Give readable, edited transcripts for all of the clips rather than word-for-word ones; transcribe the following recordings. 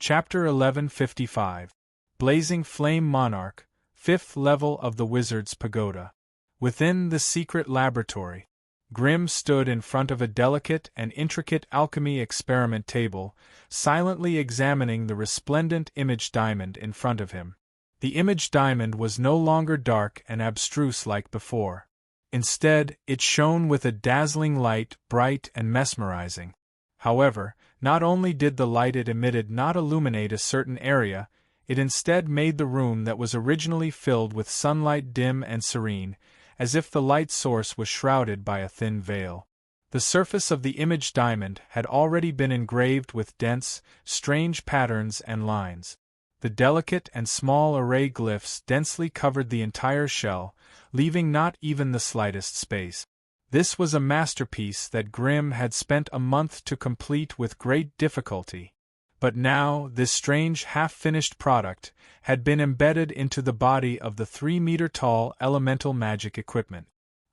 Chapter 1155. Blazing Flame Monarch, 5th level of the Wizard's Pagoda. Within the secret laboratory, Grimm stood in front of a delicate and intricate alchemy experiment table, silently examining the resplendent image diamond in front of him. The image diamond was no longer dark and abstruse like before. Instead, it shone with a dazzling light, bright and mesmerizing. However, not only did the light it emitted not illuminate a certain area, it instead made the room that was originally filled with sunlight dim and serene, as if the light source was shrouded by a thin veil. The surface of the image diamond had already been engraved with dense, strange patterns and lines. The delicate and small array glyphs densely covered the entire shell, leaving not even the slightest space. This was a masterpiece that Grimm had spent a month to complete with great difficulty. But now, this strange half-finished product had been embedded into the body of the 3-meter-tall elemental magic equipment.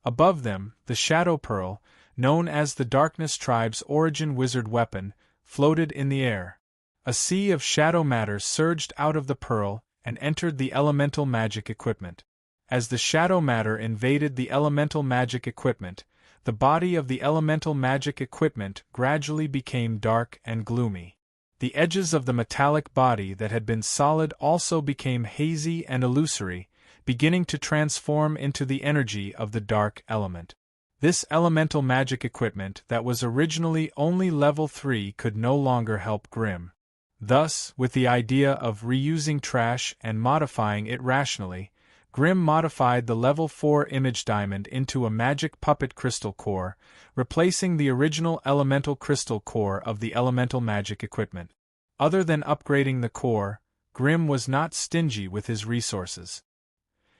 Above them, the Shadow Pearl, known as the Darkness Tribe's origin wizard weapon, floated in the air. A sea of shadow matter surged out of the pearl and entered the elemental magic equipment. As the shadow matter invaded the elemental magic equipment, the body of the elemental magic equipment gradually became dark and gloomy. The edges of the metallic body that had been solid also became hazy and illusory, beginning to transform into the energy of the dark element. This elemental magic equipment that was originally only level 3 could no longer help Grimm. Thus, with the idea of reusing trash and modifying it rationally, Grimm modified the level 4 image diamond into a magic puppet crystal core, replacing the original elemental crystal core of the elemental magic equipment. Other than upgrading the core, Grimm was not stingy with his resources.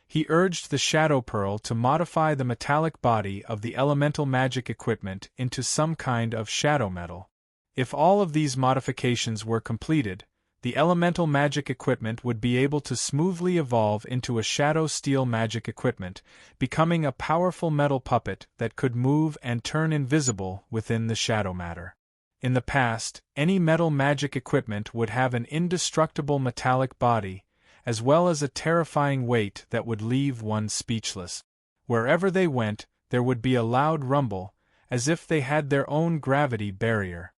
He urged the Shadow Pearl to modify the metallic body of the elemental magic equipment into some kind of shadow metal. If all of these modifications were completed, the elemental magic equipment would be able to smoothly evolve into a shadow steel magic equipment, becoming a powerful metal puppet that could move and turn invisible within the shadow matter. In the past, any metal magic equipment would have an indestructible metallic body, as well as a terrifying weight that would leave one speechless. Wherever they went, there would be a loud rumble, as if they had their own gravity barrier.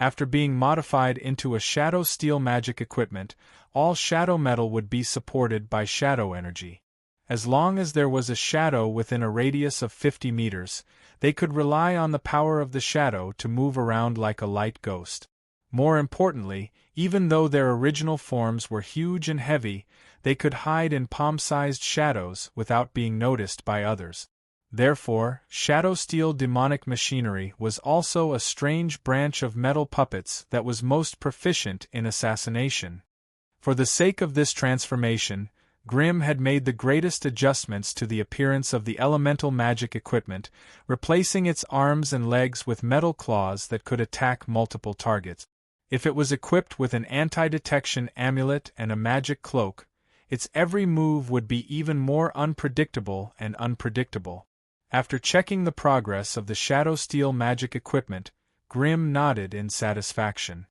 After being modified into a shadow steel magic equipment, all shadow metal would be supported by shadow energy. As long as there was a shadow within a radius of 50 meters, they could rely on the power of the shadow to move around like a light ghost. More importantly, even though their original forms were huge and heavy, they could hide in palm-sized shadows without being noticed by others. Therefore, shadow steel demonic machinery was also a strange branch of metal puppets that was most proficient in assassination. For the sake of this transformation, Grimm had made the greatest adjustments to the appearance of the elemental magic equipment, replacing its arms and legs with metal claws that could attack multiple targets. If it was equipped with an anti-detection amulet and a magic cloak, its every move would be even more unpredictable and unpredictable. After checking the progress of the shadow steel magic equipment, Grimm nodded in satisfaction.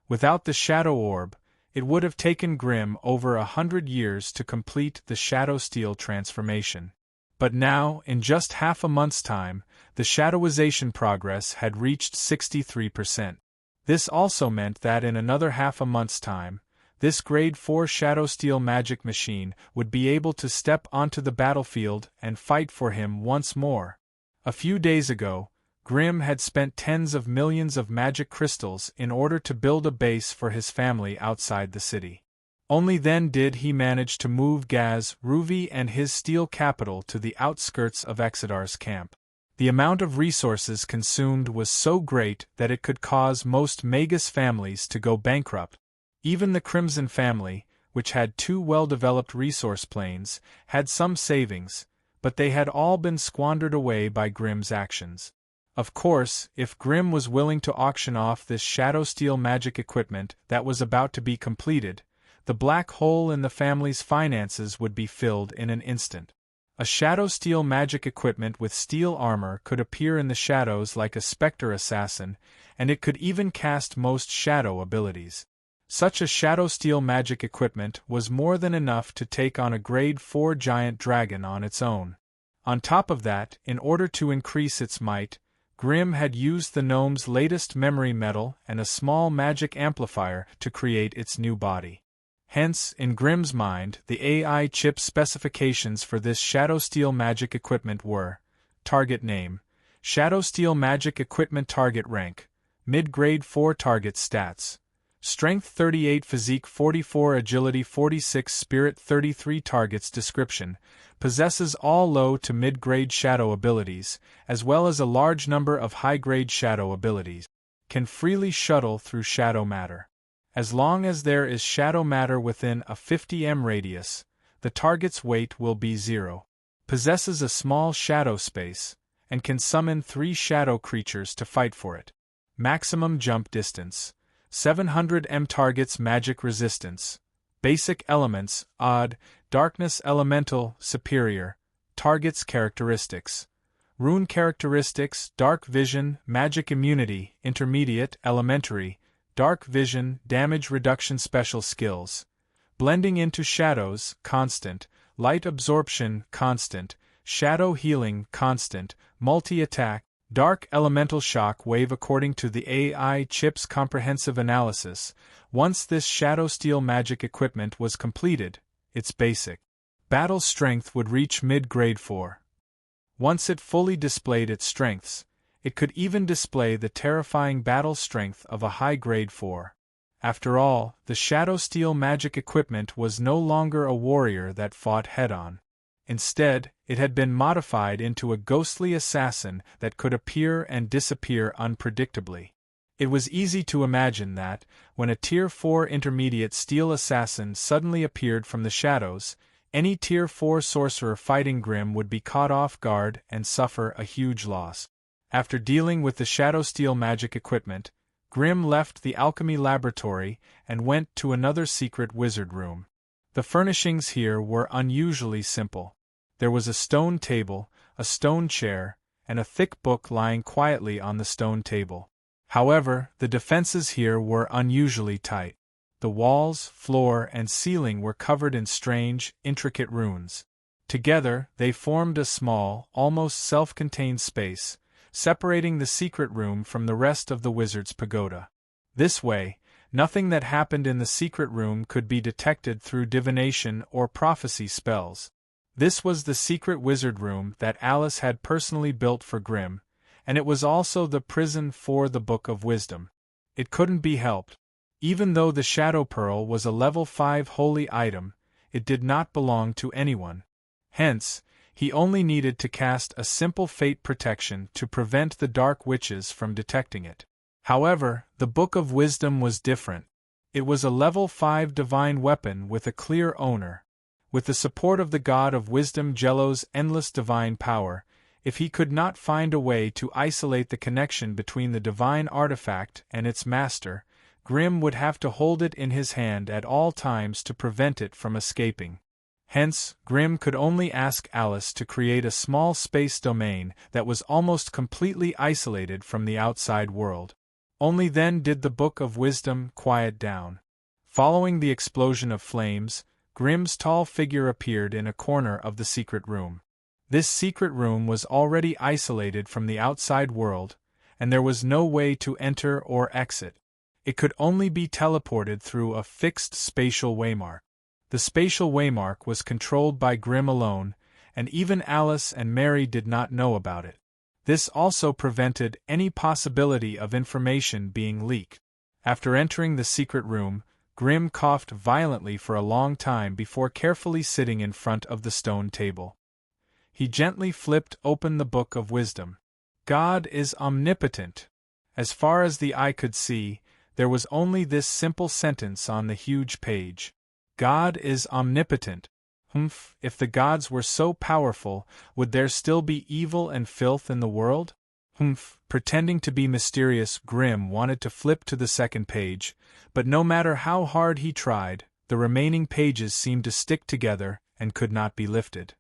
Without the shadow orb, it would have taken Grimm over 100 years to complete the shadow steel transformation. But now, in just half a month's time, the shadowization progress had reached 63%. This also meant that in another half a month's time, this Grade 4 Shadow Steel magic machine would be able to step onto the battlefield and fight for him once more. A few days ago, Grimm had spent tens of millions of magic crystals in order to build a base for his family outside the city. Only then did he manage to move Gaz, Ruvi and his steel capital to the outskirts of Exidar's camp. The amount of resources consumed was so great that it could cause most Magus families to go bankrupt. Even the Crimson family, which had 2 well-developed resource planes, had some savings, but they had all been squandered away by Grimm's actions. Of course, if Grimm was willing to auction off this shadow steel magic equipment that was about to be completed, the black hole in the family's finances would be filled in an instant. A shadow steel magic equipment with steel armor could appear in the shadows like a specter assassin, and it could even cast most shadow abilities. Such a shadow steel magic equipment was more than enough to take on a grade 4 giant dragon on its own. On top of that, in order to increase its might, Grimm had used the gnome's latest memory metal and a small magic amplifier to create its new body. Hence, in Grimm's mind, the AI chip specifications for this shadow steel magic equipment were: target name, shadow steel magic equipment target rank, mid-grade 4 target stats, strength 38, physique 44, agility 46, spirit 33. Target's description: possesses all low to mid-grade shadow abilities, as well as a large number of high-grade shadow abilities. Can freely shuttle through shadow matter. As long as there is shadow matter within a 50 m radius, the target's weight will be 0. Possesses a small shadow space, and can summon 3 shadow creatures to fight for it. Maximum jump distance: 700 m. Target's magic resistance. Basic elements: odd, darkness elemental, superior. Target's characteristics: rune characteristics, dark vision, magic immunity, intermediate, elementary, dark vision, damage reduction. Special skills: blending into shadows, constant, light absorption, constant, shadow healing, constant, multi-attack, dark elemental shock wave. According to the AI chip's comprehensive analysis, once this shadow steel magic equipment was completed, its basic battle strength would reach mid-grade 4. Once it fully displayed its strengths, it could even display the terrifying battle strength of a high-grade 4. After all, the shadow steel magic equipment was no longer a warrior that fought head-on. Instead, it had been modified into a ghostly assassin that could appear and disappear unpredictably. It was easy to imagine that, when a Tier 4 intermediate steel assassin suddenly appeared from the shadows, any Tier 4 sorcerer fighting Grimm would be caught off guard and suffer a huge loss. After dealing with the shadow steel magic equipment, Grimm left the alchemy laboratory and went to another secret wizard room. The furnishings here were unusually simple. There was a stone table, a stone chair, and a thick book lying quietly on the stone table. However, the defenses here were unusually tight. The walls, floor, and ceiling were covered in strange, intricate runes. Together, they formed a small, almost self-contained space, separating the secret room from the rest of the wizard's pagoda. This way, nothing that happened in the secret room could be detected through divination or prophecy spells. This was the secret wizard room that Alice had personally built for Grimm, and it was also the prison for the Book of Wisdom. It couldn't be helped. Even though the Shadow Pearl was a level 5 holy item, it did not belong to anyone. Hence, he only needed to cast a simple fate protection to prevent the dark witches from detecting it. However, the Book of Wisdom was different. It was a level 5 divine weapon with a clear owner. With the support of the God of Wisdom Jello's endless divine power, if he could not find a way to isolate the connection between the divine artifact and its master, Grimm would have to hold it in his hand at all times to prevent it from escaping. Hence, Grimm could only ask Alice to create a small space domain that was almost completely isolated from the outside world. Only then did the Book of Wisdom quiet down. Following the explosion of flames, Grimm's tall figure appeared in a corner of the secret room. This secret room was already isolated from the outside world, and there was no way to enter or exit. It could only be teleported through a fixed spatial waymark. The spatial waymark was controlled by Grimm alone, and even Alice and Mary did not know about it. This also prevented any possibility of information being leaked. After entering the secret room, Grimm coughed violently for a long time before carefully sitting in front of the stone table. He gently flipped open the Book of Wisdom. God is omnipotent. As far as the eye could see, there was only this simple sentence on the huge page. God is omnipotent. If the gods were so powerful, would there still be evil and filth in the world? Pretending to be mysterious, Grimm wanted to flip to the second page, but no matter how hard he tried, the remaining pages seemed to stick together and could not be lifted.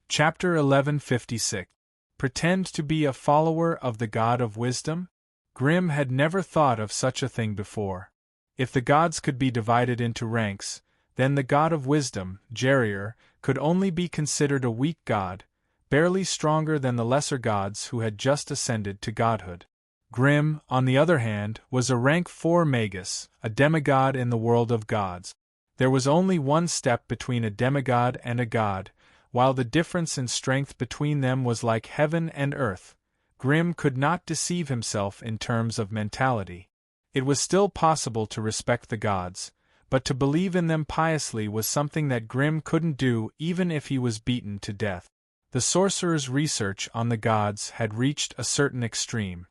Chapter 1156. Pretend to be a follower of the God of Wisdom? Grimm had never thought of such a thing before. If the gods could be divided into ranks, then the god of wisdom, Gerir, could only be considered a weak god, barely stronger than the lesser gods who had just ascended to godhood. Grim, on the other hand, was a rank 4 magus, a demigod in the world of gods. There was only one step between a demigod and a god, while the difference in strength between them was like heaven and earth. Grim could not deceive himself in terms of mentality. It was still possible to respect the gods, but to believe in them piously was something that Grim couldn't do even if he was beaten to death. The sorcerer's research on the gods had reached a certain extreme.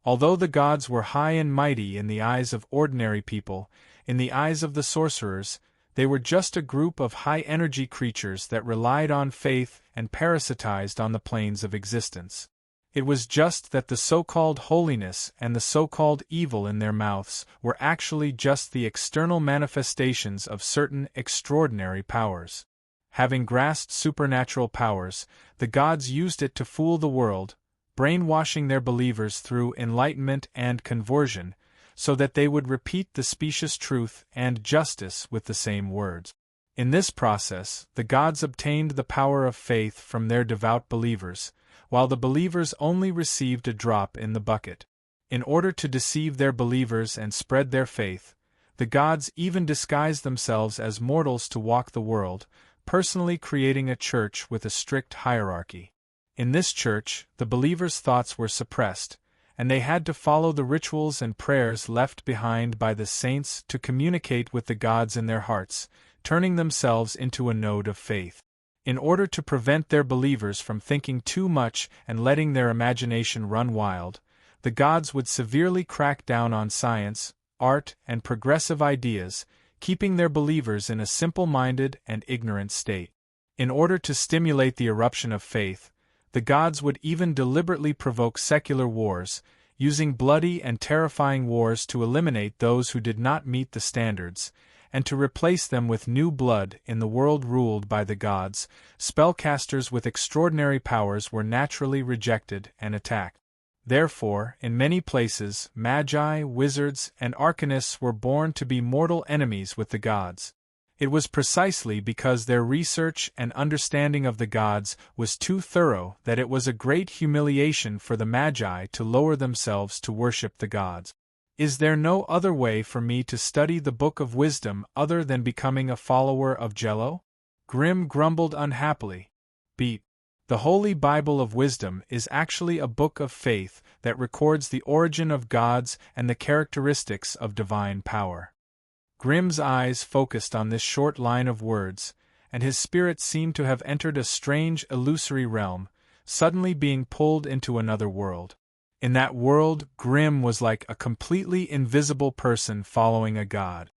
Although the gods were high and mighty in the eyes of ordinary people, in the eyes of the sorcerers, they were just a group of high-energy creatures that relied on faith and parasitized on the planes of existence. It was just that the so-called holiness and the so-called evil in their mouths were actually just the external manifestations of certain extraordinary powers. Having grasped supernatural powers, the gods used it to fool the world, brainwashing their believers through enlightenment and conversion, so that they would repeat the specious truth and justice with the same words. In this process, the gods obtained the power of faith from their devout believers, while the believers only received a drop in the bucket. In order to deceive their believers and spread their faith, the gods even disguised themselves as mortals to walk the world, personally creating a church with a strict hierarchy. In this church, the believers' thoughts were suppressed, and they had to follow the rituals and prayers left behind by the saints to communicate with the gods in their hearts, turning themselves into a node of faith. In order to prevent their believers from thinking too much and letting their imagination run wild, the gods would severely crack down on science, art, and progressive ideas, keeping their believers in a simple-minded and ignorant state. In order to stimulate the eruption of faith, the gods would even deliberately provoke secular wars, using bloody and terrifying wars to eliminate those who did not meet the standards, and to replace them with new blood in the world ruled by the gods. Spellcasters with extraordinary powers were naturally rejected and attacked. Therefore, in many places, magi, wizards, and arcanists were born to be mortal enemies with the gods. It was precisely because their research and understanding of the gods was too thorough that it was a great humiliation for the magi to lower themselves to worship the gods. Is there no other way for me to study the Book of Wisdom other than becoming a follower of Jello? Grim grumbled unhappily. Beat. The Holy Bible of Wisdom is actually a book of faith that records the origin of gods and the characteristics of divine power. Grim's eyes focused on this short line of words, and his spirit seemed to have entered a strange illusory realm, suddenly being pulled into another world. In that world, Grim was like a completely invisible person following a god.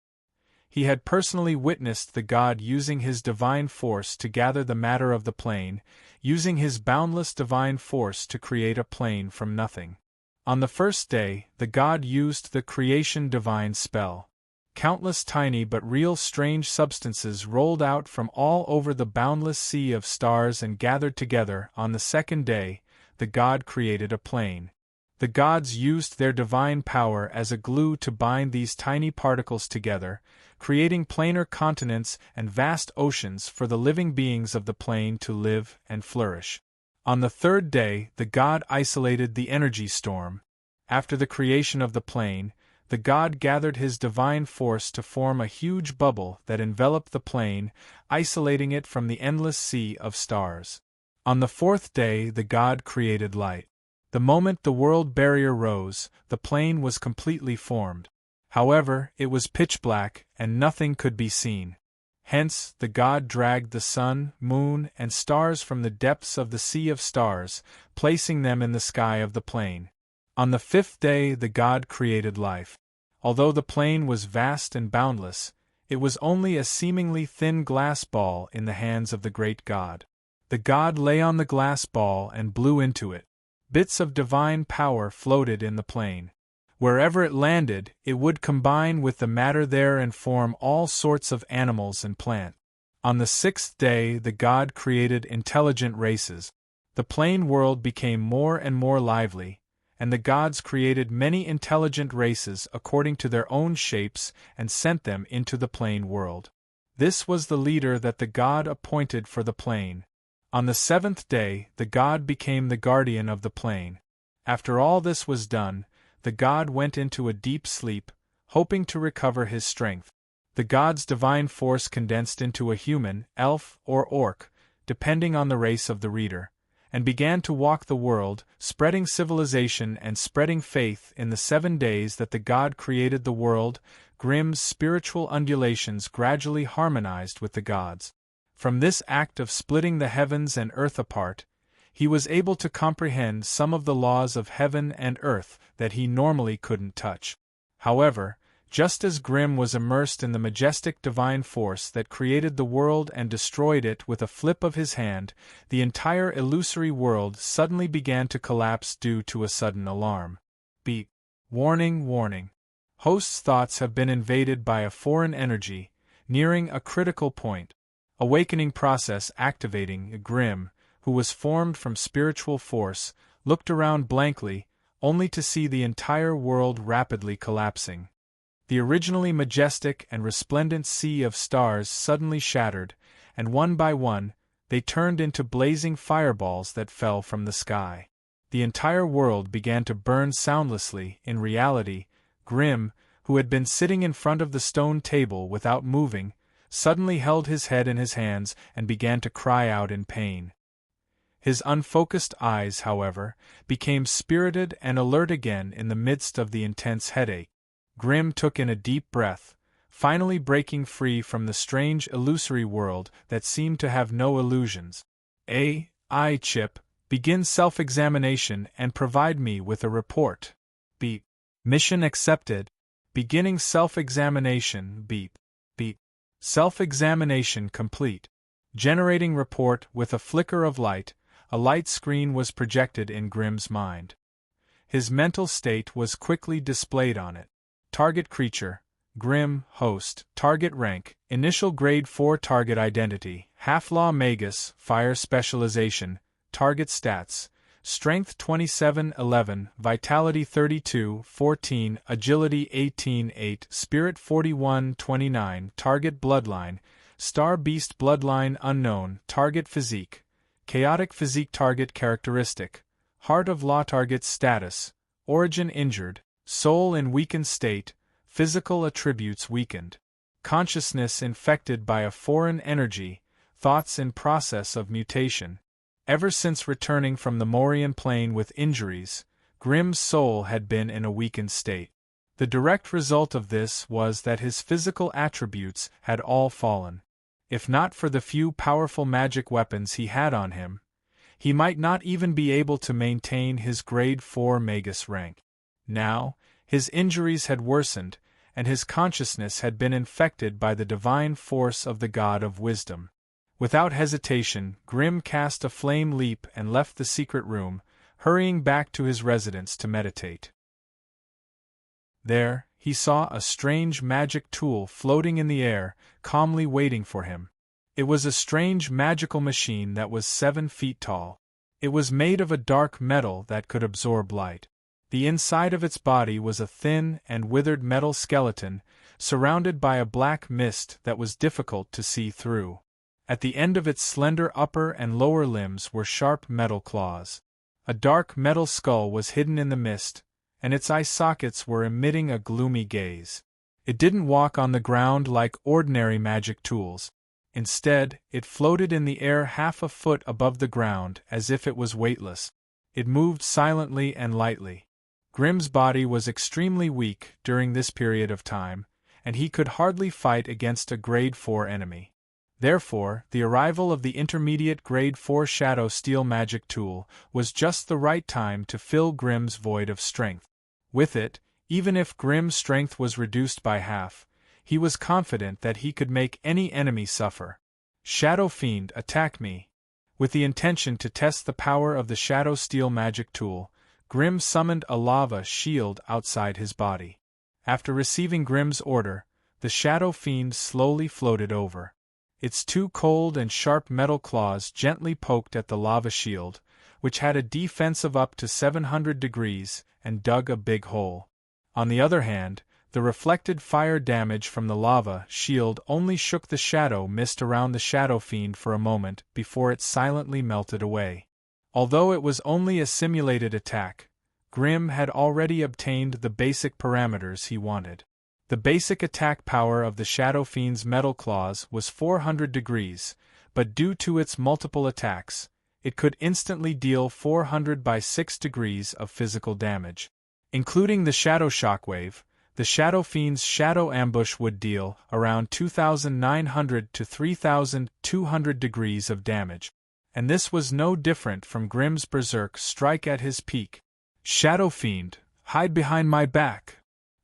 He had personally witnessed the god using his divine force to gather the matter of the plane, using his boundless divine force to create a plane from nothing. On the first day, the god used the creation divine spell. Countless tiny but real strange substances rolled out from all over the boundless sea of stars and gathered together. On the second day, the god created a plane. The gods used their divine power as a glue to bind these tiny particles together, creating planar continents and vast oceans for the living beings of the plane to live and flourish. On the third day, the god isolated the energy storm. After the creation of the plane, the god gathered his divine force to form a huge bubble that enveloped the plane, isolating it from the endless sea of stars. On the fourth day, the god created light. The moment the world barrier rose, the plane was completely formed. However, it was pitch black, and nothing could be seen. Hence, the god dragged the sun, moon, and stars from the depths of the sea of stars, placing them in the sky of the plane. On the fifth day, the god created life. Although the plane was vast and boundless, it was only a seemingly thin glass ball in the hands of the great god. The god lay on the glass ball and blew into it. Bits of divine power floated in the plane. Wherever it landed, it would combine with the matter there and form all sorts of animals and plants. On the sixth day, the god created intelligent races. The plane world became more and more lively, and the gods created many intelligent races according to their own shapes and sent them into the plane world. This was the leader that the god appointed for the plane. On the seventh day, the god became the guardian of the plane. After all this was done, the god went into a deep sleep, hoping to recover his strength. The god's divine force condensed into a human, elf, or orc, depending on the race of the reader, and began to walk the world, spreading civilization and spreading faith. In the 7 days that the god created the world, Grimm's spiritual undulations gradually harmonized with the gods. From this act of splitting the heavens and earth apart, he was able to comprehend some of the laws of heaven and earth that he normally couldn't touch. However, just as Grimm was immersed in the majestic divine force that created the world and destroyed it with a flip of his hand, the entire illusory world suddenly began to collapse due to a sudden alarm. Beep. Warning, warning. Host's thoughts have been invaded by a foreign energy, nearing a critical point. Awakening process activating. Grimm, who was formed from spiritual force, looked around blankly, only to see the entire world rapidly collapsing. The originally majestic and resplendent sea of stars suddenly shattered, and one by one, they turned into blazing fireballs that fell from the sky. The entire world began to burn soundlessly. In reality, Grimm, who had been sitting in front of the stone table without moving, suddenly held his head in his hands and began to cry out in pain. His unfocused eyes, however, became spirited and alert again in the midst of the intense headache. Grimm took in a deep breath, finally breaking free from the strange illusory world that seemed to have no illusions. I, Chip, begin self-examination and provide me with a report. Beep. Mission accepted. Beginning self-examination. Beep. Beep. Self-examination complete. Generating report. With a flicker of light, a light screen was projected in Grimm's mind. His mental state was quickly displayed on it. Target creature, Grimm, host, target rank, initial grade 4 target identity, half-law magus, fire specialization, target stats, strength 27-11, vitality 32-14, agility 18-8, spirit 41-29, target bloodline, star beast bloodline unknown, target physique, chaotic physique target characteristic, heart of law target status, origin injured, soul in weakened state, physical attributes weakened, consciousness infected by a foreign energy, thoughts in process of mutation. Ever since returning from the Morian plane with injuries, Grimm's soul had been in a weakened state. The direct result of this was that his physical attributes had all fallen. If not for the few powerful magic weapons he had on him, he might not even be able to maintain his grade 4 magus rank. Now, his injuries had worsened, and his consciousness had been infected by the divine force of the God of Wisdom. Without hesitation, Grimm cast a flame leap and left the secret room, hurrying back to his residence to meditate. There, he saw a strange magic tool floating in the air, calmly waiting for him. It was a strange magical machine that was 7 feet tall. It was made of a dark metal that could absorb light. The inside of its body was a thin and withered metal skeleton, surrounded by a black mist that was difficult to see through. At the end of its slender upper and lower limbs were sharp metal claws. A dark metal skull was hidden in the mist, and its eye sockets were emitting a gloomy gaze. It didn't walk on the ground like ordinary magic tools. Instead, it floated in the air half a foot above the ground as if it was weightless. It moved silently and lightly. Grimm's body was extremely weak during this period of time, and he could hardly fight against a grade 4 enemy. Therefore, the arrival of the intermediate grade 4 shadow steel magic tool was just the right time to fill Grimm's void of strength. With it, even if Grimm's strength was reduced by half, he was confident that he could make any enemy suffer. Shadow Fiend, attack me! With the intention to test the power of the shadow steel magic tool, Grimm summoned a lava shield outside his body. After receiving Grimm's order, the Shadow Fiend slowly floated over. Its 2 cold and sharp metal claws gently poked at the lava shield, which had a defense of up to 700 degrees, and dug a big hole. On the other hand, the reflected fire damage from the lava shield only shook the shadow mist around the Shadow Fiend for a moment before it silently melted away. Although it was only a simulated attack, Grim had already obtained the basic parameters he wanted. The basic attack power of the Shadow Fiend's metal claws was 400 degrees, but due to its multiple attacks, it could instantly deal 400 by 6 degrees of physical damage. Including the Shadow Shockwave, the Shadow Fiend's Shadow Ambush would deal around 2,900 to 3,200 degrees of damage. And this was no different from Grim's Berserk strike at his peak. Shadow Fiend, hide behind my back!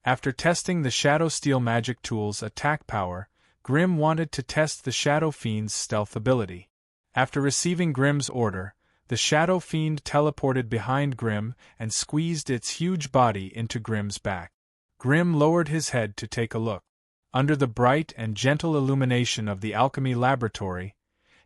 After testing the Shadow Steel magic tool's attack power, Grim wanted to test the Shadow Fiend's stealth ability. After receiving Grim's order, the Shadow Fiend teleported behind Grim and squeezed its huge body into Grim's back. Grim lowered his head to take a look. Under the bright and gentle illumination of the alchemy laboratory,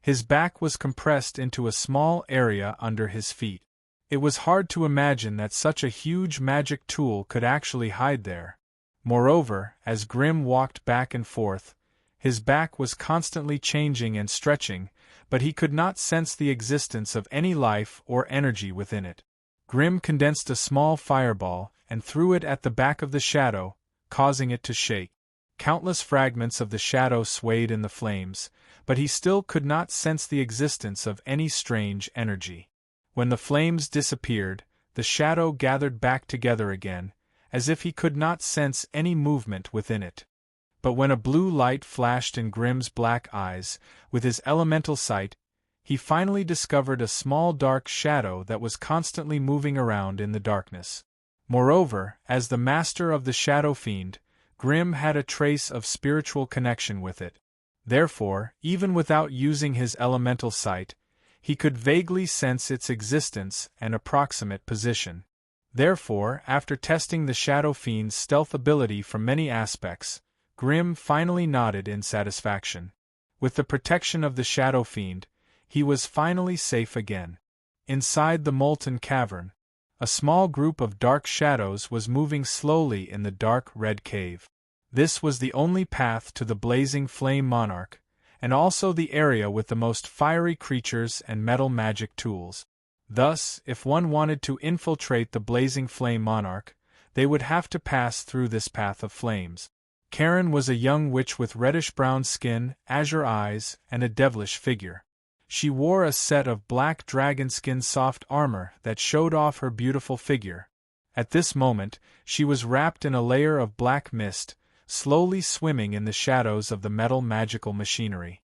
his back was compressed into a small area under his feet. It was hard to imagine that such a huge magic tool could actually hide there. Moreover, as Grim walked back and forth, his back was constantly changing and stretching, but he could not sense the existence of any life or energy within it. Grim condensed a small fireball and threw it at the back of the shadow, causing it to shake. Countless fragments of the shadow swayed in the flames, but he still could not sense the existence of any strange energy. When the flames disappeared, the shadow gathered back together again, as if he could not sense any movement within it. But when a blue light flashed in Grim's black eyes, with his elemental sight, he finally discovered a small dark shadow that was constantly moving around in the darkness. Moreover, as the master of the Shadow Fiend, Grim had a trace of spiritual connection with it. Therefore, even without using his elemental sight, he could vaguely sense its existence and approximate position. Therefore, after testing the Shadow Fiend's stealth ability from many aspects, Grim finally nodded in satisfaction. With the protection of the Shadow Fiend, he was finally safe again. Inside the molten cavern, a small group of dark shadows was moving slowly in the dark red cave. This was the only path to the blazing flame monarch, and also the area with the most fiery creatures and metal magic tools. Thus, if one wanted to infiltrate the blazing flame monarch, they would have to pass through this path of flames. Karen was a young witch with reddish-brown skin, azure eyes, and a devilish figure. She wore a set of black dragon-skin soft armor that showed off her beautiful figure. At this moment, she was wrapped in a layer of black mist, slowly swimming in the shadows of the metal magical machinery.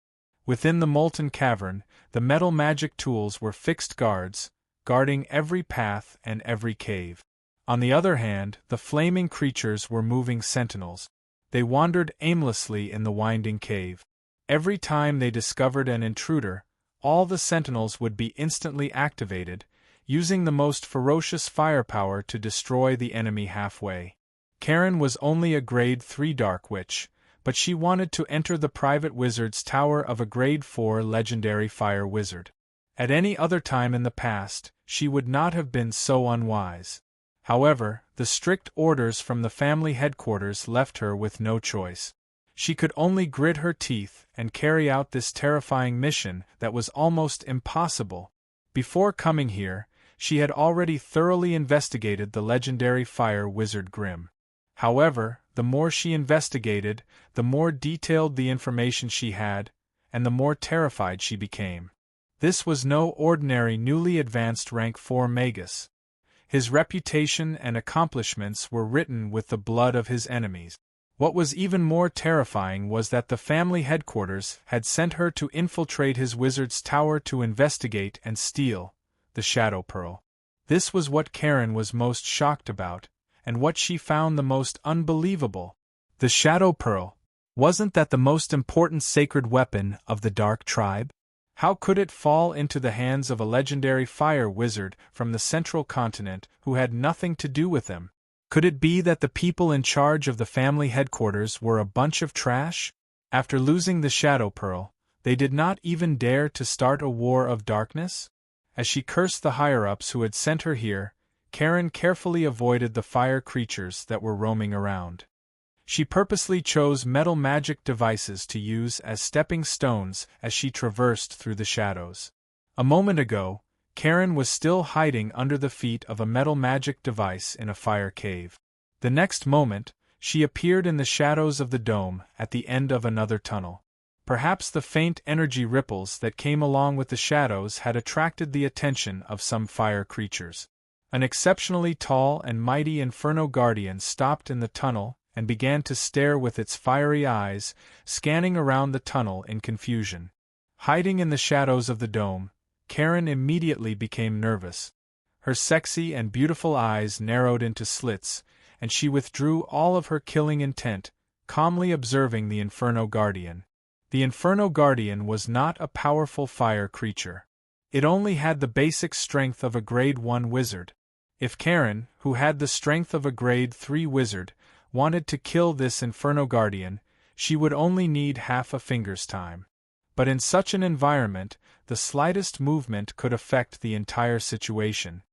Within the molten cavern, the metal magic tools were fixed guards, guarding every path and every cave. On the other hand, the flaming creatures were moving sentinels. They wandered aimlessly in the winding cave. Every time they discovered an intruder, all the sentinels would be instantly activated, using the most ferocious firepower to destroy the enemy halfway. Karen was only a Grade 3 Dark Witch, but she wanted to enter the private wizard's tower of a Grade 4 legendary fire wizard. At any other time in the past, she would not have been so unwise. However, the strict orders from the family headquarters left her with no choice. She could only grit her teeth and carry out this terrifying mission that was almost impossible. Before coming here, she had already thoroughly investigated the legendary fire wizard Grim. However, the more she investigated, the more detailed the information she had, and the more terrified she became. This was no ordinary newly advanced rank 4 magus. His reputation and accomplishments were written with the blood of his enemies. What was even more terrifying was that the family headquarters had sent her to infiltrate his wizard's tower to investigate and steal the Shadow Pearl. This was what Karen was most shocked about, and what she found the most unbelievable. The Shadow Pearl, wasn't that the most important sacred weapon of the Dark Tribe? How could it fall into the hands of a legendary fire wizard from the central continent who had nothing to do with them? Could it be that the people in charge of the family headquarters were a bunch of trash? After losing the Shadow Pearl, they did not even dare to start a war of darkness? As she cursed the higher-ups who had sent her here, Karen carefully avoided the fire creatures that were roaming around. She purposely chose metal magic devices to use as stepping stones as she traversed through the shadows. A moment ago, Karen was still hiding under the feet of a metal magic device in a fire cave. The next moment, she appeared in the shadows of the dome at the end of another tunnel. Perhaps the faint energy ripples that came along with the shadows had attracted the attention of some fire creatures. An exceptionally tall and mighty Inferno Guardian stopped in the tunnel and began to stare with its fiery eyes, scanning around the tunnel in confusion. Hiding in the shadows of the dome, Karen immediately became nervous. Her sexy and beautiful eyes narrowed into slits, and she withdrew all of her killing intent, calmly observing the Inferno Guardian. The Inferno Guardian was not a powerful fire creature. It only had the basic strength of a Grade 1 wizard. If Karen, who had the strength of a Grade 3 wizard, wanted to kill this Inferno Guardian, she would only need half a finger's time. But in such an environment, the slightest movement could affect the entire situation.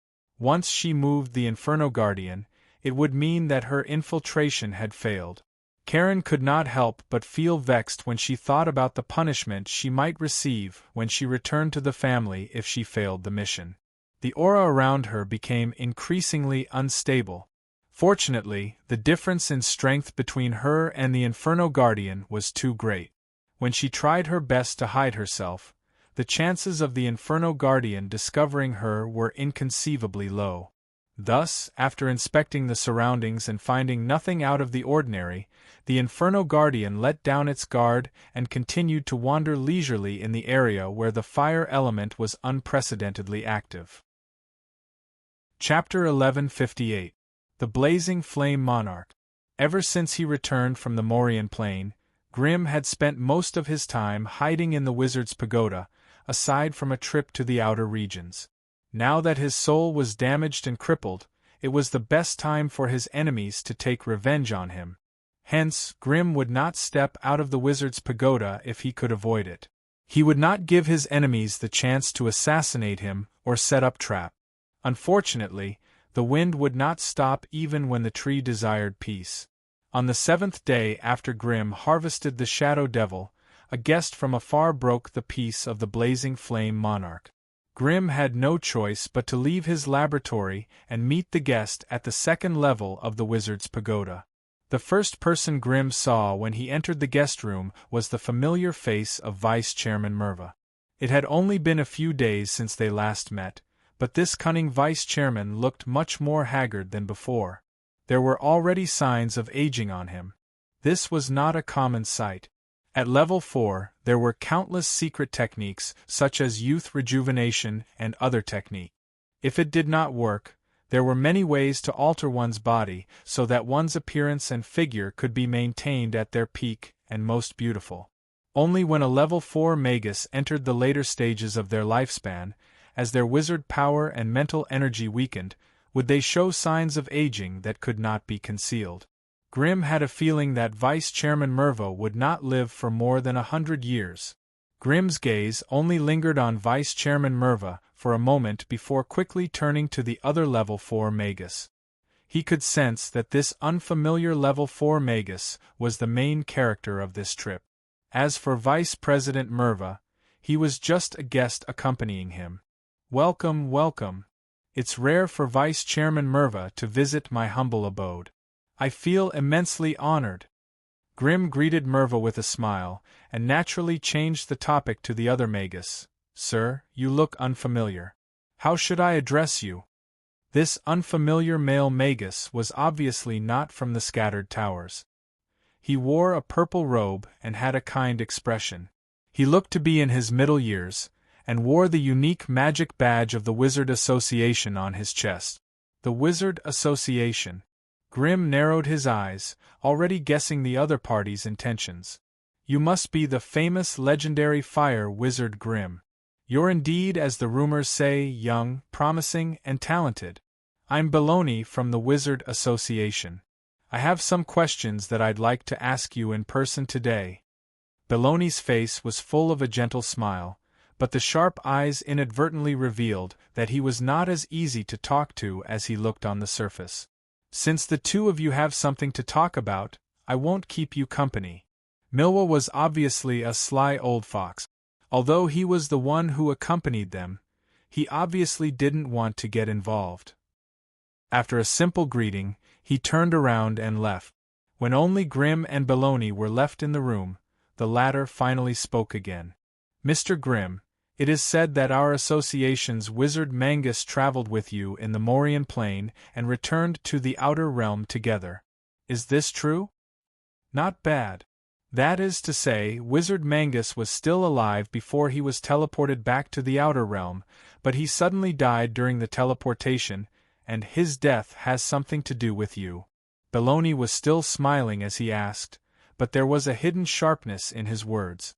Once she moved the Inferno Guardian, it would mean that her infiltration had failed. Karen could not help but feel vexed when she thought about the punishment she might receive when she returned to the family if she failed the mission. The aura around her became increasingly unstable. Fortunately, the difference in strength between her and the Inferno Guardian was too great. When she tried her best to hide herself, the chances of the Inferno Guardian discovering her were inconceivably low. Thus, after inspecting the surroundings and finding nothing out of the ordinary, the Inferno Guardian let down its guard and continued to wander leisurely in the area where the fire element was unprecedentedly active. Chapter 1158. The Blazing Flame Monarch. Ever since he returned from the Morian Plain, Grimm had spent most of his time hiding in the Wizard's Pagoda, aside from a trip to the outer regions. Now that his soul was damaged and crippled, it was the best time for his enemies to take revenge on him. Hence, Grimm would not step out of the Wizard's Pagoda if he could avoid it. He would not give his enemies the chance to assassinate him or set up trap. Unfortunately, the wind would not stop even when the tree desired peace. On the 7th day after Grimm harvested the Shadow Devil, a guest from afar broke the peace of the Blazing Flame Monarch. Grimm had no choice but to leave his laboratory and meet the guest at the second level of the Wizard's Pagoda. The first person Grimm saw when he entered the guest room was the familiar face of Vice Chairman Merva. It had only been a few days since they last met, but this cunning vice chairman looked much more haggard than before. There were already signs of aging on him. This was not a common sight. At level 4, there were countless secret techniques such as youth rejuvenation and other techniques. If it did not work, there were many ways to alter one's body so that one's appearance and figure could be maintained at their peak and most beautiful. Only when a level 4 magus entered the later stages of their lifespan, as their wizard power and mental energy weakened, would they show signs of aging that could not be concealed. Grimm had a feeling that Vice Chairman Merva would not live for more than 100 years. Grimm's gaze only lingered on Vice Chairman Merva for a moment before quickly turning to the other level 4 magus. He could sense that this unfamiliar level 4 magus was the main character of this trip. As for Vice President Merva, he was just a guest accompanying him. Welcome, welcome. It's rare for Vice Chairman Merva to visit my humble abode. I feel immensely honored. Grimm greeted Merva with a smile, and naturally changed the topic to the other magus. Sir, you look unfamiliar. How should I address you? This unfamiliar male magus was obviously not from the Scattered Towers. He wore a purple robe and had a kind expression. He looked to be in his middle years, and wore the unique magic badge of the Wizard Association on his chest. The Wizard Association. Grimm narrowed his eyes, already guessing the other party's intentions. You must be the famous legendary fire wizard Grimm. You're indeed, as the rumors say, young, promising, and talented. I'm Beloni from the Wizard Association. I have some questions that I'd like to ask you in person today. Beloni's face was full of a gentle smile, but the sharp eyes inadvertently revealed that he was not as easy to talk to as he looked on the surface. "Since the two of you have something to talk about, I won't keep you company." Milwa was obviously a sly old fox. Although he was the one who accompanied them, he obviously didn't want to get involved. After a simple greeting, he turned around and left. When only Grimm and Baloney were left in the room, the latter finally spoke again. "Mr. Grimm, it is said that our association's wizard Mangus traveled with you in the Morian Plain and returned to the outer realm together. Is this true?" "Not bad. That is to say, Wizard Mangus was still alive before he was teleported back to the outer realm, but he suddenly died during the teleportation, and his death has something to do with you." Baloney was still smiling as he asked, but there was a hidden sharpness in his words.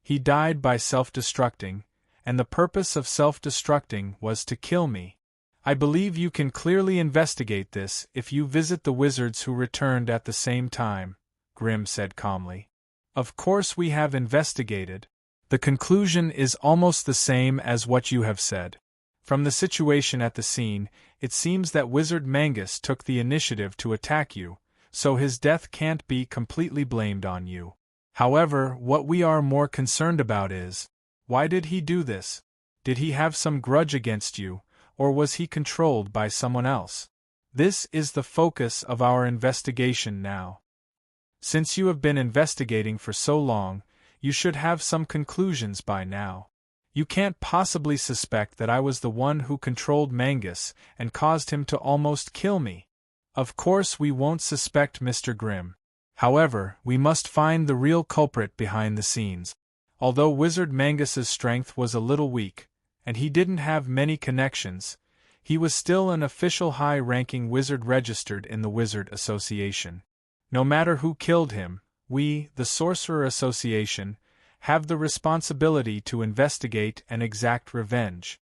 "He died by self-destructing, and the purpose of self-destructing was to kill me. I believe you can clearly investigate this if you visit the wizards who returned at the same time," Grimm said calmly. "Of course we have investigated. The conclusion is almost the same as what you have said. From the situation at the scene, it seems that Wizard Mangus took the initiative to attack you, so his death can't be completely blamed on you. However, what we are more concerned about is, why did he do this? Did he have some grudge against you, or was he controlled by someone else? This is the focus of our investigation now. Since you have been investigating for so long, you should have some conclusions by now. You can't possibly suspect that I was the one who controlled Mangus and caused him to almost kill me. Of course we won't suspect Mr. Grimm. However, we must find the real culprit behind the scenes. Although Wizard Mangus's strength was a little weak, and he didn't have many connections, he was still an official high-ranking wizard registered in the Wizard Association. No matter who killed him, we, the Sorcerer Association, have the responsibility to investigate and exact revenge.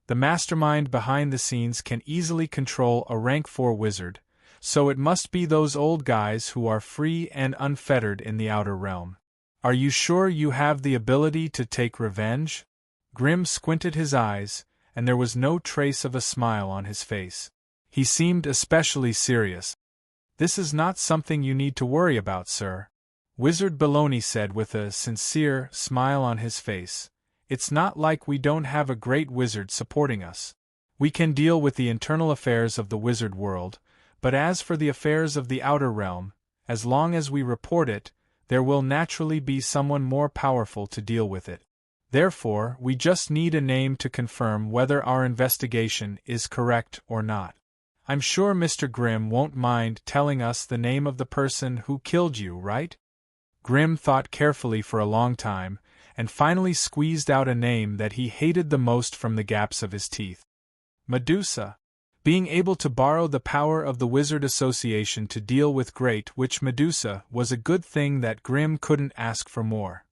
The mastermind behind the scenes can easily control a rank 4 wizard, so it must be those old guys who are free and unfettered in the outer realm. Are you sure you have the ability to take revenge?" Grimm squinted his eyes, and there was no trace of a smile on his face. He seemed especially serious. "This is not something you need to worry about, sir," Wizard Baloney said with a sincere smile on his face. "It's not like we don't have a great wizard supporting us. We can deal with the internal affairs of the wizard world, but as for the affairs of the outer realm, as long as we report it, there will naturally be someone more powerful to deal with it. Therefore, we just need a name to confirm whether our investigation is correct or not. I'm sure Mr. Grimm won't mind telling us the name of the person who killed you, right?" Grimm thought carefully for a long time, and finally squeezed out a name that he hated the most from the gaps of his teeth. "Medusa." Being able to borrow the power of the Wizard Association to deal with Great Witch Medusa was a good thing that Grimm couldn't ask for more.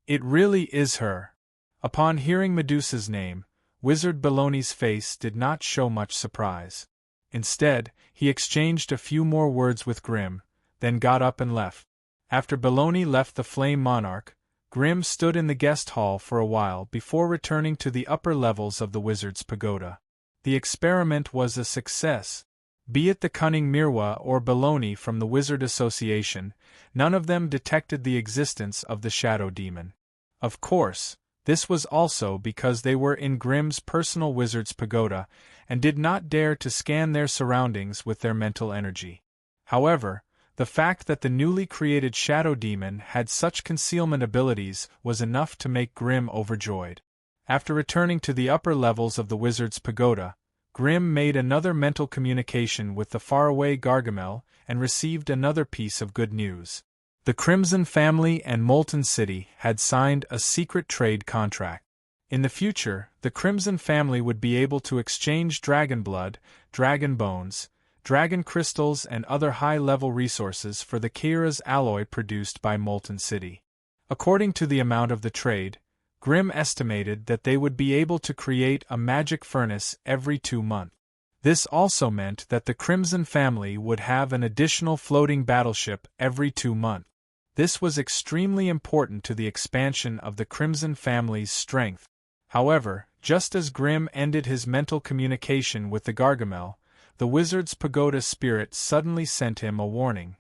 "It really is her." Upon hearing Medusa's name, Wizard Baloney's face did not show much surprise. Instead, he exchanged a few more words with Grimm, then got up and left. After Baloney left the Flame Monarch, Grimm stood in the guest hall for a while before returning to the upper levels of the Wizard's Pagoda. The experiment was a success. Be it the cunning Mirwa or Baloney from the Wizard Association, none of them detected the existence of the Shadow Demon. Of course, this was also because they were in Grimm's personal Wizard's Pagoda and did not dare to scan their surroundings with their mental energy. However, the fact that the newly created Shadow Demon had such concealment abilities was enough to make Grimm overjoyed. After returning to the upper levels of the Wizard's Pagoda, Grimm made another mental communication with the faraway Gargamel and received another piece of good news. The Crimson family and Molten City had signed a secret trade contract. In the future, the Crimson family would be able to exchange dragon blood, dragon bones, dragon crystals and other high-level resources for the Keira's alloy produced by Molten City. According to the amount of the trade, Grimm estimated that they would be able to create a magic furnace every 2 months. This also meant that the Crimson family would have an additional floating battleship every 2 months. This was extremely important to the expansion of the Crimson family's strength. However, just as Grimm ended his mental communication with the Gargamel, the wizard's pagoda spirit suddenly sent him a warning.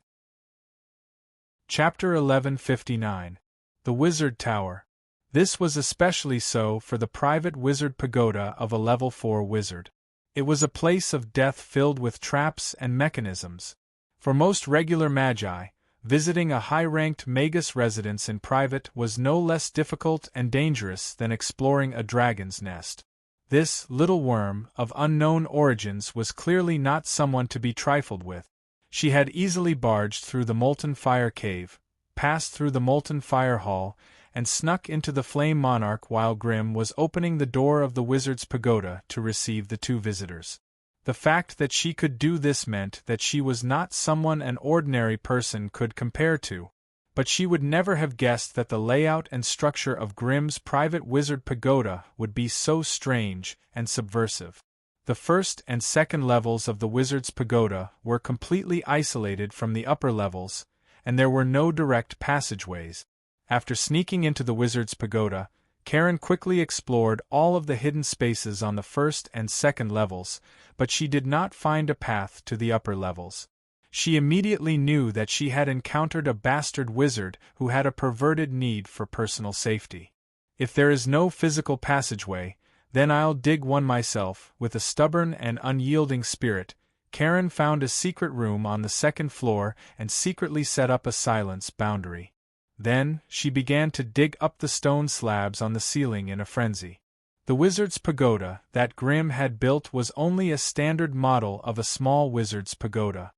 Chapter 1159. The Wizard Tower. This was especially so for the private wizard pagoda of a level 4 wizard. It was a place of death filled with traps and mechanisms. For most regular magi, visiting a high-ranked magus residence in private was no less difficult and dangerous than exploring a dragon's nest. This little worm, of unknown origins, was clearly not someone to be trifled with. She had easily barged through the molten fire cave, passed through the molten fire hall, and snuck into the Flame Monarch while Grimm was opening the door of the wizard's pagoda to receive the two visitors. The fact that she could do this meant that she was not someone an ordinary person could compare to, but she would never have guessed that the layout and structure of Grimm's private wizard pagoda would be so strange and subversive. The first and second levels of the wizard's pagoda were completely isolated from the upper levels, and there were no direct passageways. After sneaking into the wizard's pagoda, Karen quickly explored all of the hidden spaces on the first and second levels, but she did not find a path to the upper levels. She immediately knew that she had encountered a bastard wizard who had a perverted need for personal safety. If there is no physical passageway, then I'll dig one myself. With a stubborn and unyielding spirit, Karen found a secret room on the second floor and secretly set up a silence boundary. Then, she began to dig up the stone slabs on the ceiling in a frenzy. The wizard's pagoda that Grimm had built was only a standard model of a small wizard's pagoda.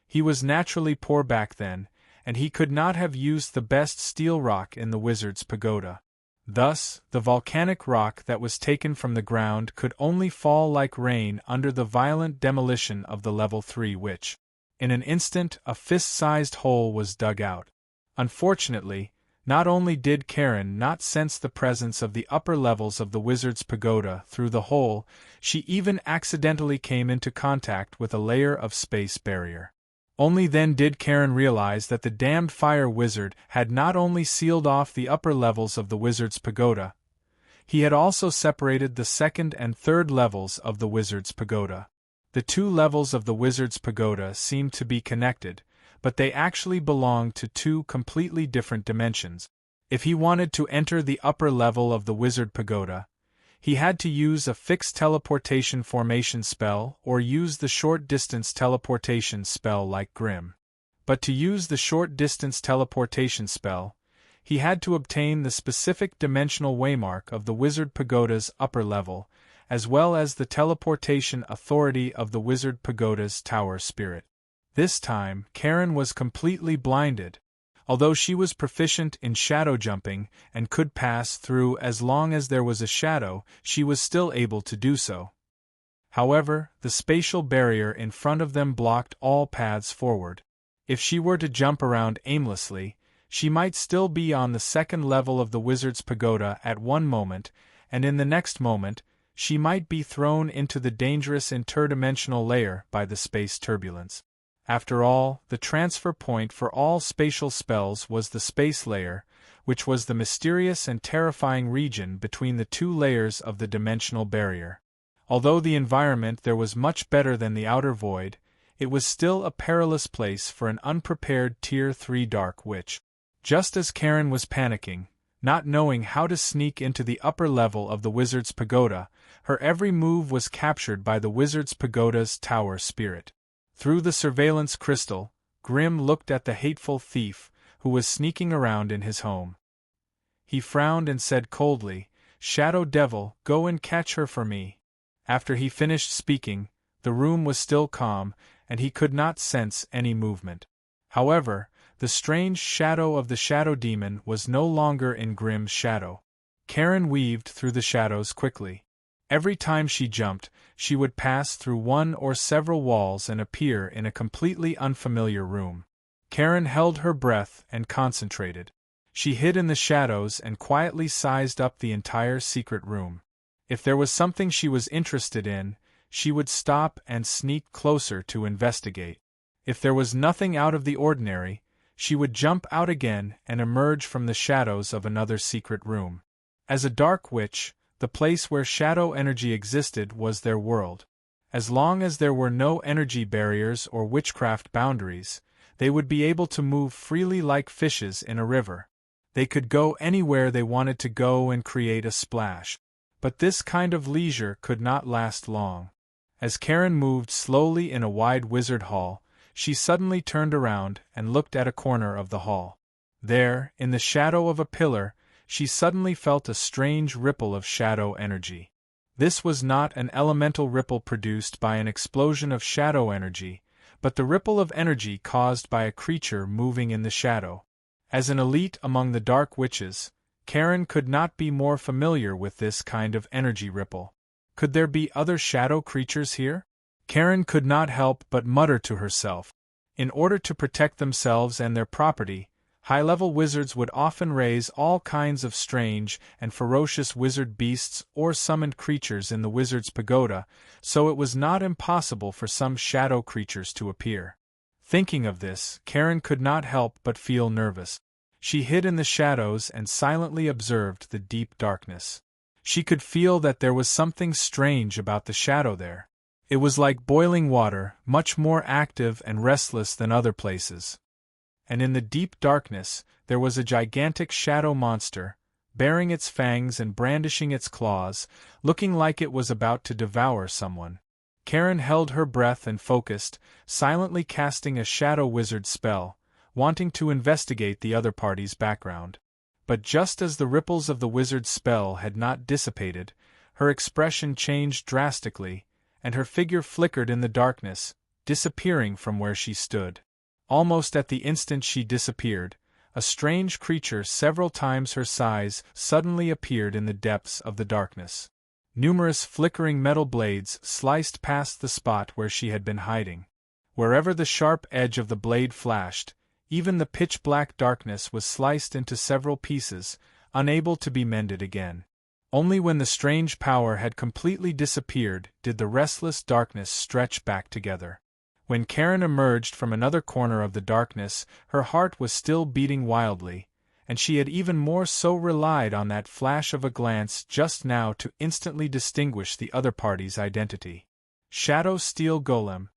He was naturally poor back then, and he could not have used the best steel rock in the wizard's pagoda. Thus, the volcanic rock that was taken from the ground could only fall like rain under the violent demolition of the level 3 which. In an instant, a fist-sized hole was dug out. Unfortunately, not only did Karen not sense the presence of the upper levels of the wizard's pagoda through the hole, she even accidentally came into contact with a layer of space barrier. Only then did Karen realize that the damned fire wizard had not only sealed off the upper levels of the wizard's pagoda, he had also separated the second and third levels of the wizard's pagoda. The two levels of the wizard's pagoda seemed to be connected, but they actually belonged to two completely different dimensions. If he wanted to enter the upper level of the wizard pagoda, he had to use a fixed teleportation formation spell or use the short-distance teleportation spell like Grimm. But to use the short-distance teleportation spell, he had to obtain the specific dimensional waymark of the wizard pagoda's upper level, as well as the teleportation authority of the wizard pagoda's tower spirit. This time, Karen was completely blinded. Although she was proficient in shadow jumping and could pass through as long as there was a shadow, she was still able to do so. However, the spatial barrier in front of them blocked all paths forward. If she were to jump around aimlessly, she might still be on the second level of the wizard's pagoda at one moment, and in the next moment, she might be thrown into the dangerous interdimensional layer by the space turbulence. After all, the transfer point for all spatial spells was the space layer, which was the mysterious and terrifying region between the two layers of the dimensional barrier. Although the environment there was much better than the outer void, it was still a perilous place for an unprepared Tier 3 Dark Witch. Just as Karen was panicking, not knowing how to sneak into the upper level of the wizard's pagoda, her every move was captured by the wizard's pagoda's tower spirit. Through the surveillance crystal, Grimm looked at the hateful thief who was sneaking around in his home. He frowned and said coldly, "Shadow Devil, go and catch her for me." After he finished speaking, the room was still calm, and he could not sense any movement. However, the strange shadow of the Shadow Demon was no longer in Grimm's shadow. Karen weaved through the shadows quickly. Every time she jumped, she would pass through one or several walls and appear in a completely unfamiliar room. Karen held her breath and concentrated. She hid in the shadows and quietly sized up the entire secret room. If there was something she was interested in, she would stop and sneak closer to investigate. If there was nothing out of the ordinary, she would jump out again and emerge from the shadows of another secret room. As a dark witch, the place where shadow energy existed was their world. As long as there were no energy barriers or witchcraft boundaries, they would be able to move freely like fishes in a river. They could go anywhere they wanted to go and create a splash. But this kind of leisure could not last long. As Karen moved slowly in a wide wizard hall, she suddenly turned around and looked at a corner of the hall. There, in the shadow of a pillar, she suddenly felt a strange ripple of shadow energy. This was not an elemental ripple produced by an explosion of shadow energy, but the ripple of energy caused by a creature moving in the shadow. As an elite among the dark witches, Karen could not be more familiar with this kind of energy ripple. Could there be other shadow creatures here? Karen could not help but mutter to herself. In order to protect themselves and their property, high-level wizards would often raise all kinds of strange and ferocious wizard beasts or summoned creatures in the wizard's pagoda, so it was not impossible for some shadow creatures to appear. Thinking of this, Karen could not help but feel nervous. She hid in the shadows and silently observed the deep darkness. She could feel that there was something strange about the shadow there. It was like boiling water, much more active and restless than other places. And in the deep darkness, there was a gigantic shadow monster, baring its fangs and brandishing its claws, looking like it was about to devour someone. Karen held her breath and focused, silently casting a shadow wizard spell, wanting to investigate the other party's background. But just as the ripples of the wizard's spell had not dissipated, her expression changed drastically, and her figure flickered in the darkness, disappearing from where she stood. Almost at the instant she disappeared, a strange creature several times her size suddenly appeared in the depths of the darkness. Numerous flickering metal blades sliced past the spot where she had been hiding. Wherever the sharp edge of the blade flashed, even the pitch-black darkness was sliced into several pieces, unable to be mended again. Only when the strange power had completely disappeared did the restless darkness stretch back together. When Karen emerged from another corner of the darkness, her heart was still beating wildly, and she had even more so relied on that flash of a glance just now to instantly distinguish the other party's identity. Shadow Steel Golem.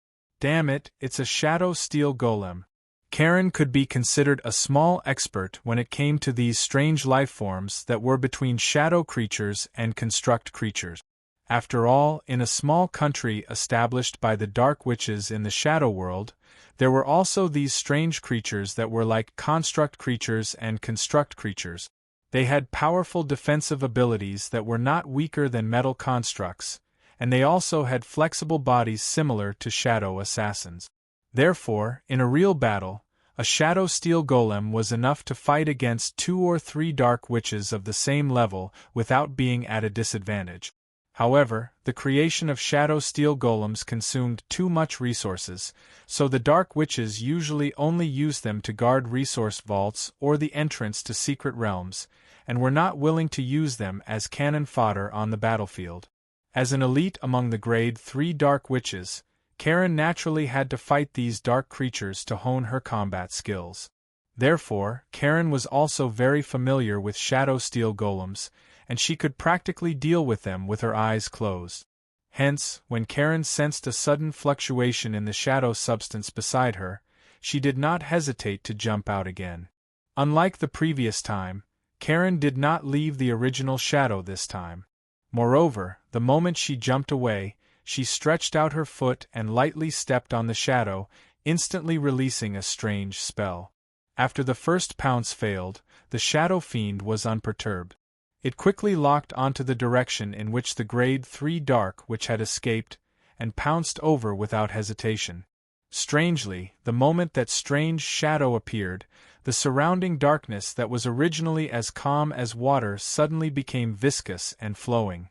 Damn it, it's a Shadow Steel Golem. Karen could be considered a small expert when it came to these strange lifeforms that were between shadow creatures and construct creatures. After all, in a small country established by the dark witches in the shadow world, there were also these strange creatures that were like construct creatures and construct creatures. They had powerful defensive abilities that were not weaker than metal constructs, and they also had flexible bodies similar to shadow assassins. Therefore, in a real battle, a shadow steel golem was enough to fight against 2 or 3 dark witches of the same level without being at a disadvantage. However, the creation of shadow steel golems consumed too much resources, so the dark witches usually only used them to guard resource vaults or the entrance to secret realms, and were not willing to use them as cannon fodder on the battlefield. As an elite among the grade 3 dark witches, Karen naturally had to fight these dark creatures to hone her combat skills. Therefore, Karen was also very familiar with shadow steel golems, and she could practically deal with them with her eyes closed. Hence, when Karen sensed a sudden fluctuation in the shadow substance beside her, she did not hesitate to jump out again. Unlike the previous time, Karen did not leave the original shadow this time. Moreover, the moment she jumped away, she stretched out her foot and lightly stepped on the shadow, instantly releasing a strange spell. After the first pounce failed, the shadow fiend was unperturbed. It quickly locked onto the direction in which the grade 3 dark witch had escaped, and pounced over without hesitation. Strangely, the moment that strange shadow appeared, the surrounding darkness that was originally as calm as water suddenly became viscous and flowing.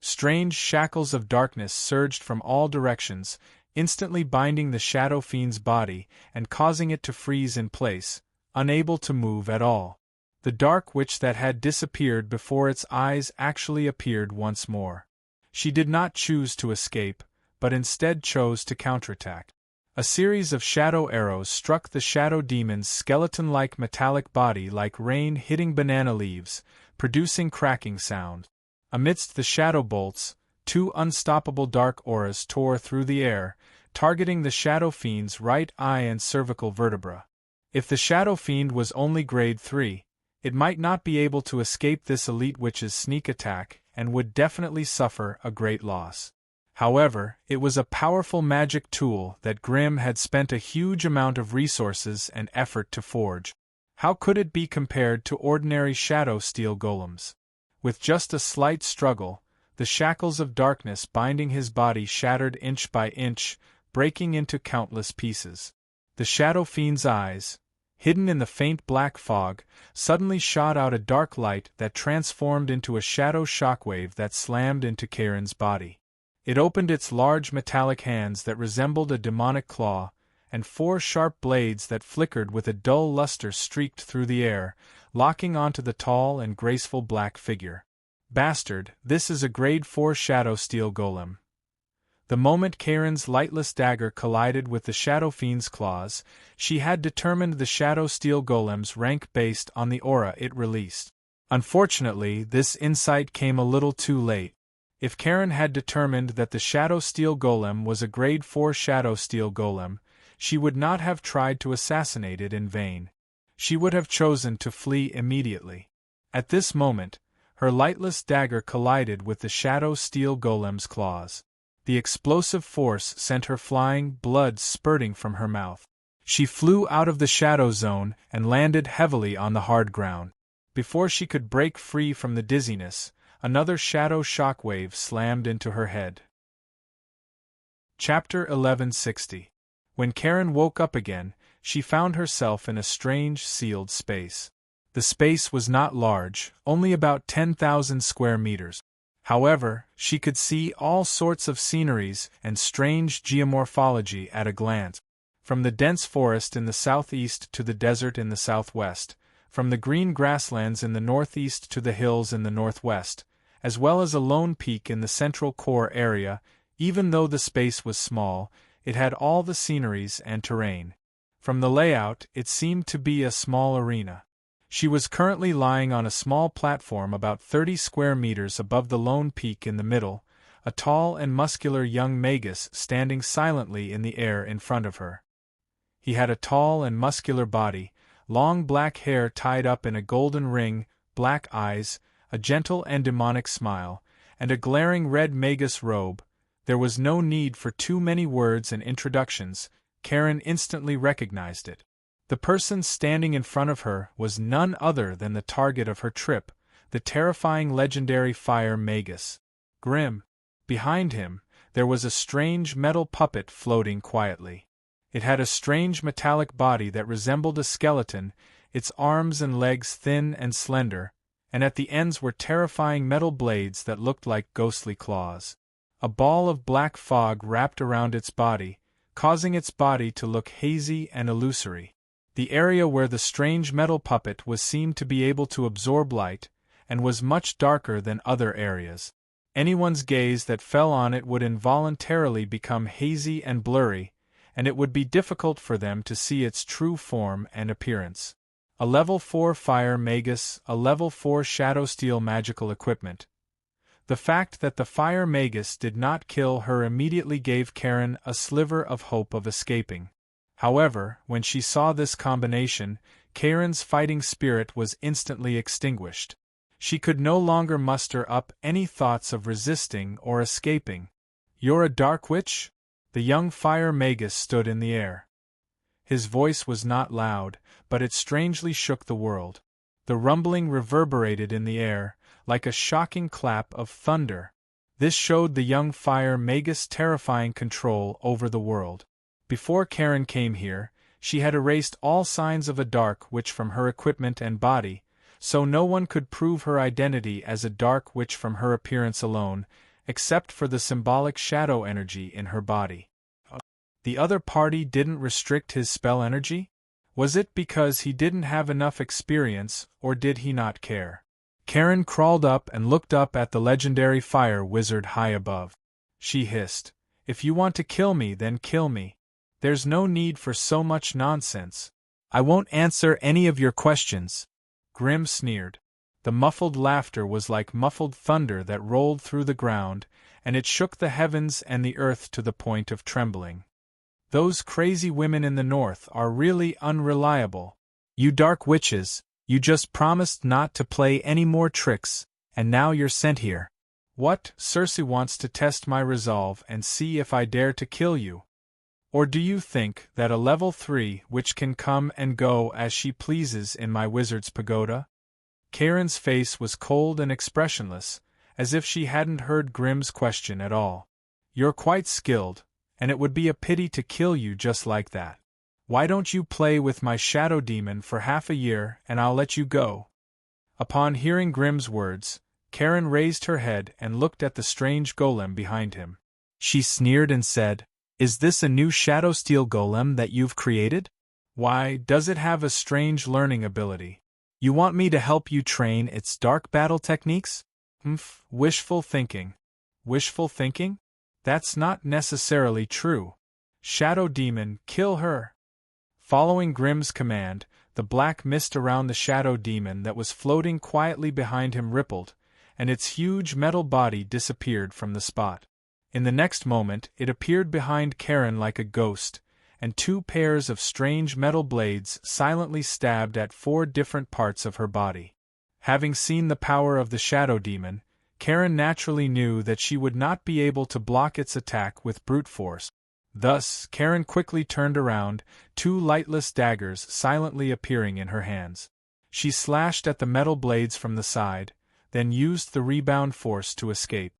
Strange shackles of darkness surged from all directions, instantly binding the shadow fiend's body and causing it to freeze in place, unable to move at all. The dark witch that had disappeared before its eyes actually appeared once more. She did not choose to escape, but instead chose to counterattack. A series of shadow arrows struck the shadow demon's skeleton-like metallic body like rain hitting banana leaves, producing cracking sound. Amidst the shadow bolts, 2 unstoppable dark auras tore through the air, targeting the shadow fiend's right eye and cervical vertebra. If the shadow fiend was only grade 3, it might not be able to escape this elite witch's sneak attack and would definitely suffer a great loss. However, it was a powerful magic tool that Grimm had spent a huge amount of resources and effort to forge. How could it be compared to ordinary shadow steel golems? With just a slight struggle, the shackles of darkness binding his body shattered inch by inch, breaking into countless pieces. The shadow fiend's eyes, hidden in the faint black fog, suddenly shot out a dark light that transformed into a shadow shockwave that slammed into Karen's body. It opened its large metallic hands that resembled a demonic claw, and 4 sharp blades that flickered with a dull luster streaked through the air, locking onto the tall and graceful black figure. Bastard, this is a grade 4 shadow steel golem. The moment Karen's lightless dagger collided with the shadow fiend's claws, she had determined the shadow steel golem's rank based on the aura it released. Unfortunately, this insight came a little too late. If Karen had determined that the Shadow Steel Golem was a grade 4 Shadow Steel Golem, she would not have tried to assassinate it in vain. She would have chosen to flee immediately. At this moment, her lightless dagger collided with the Shadow Steel Golem's claws. The explosive force sent her flying, blood spurting from her mouth. She flew out of the shadow zone and landed heavily on the hard ground. Before she could break free from the dizziness, another shadow shockwave slammed into her head. Chapter 1160. When Karen woke up again, she found herself in a strange, sealed space. The space was not large, only about 10,000 square meters. However, she could see all sorts of sceneries and strange geomorphology at a glance. From the dense forest in the southeast to the desert in the southwest, from the green grasslands in the northeast to the hills in the northwest, as well as a lone peak in the central core area. Even though the space was small, it had all the sceneries and terrain. From the layout, it seemed to be a small arena. She was currently lying on a small platform about 30 square meters above the lone peak in the middle, a tall and muscular young magus standing silently in the air in front of her. He had a tall and muscular body, long black hair tied up in a golden ring, black eyes, a gentle and demonic smile, and a glaring red magus robe. There was no need for too many words and introductions. Karen instantly recognized it. The person standing in front of her was none other than the target of her trip, the terrifying legendary fire magus. Grimm. Behind him, there was a strange metal puppet floating quietly. It had a strange metallic body that resembled a skeleton, its arms and legs thin and slender, and at the ends were terrifying metal blades that looked like ghostly claws. A ball of black fog wrapped around its body, causing its body to look hazy and illusory. The area where the strange metal puppet was seemed to be able to absorb light, and was much darker than other areas. Anyone's gaze that fell on it would involuntarily become hazy and blurry, and it would be difficult for them to see its true form and appearance. A level 4 fire magus, a level 4 shadow steel magical equipment. The fact that the fire magus did not kill her immediately gave Karen a sliver of hope of escaping. However, when she saw this combination, Karen's fighting spirit was instantly extinguished. She could no longer muster up any thoughts of resisting or escaping. "You're a dark witch?" The young fire magus stood in the air. His voice was not loud, but it strangely shook the world. The rumbling reverberated in the air, like a shocking clap of thunder. This showed the young fire magus' terrifying control over the world. Before Karen came here, she had erased all signs of a dark witch from her equipment and body, so no one could prove her identity as a dark witch from her appearance alone, except for the symbolic shadow energy in her body. The other party didn't restrict his spell energy? Was it because he didn't have enough experience, or did he not care? Karen crawled up and looked up at the legendary fire wizard high above. She hissed, "If you want to kill me, then kill me." There's no need for so much nonsense. I won't answer any of your questions. Grim sneered. The muffled laughter was like muffled thunder that rolled through the ground, and it shook the heavens and the earth to the point of trembling. Those crazy women in the north are really unreliable. You dark witches, you just promised not to play any more tricks, and now you're sent here. What? Circe wants to test my resolve and see if I dare to kill you. Or do you think that a level 3 witch can come and go as she pleases in my wizard's pagoda? Karen's face was cold and expressionless, as if she hadn't heard Grim's question at all. You're quite skilled, and it would be a pity to kill you just like that. Why don't you play with my shadow demon for half a year and I'll let you go? Upon hearing Grim's words, Karen raised her head and looked at the strange golem behind him. She sneered and said, "Is this a new shadow steel golem that you've created? Why, does it have a strange learning ability? You want me to help you train its dark battle techniques? Wishful thinking. Wishful thinking? That's not necessarily true. Shadow demon, kill her." Following Grim's command, the black mist around the shadow demon that was floating quietly behind him rippled, and its huge metal body disappeared from the spot. In the next moment it appeared behind Karen like a ghost, and 2 pairs of strange metal blades silently stabbed at 4 different parts of her body. Having seen the power of the shadow demon, Karen naturally knew that she would not be able to block its attack with brute force. Thus, Karen quickly turned around, 2 lightless daggers silently appearing in her hands. She slashed at the metal blades from the side, then used the rebound force to escape.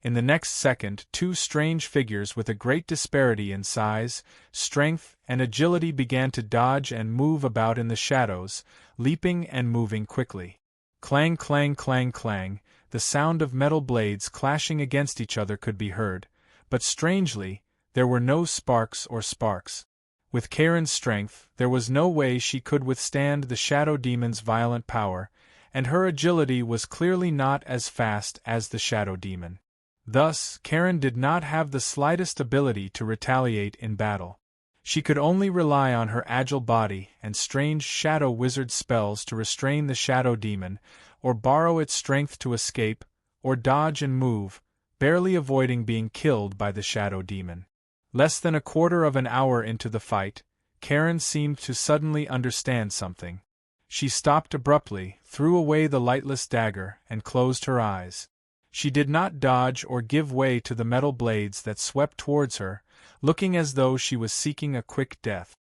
In the next second, 2 strange figures with a great disparity in size, strength, and agility began to dodge and move about in the shadows, leaping and moving quickly. Clang, clang, clang, clang, the sound of metal blades clashing against each other could be heard, but strangely, there were no sparks or sparks. With Karen's strength, there was no way she could withstand the shadow demon's violent power, and her agility was clearly not as fast as the shadow demon. Thus, Karen did not have the slightest ability to retaliate in battle. She could only rely on her agile body and strange shadow wizard spells to restrain the shadow demon, or borrow its strength to escape, or dodge and move, barely avoiding being killed by the shadow demon. Less than a quarter of an hour into the fight, Karen seemed to suddenly understand something. She stopped abruptly, threw away the lightless dagger, and closed her eyes. She did not dodge or give way to the metal blades that swept towards her, looking as though she was seeking a quick death.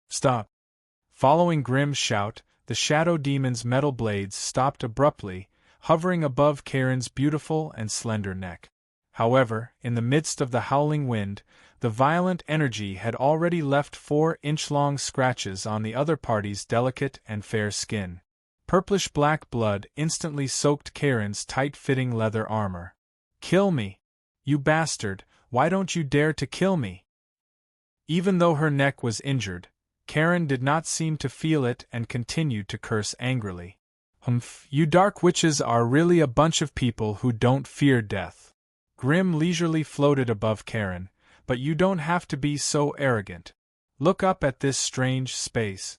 "Stop!" Following Grim's shout, the shadow demon's metal blades stopped abruptly, hovering above Karen's beautiful and slender neck. However, in the midst of the howling wind, the violent energy had already left 4-inch-long scratches on the other party's delicate and fair skin. Purplish-black blood instantly soaked Karen's tight-fitting leather armor. "Kill me! You bastard, why don't you dare to kill me?" Even though her neck was injured, Karen did not seem to feel it and continued to curse angrily. You dark witches are really a bunch of people who don't fear death." Grim leisurely floated above Karen, "but you don't have to be so arrogant. Look up at this strange space."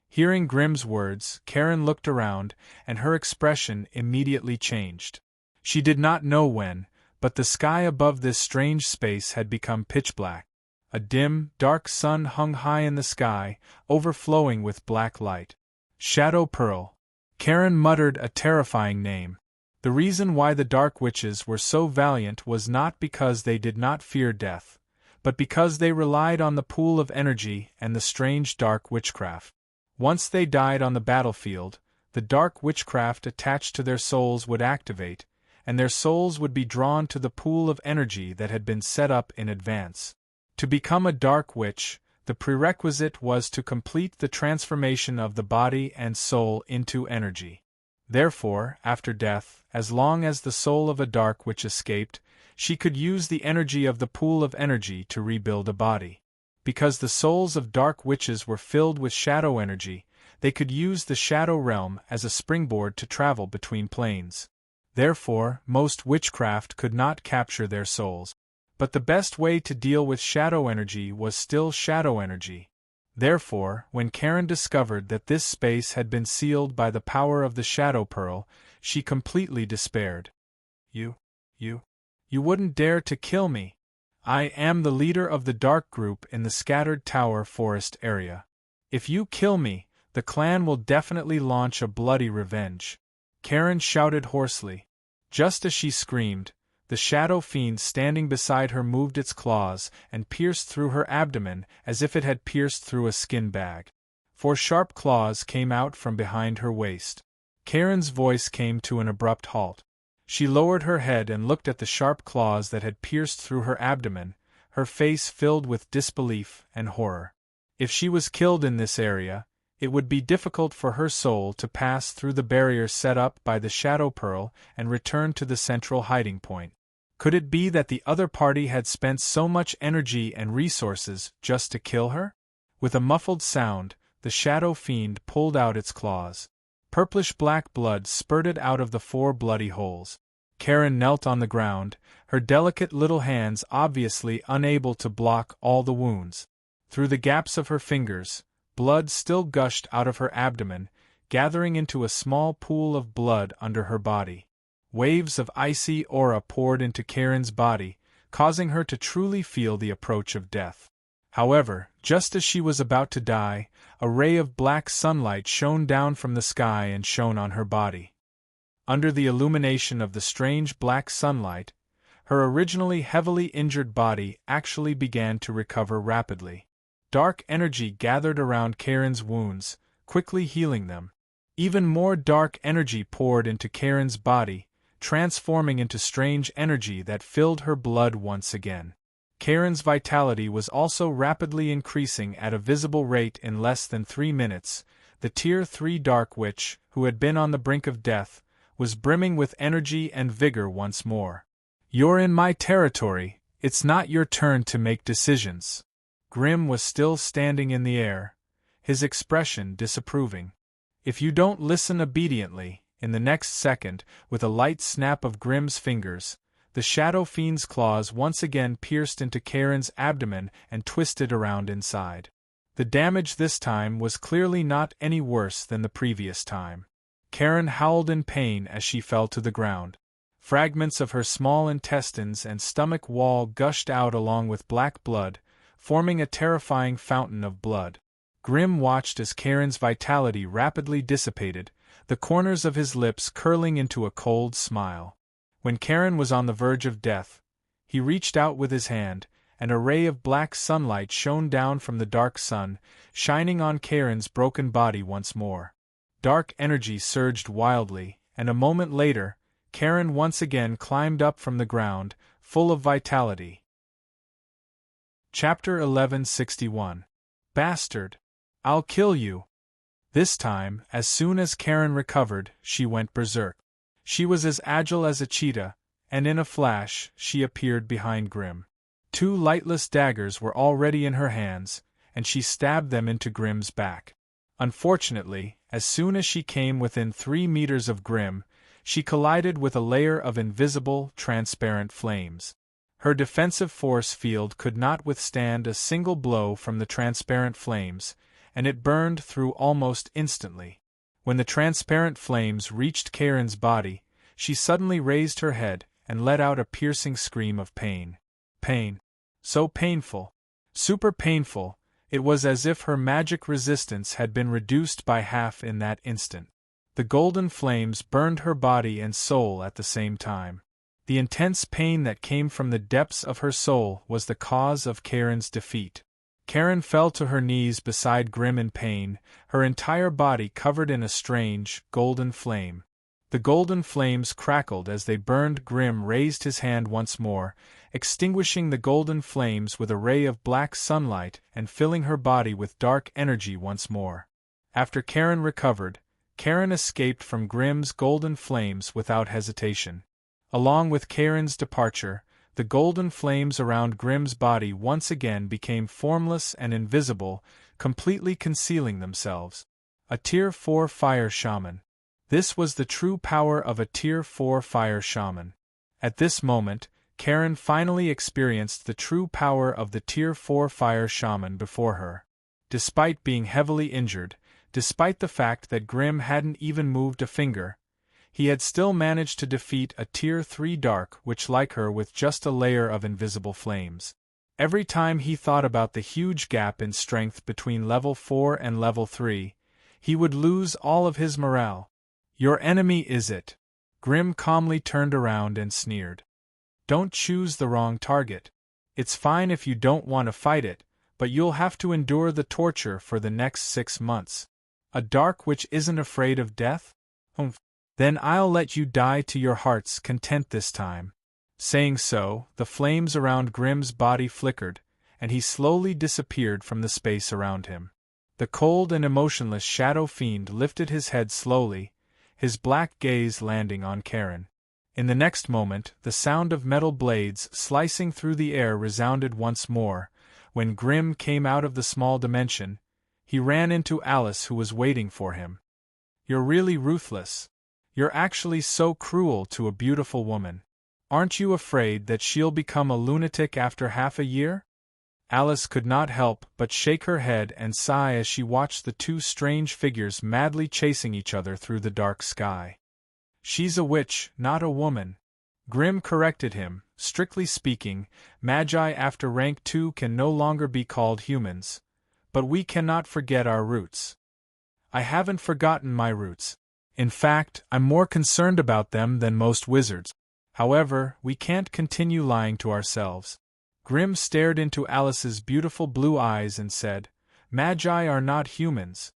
Hearing Grim's words, Karen looked around, and her expression immediately changed. She did not know when, but the sky above this strange space had become pitch black. A dim, dark sun hung high in the sky, overflowing with black light. Shadow Pearl. Karen muttered a terrifying name. The reason why the dark witches were so valiant was not because they did not fear death, but because they relied on the pool of energy and the strange dark witchcraft. Once they died on the battlefield, the dark witchcraft attached to their souls would activate, and their souls would be drawn to the pool of energy that had been set up in advance. To become a dark witch, the prerequisite was to complete the transformation of the body and soul into energy. Therefore, after death, as long as the soul of a dark witch escaped, she could use the energy of the pool of energy to rebuild a body. Because the souls of dark witches were filled with shadow energy, they could use the shadow realm as a springboard to travel between planes. Therefore, most witchcraft could not capture their souls. But the best way to deal with shadow energy was still shadow energy. Therefore, when Karen discovered that this space had been sealed by the power of the Shadow Pearl, she completely despaired. You wouldn't dare to kill me. I am the leader of the Dark Group in the Scattered Tower Forest area. If you kill me, the clan will definitely launch a bloody revenge. Karen shouted hoarsely. Just as she screamed, the shadow fiend standing beside her moved its claws and pierced through her abdomen as if it had pierced through a skin bag. 4 sharp claws came out from behind her waist. Karen's voice came to an abrupt halt. She lowered her head and looked at the sharp claws that had pierced through her abdomen, her face filled with disbelief and horror. If she was killed in this area, it would be difficult for her soul to pass through the barrier set up by the Shadow Pearl and return to the central hiding point. Could it be that the other party had spent so much energy and resources just to kill her? With a muffled sound, the shadow fiend pulled out its claws. Purplish-black blood spurted out of the 4 bloody holes. Karen knelt on the ground, her delicate little hands obviously unable to block all the wounds. Through the gaps of her fingers, blood still gushed out of her abdomen, gathering into a small pool of blood under her body. Waves of icy aura poured into Karen's body, causing her to truly feel the approach of death. However, just as she was about to die, a ray of black sunlight shone down from the sky and shone on her body. Under the illumination of the strange black sunlight, her originally heavily injured body actually began to recover rapidly. Dark energy gathered around Karen's wounds, quickly healing them. Even more dark energy poured into Karen's body, transforming into strange energy that filled her blood once again. Karen's vitality was also rapidly increasing at a visible rate. In less than 3 minutes. The Tier 3 Dark Witch, who had been on the brink of death, was brimming with energy and vigor once more. "You're in my territory, it's not your turn to make decisions." Grim was still standing in the air, his expression disapproving. "If you don't listen obediently," in the next second, with a light snap of Grim's fingers, the shadow fiend's claws once again pierced into Karen's abdomen and twisted around inside. The damage this time was clearly not any worse than the previous time. Karen howled in pain as she fell to the ground. Fragments of her small intestines and stomach wall gushed out along with black blood, forming a terrifying fountain of blood. Grim watched as Karen's vitality rapidly dissipated, the corners of his lips curling into a cold smile. When Karen was on the verge of death, he reached out with his hand, and a ray of black sunlight shone down from the dark sun, shining on Karen's broken body once more. Dark energy surged wildly, and a moment later, Karen once again climbed up from the ground, full of vitality. Chapter 1161. Bastard! I'll kill you! This time, as soon as Karen recovered, she went berserk. She was as agile as a cheetah, and in a flash, she appeared behind Grim. 2 lightless daggers were already in her hands, and she stabbed them into Grim's back. Unfortunately, as soon as she came within 3 meters of Grim, she collided with a layer of invisible, transparent flames. Her defensive force field could not withstand a single blow from the transparent flames, and it burned through almost instantly. When the transparent flames reached Karen's body, she suddenly raised her head and let out a piercing scream of pain. Pain. So painful. Super painful, it was as if her magic resistance had been reduced by half in that instant. The golden flames burned her body and soul at the same time. The intense pain that came from the depths of her soul was the cause of Karen's defeat. Karen fell to her knees beside Grim in pain, her entire body covered in a strange, golden flame. The golden flames crackled as they burned. Grim raised his hand once more, extinguishing the golden flames with a ray of black sunlight and filling her body with dark energy once more. After Karen recovered, Karen escaped from Grim's golden flames without hesitation. Along with Karen's departure, the golden flames around Grim's body once again became formless and invisible, completely concealing themselves. A Tier 4 Fire Shaman. This was the true power of a Tier 4 Fire Shaman. At this moment, Karen finally experienced the true power of the Tier 4 fire shaman before her. Despite being heavily injured, despite the fact that Grimm hadn't even moved a finger, he had still managed to defeat a Tier 3 dark witch like her with just a layer of invisible flames. Every time he thought about the huge gap in strength between level 4 and level 3, he would lose all of his morale. "Your enemy is it." Grimm calmly turned around and sneered. "Don't choose the wrong target. It's fine if you don't want to fight it, but you'll have to endure the torture for the next 6 months. A dark witch isn't afraid of death? Humph. Then I'll let you die to your heart's content this time." Saying so, the flames around Grimm's body flickered, and he slowly disappeared from the space around him. The cold and emotionless shadow fiend lifted his head slowly, his black gaze landing on Karen. In the next moment, the sound of metal blades slicing through the air resounded once more. When Grimm came out of the small dimension, he ran into Alice, who was waiting for him. "You're really ruthless. You're actually so cruel to a beautiful woman. Aren't you afraid that she'll become a lunatic after half a year?" Alice could not help but shake her head and sigh as she watched the two strange figures madly chasing each other through the dark sky. "She's a witch, not a woman," Grimm corrected him. "Strictly speaking, magi after rank 2 can no longer be called humans. But we cannot forget our roots." "I haven't forgotten my roots. In fact, I'm more concerned about them than most wizards. However, we can't continue lying to ourselves." Grimm stared into Alice's beautiful blue eyes and said, "Magi are not humans."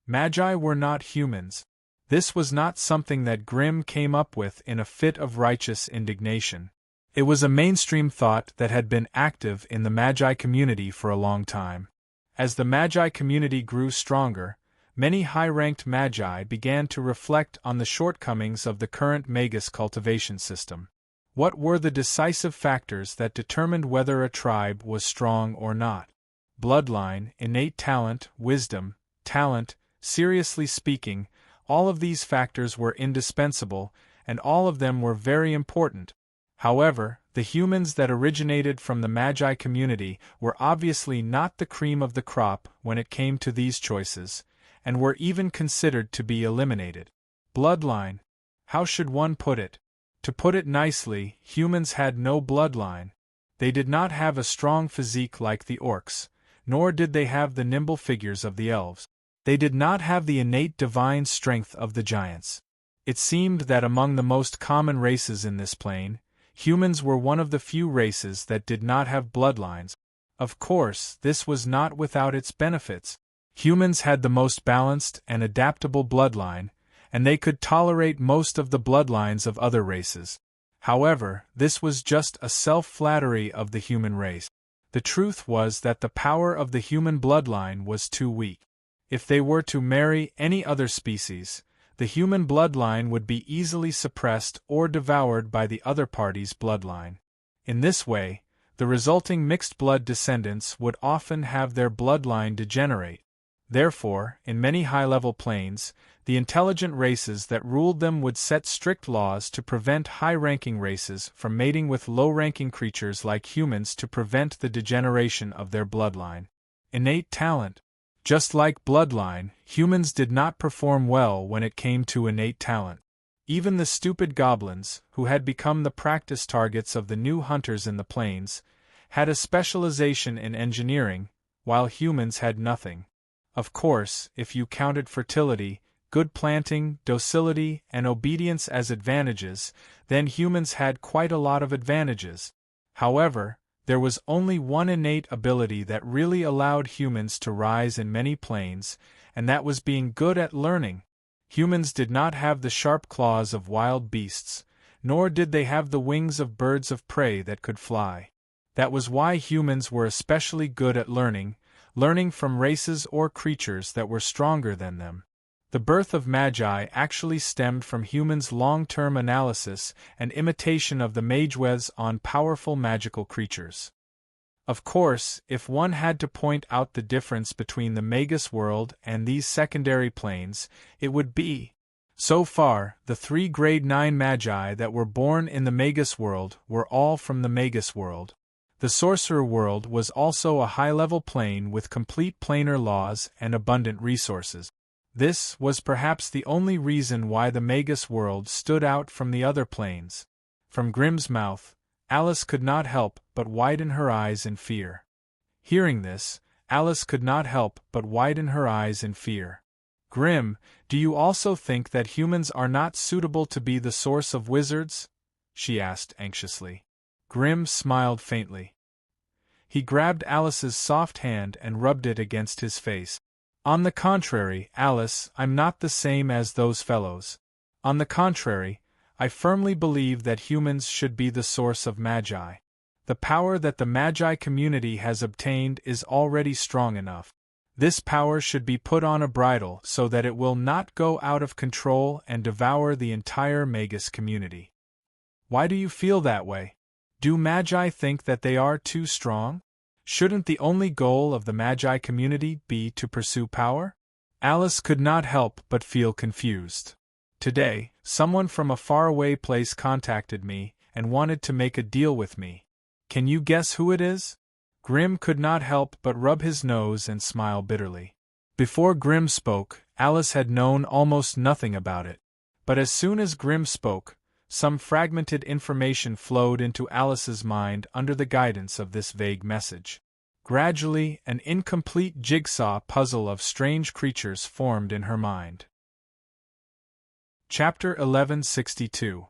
Magi were not humans. This was not something that Grimm came up with in a fit of righteous indignation. It was a mainstream thought that had been active in the Magi community for a long time. As the Magi community grew stronger, many high-ranked Magi began to reflect on the shortcomings of the current Magus cultivation system. What were the decisive factors that determined whether a tribe was strong or not? Bloodline, innate talent, wisdom, talent. Seriously speaking, all of these factors were indispensable, and all of them were very important. However, the humans that originated from the Magi community were obviously not the cream of the crop when it came to these choices, and were even considered to be eliminated. Bloodline. How should one put it? To put it nicely, humans had no bloodline. They did not have a strong physique like the orcs, nor did they have the nimble figures of the elves. They did not have the innate divine strength of the giants. It seemed that among the most common races in this plane, humans were one of the few races that did not have bloodlines. Of course, this was not without its benefits. Humans had the most balanced and adaptable bloodline, and they could tolerate most of the bloodlines of other races. However, this was just a self-flattery of the human race. The truth was that the power of the human bloodline was too weak. If they were to marry any other species, the human bloodline would be easily suppressed or devoured by the other party's bloodline. In this way, the resulting mixed-blood descendants would often have their bloodline degenerate. Therefore, in many high-level planes, the intelligent races that ruled them would set strict laws to prevent high-ranking races from mating with low-ranking creatures like humans to prevent the degeneration of their bloodline. Innate talent. Just like bloodline, humans did not perform well when it came to innate talent. Even the stupid goblins, who had become the practice targets of the new hunters in the plains, had a specialization in engineering, while humans had nothing. Of course, if you counted fertility, good planting, docility, and obedience as advantages, then humans had quite a lot of advantages. However, there was only one innate ability that really allowed humans to rise in many planes, and that was being good at learning. Humans did not have the sharp claws of wild beasts, nor did they have the wings of birds of prey that could fly. That was why humans were especially good at learning from races or creatures that were stronger than them. The birth of Magi actually stemmed from humans' long-term analysis and imitation of the Magewes on powerful magical creatures. Of course, if one had to point out the difference between the Magus world and these secondary planes, it would be So far, the 3 grade 9 magi that were born in the Magus world were all from the Magus world. The sorcerer world was also a high-level plane with complete planar laws and abundant resources. This was perhaps the only reason why the Magus world stood out from the other planes. From Grimm's mouth, Alice could not help but widen her eyes in fear. Hearing this, Alice could not help but widen her eyes in fear. Grimm, do you also think that humans are not suitable to be the source of wizards? She asked anxiously. Grimm smiled faintly. He grabbed Alice's soft hand and rubbed it against his face. On the contrary, Alice, I'm not the same as those fellows. On the contrary, I firmly believe that humans should be the source of magi. The power that the magi community has obtained is already strong enough. This power should be put on a bridle so that it will not go out of control and devour the entire Magus community. Why do you feel that way? Do magi think that they are too strong? Shouldn't the only goal of the magi community be to pursue power? Alice could not help but feel confused. Today, someone from a faraway place contacted me and wanted to make a deal with me. Can you guess who it is? Grimm could not help but rub his nose and smile bitterly. Before Grimm spoke, Alice had known almost nothing about it. But as soon as Grimm spoke, some fragmented information flowed into Alice's mind under the guidance of this vague message. Gradually, an incomplete jigsaw puzzle of strange creatures formed in her mind. Chapter 1162.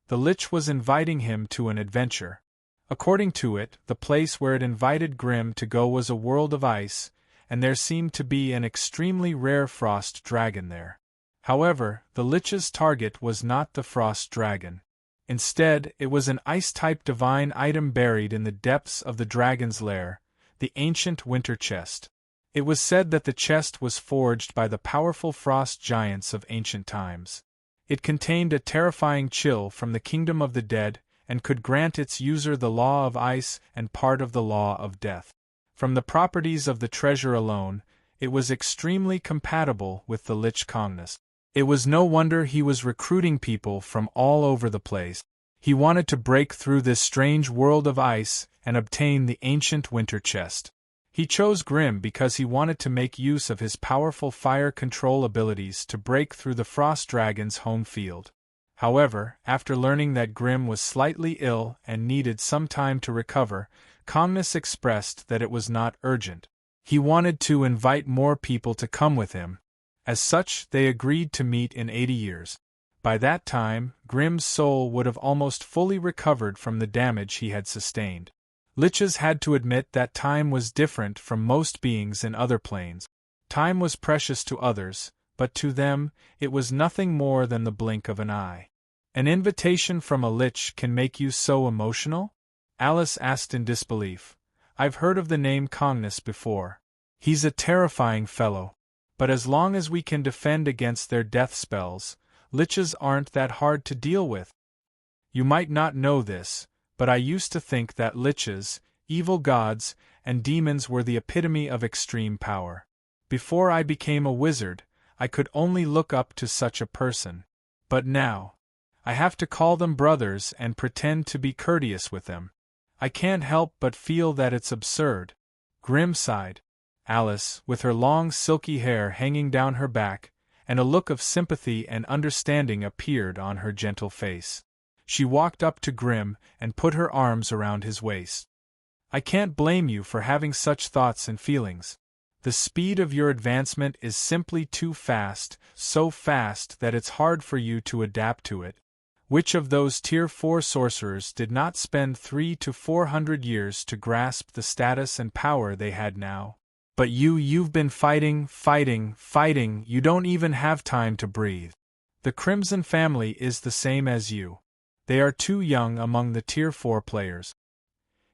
The Lich was inviting him to an adventure. According to it, the place where it invited Grimm to go was a world of ice, and there seemed to be an extremely rare frost dragon there. However, the Lich's target was not the frost dragon. Instead, it was an ice-type divine item buried in the depths of the dragon's lair, the ancient winter chest. It was said that the chest was forged by the powerful frost giants of ancient times. It contained a terrifying chill from the kingdom of the dead, and could grant its user the law of ice and part of the law of death. From the properties of the treasure alone, it was extremely compatible with the Lich Kongness. It was no wonder he was recruiting people from all over the place. He wanted to break through this strange world of ice and obtain the ancient winter chest. He chose Grimm because he wanted to make use of his powerful fire control abilities to break through the frost dragon's home field. However, after learning that Grimm was slightly ill and needed some time to recover, Kongness expressed that it was not urgent. He wanted to invite more people to come with him. As such, they agreed to meet in 80 years. By that time, Grimm's soul would have almost fully recovered from the damage he had sustained. Liches had to admit that time was different from most beings in other planes. Time was precious to others, but to them, it was nothing more than the blink of an eye. An invitation from a Lich can make you so emotional? Alice asked in disbelief. I've heard of the name Kongness before. He's a terrifying fellow. But as long as we can defend against their death spells, Liches aren't that hard to deal with. You might not know this, but I used to think that Liches, evil gods, and demons were the epitome of extreme power. Before I became a wizard, I could only look up to such a person. But now, I have to call them brothers and pretend to be courteous with them. I can't help but feel that it's absurd. Grimm sighed. Alice, with her long silky hair hanging down her back, and a look of sympathy and understanding appeared on her gentle face. She walked up to Grimm and put her arms around his waist. I can't blame you for having such thoughts and feelings. The speed of your advancement is simply too fast, so fast that it's hard for you to adapt to it. Which of those Tier 4 sorcerers did not spend 300 to 400 years to grasp the status and power they had now? But you've been fighting, you don't even have time to breathe. The Crimson family is the same as you. They are too young among the Tier 4 players.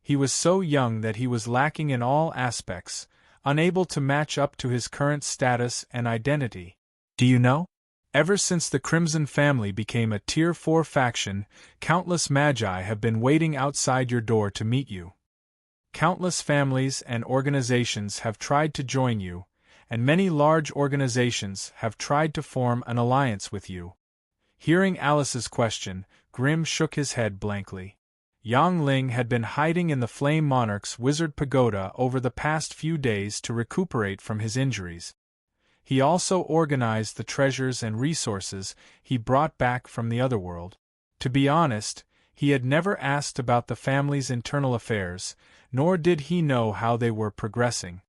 He was so young that he was lacking in all aspects, unable to match up to his current status and identity. Do you know? Ever since the Crimson family became a Tier 4 faction, countless magi have been waiting outside your door to meet you. Countless families and organizations have tried to join you, and many large organizations have tried to form an alliance with you. Hearing Alice's question, Grimm shook his head blankly. Yang Ling had been hiding in the Flame Monarch's wizard pagoda over the past few days to recuperate from his injuries. He also organized the treasures and resources he brought back from the otherworld. To be honest, he had never asked about the family's internal affairs, nor did he know how they were progressing.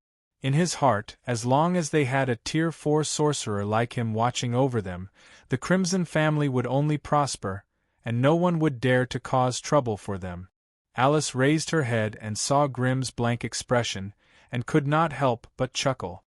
In his heart, as long as they had a Tier 4 sorcerer like him watching over them, the Crimson family would only prosper, and no one would dare to cause trouble for them. Alice raised her head and saw Grimm's blank expression, and could not help but chuckle.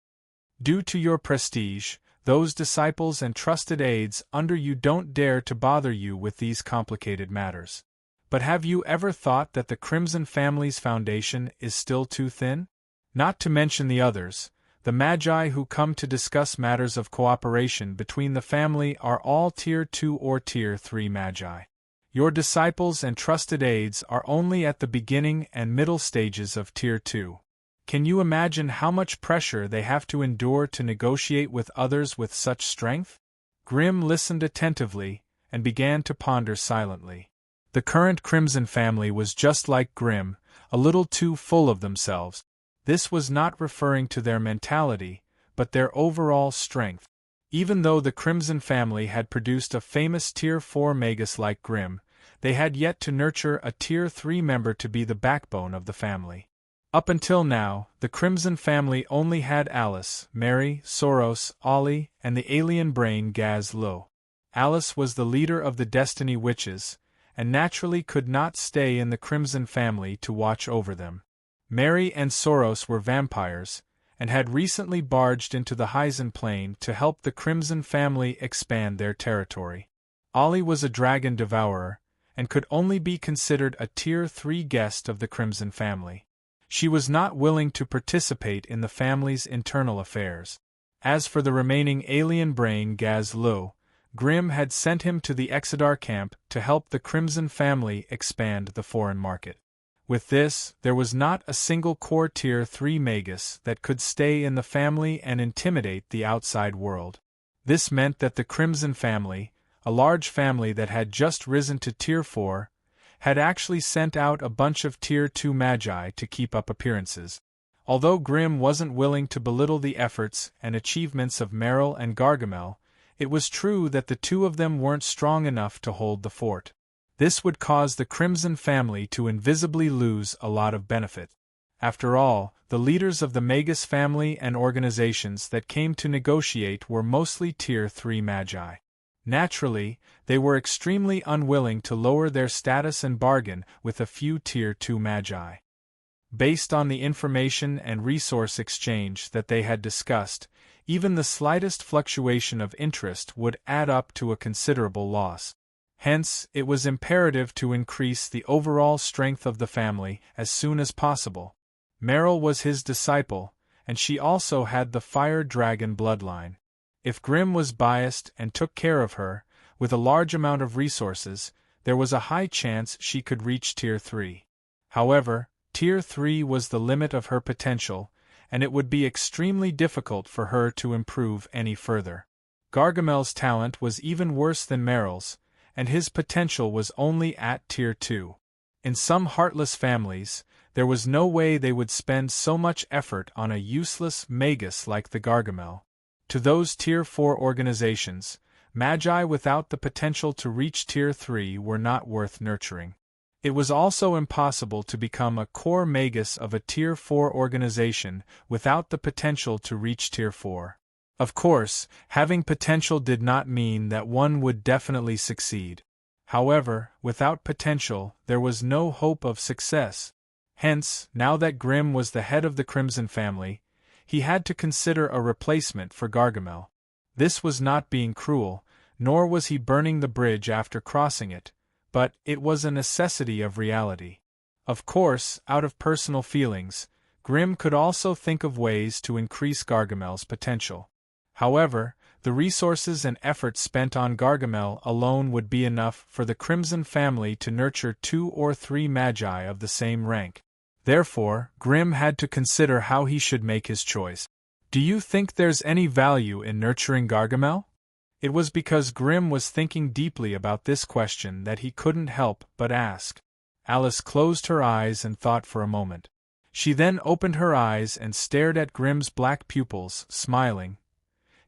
Due to your prestige, those disciples and trusted aides under you don't dare to bother you with these complicated matters. But have you ever thought that the Crimson family's foundation is still too thin? Not to mention the others, the Magi who come to discuss matters of cooperation between the family are all Tier 2 or Tier 3 Magi. Your disciples and trusted aides are only at the beginning and middle stages of Tier 2. Can you imagine how much pressure they have to endure to negotiate with others with such strength? Grimm listened attentively, and began to ponder silently. The current Crimson family was just like Grimm, a little too full of themselves. This was not referring to their mentality, but their overall strength. Even though the Crimson family had produced a famous Tier 4 magus like Grimm, they had yet to nurture a Tier 3 member to be the backbone of the family. Up until now, the Crimson family only had Alice, Mary, Soros, Ollie, and the alien brain Gaz Lo. Alice was the leader of the Destiny Witches, and naturally could not stay in the Crimson family to watch over them. Mary and Soros were vampires, and had recently barged into the Hyzen plane to help the Crimson family expand their territory. Ollie was a dragon devourer, and could only be considered a Tier 3 guest of the Crimson family. She was not willing to participate in the family's internal affairs. As for the remaining alien brain Gaz Lo, Grimm had sent him to the Exodar camp to help the Crimson family expand the foreign market. With this, there was not a single core Tier 3 magus that could stay in the family and intimidate the outside world. This meant that the Crimson family, a large family that had just risen to Tier 4, had actually sent out a bunch of Tier 2 Magi to keep up appearances. Although Grimm wasn't willing to belittle the efforts and achievements of Merrill and Gargamel, it was true that the two of them weren't strong enough to hold the fort. This would cause the Crimson family to invisibly lose a lot of benefit. After all, the leaders of the Magus family and organizations that came to negotiate were mostly Tier 3 Magi. Naturally, they were extremely unwilling to lower their status and bargain with a few Tier 2 Magi. Based on the information and resource exchange that they had discussed, even the slightest fluctuation of interest would add up to a considerable loss. Hence, it was imperative to increase the overall strength of the family as soon as possible. Merrill was his disciple, and she also had the Fire Dragon bloodline. If Grimm was biased and took care of her, with a large amount of resources, there was a high chance she could reach Tier 3. However, Tier 3 was the limit of her potential, and it would be extremely difficult for her to improve any further. Gargamel's talent was even worse than Merrill's, and his potential was only at Tier 2. In some heartless families, there was no way they would spend so much effort on a useless magus like the Gargamel. To those Tier 4 organizations, Magi without the potential to reach Tier 3 were not worth nurturing. It was also impossible to become a core magus of a Tier 4 organization without the potential to reach Tier 4. Of course, having potential did not mean that one would definitely succeed. However, without potential, there was no hope of success. Hence, now that Grimm was the head of the Crimson family, he had to consider a replacement for Gargamel. This was not being cruel, nor was he burning the bridge after crossing it, but it was a necessity of reality. Of course, out of personal feelings, Grimm could also think of ways to increase Gargamel's potential. However, the resources and effort spent on Gargamel alone would be enough for the Crimson family to nurture 2 or 3 Magi of the same rank. Therefore, Grimm had to consider how he should make his choice. Do you think there's any value in nurturing Gargamel? It was because Grimm was thinking deeply about this question that he couldn't help but ask. Alice closed her eyes and thought for a moment. She then opened her eyes and stared at Grimm's black pupils, smiling.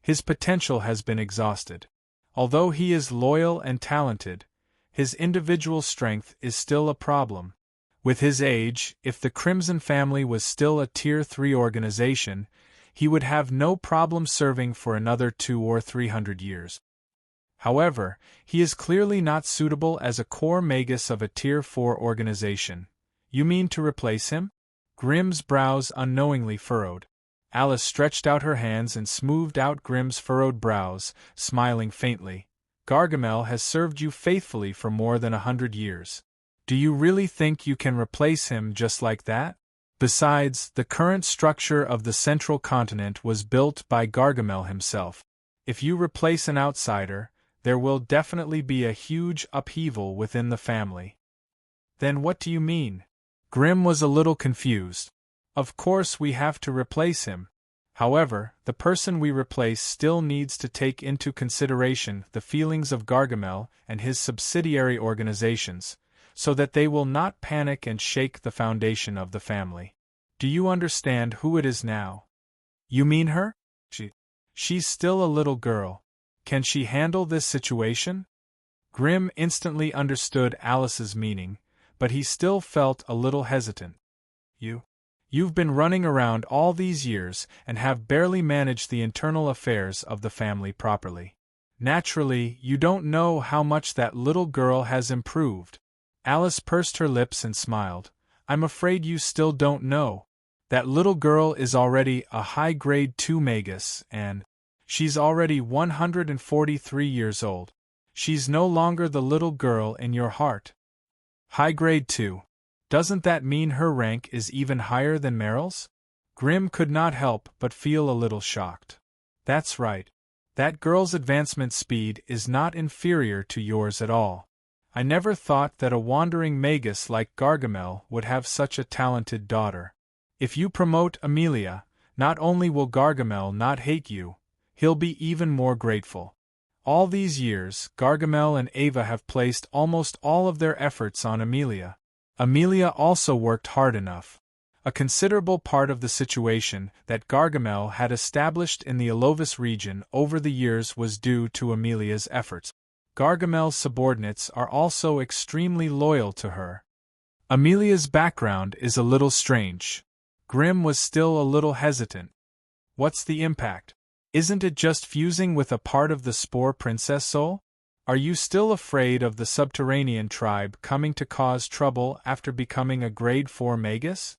His potential has been exhausted. Although he is loyal and talented, his individual strength is still a problem. With his age, if the Crimson family was still a Tier 3 organization, he would have no problem serving for another 200 or 300 years. However, he is clearly not suitable as a core magus of a Tier 4 organization. You mean to replace him? Grimm's brows unknowingly furrowed. Alice stretched out her hands and smoothed out Grimm's furrowed brows, smiling faintly. Gargamel has served you faithfully for more than 100 years. Do you really think you can replace him just like that? Besides, the current structure of the central continent was built by Gargamel himself. If you replace an outsider, there will definitely be a huge upheaval within the family. Then what do you mean? Grimm was a little confused. Of course we have to replace him. However, the person we replace still needs to take into consideration the feelings of Gargamel and his subsidiary organizations, so that they will not panic and shake the foundation of the family. Do you understand who it is now? You mean her? She's still a little girl. Can she handle this situation? Grimm instantly understood Alice's meaning, but he still felt a little hesitant. You've been running around all these years and have barely managed the internal affairs of the family properly. Naturally, you don't know how much that little girl has improved. Alice pursed her lips and smiled. I'm afraid you still don't know. That little girl is already a high-grade 2 magus, and she's already 143 years old. She's no longer the little girl in your heart. High-grade 2. Doesn't that mean her rank is even higher than Meryl's? Grimm could not help but feel a little shocked. That's right. That girl's advancement speed is not inferior to yours at all. I never thought that a wandering magus like Gargamel would have such a talented daughter. If you promote Amelia, not only will Gargamel not hate you, he'll be even more grateful. All these years, Gargamel and Ava have placed almost all of their efforts on Amelia. Amelia also worked hard enough. A considerable part of the situation that Gargamel had established in the Alovis region over the years was due to Amelia's efforts. Gargamel's subordinates are also extremely loyal to her. Amelia's background is a little strange. Grimm was still a little hesitant. What's the impact? Isn't it just fusing with a part of the Spore Princess soul? Are you still afraid of the subterranean tribe coming to cause trouble after becoming a grade 4 magus?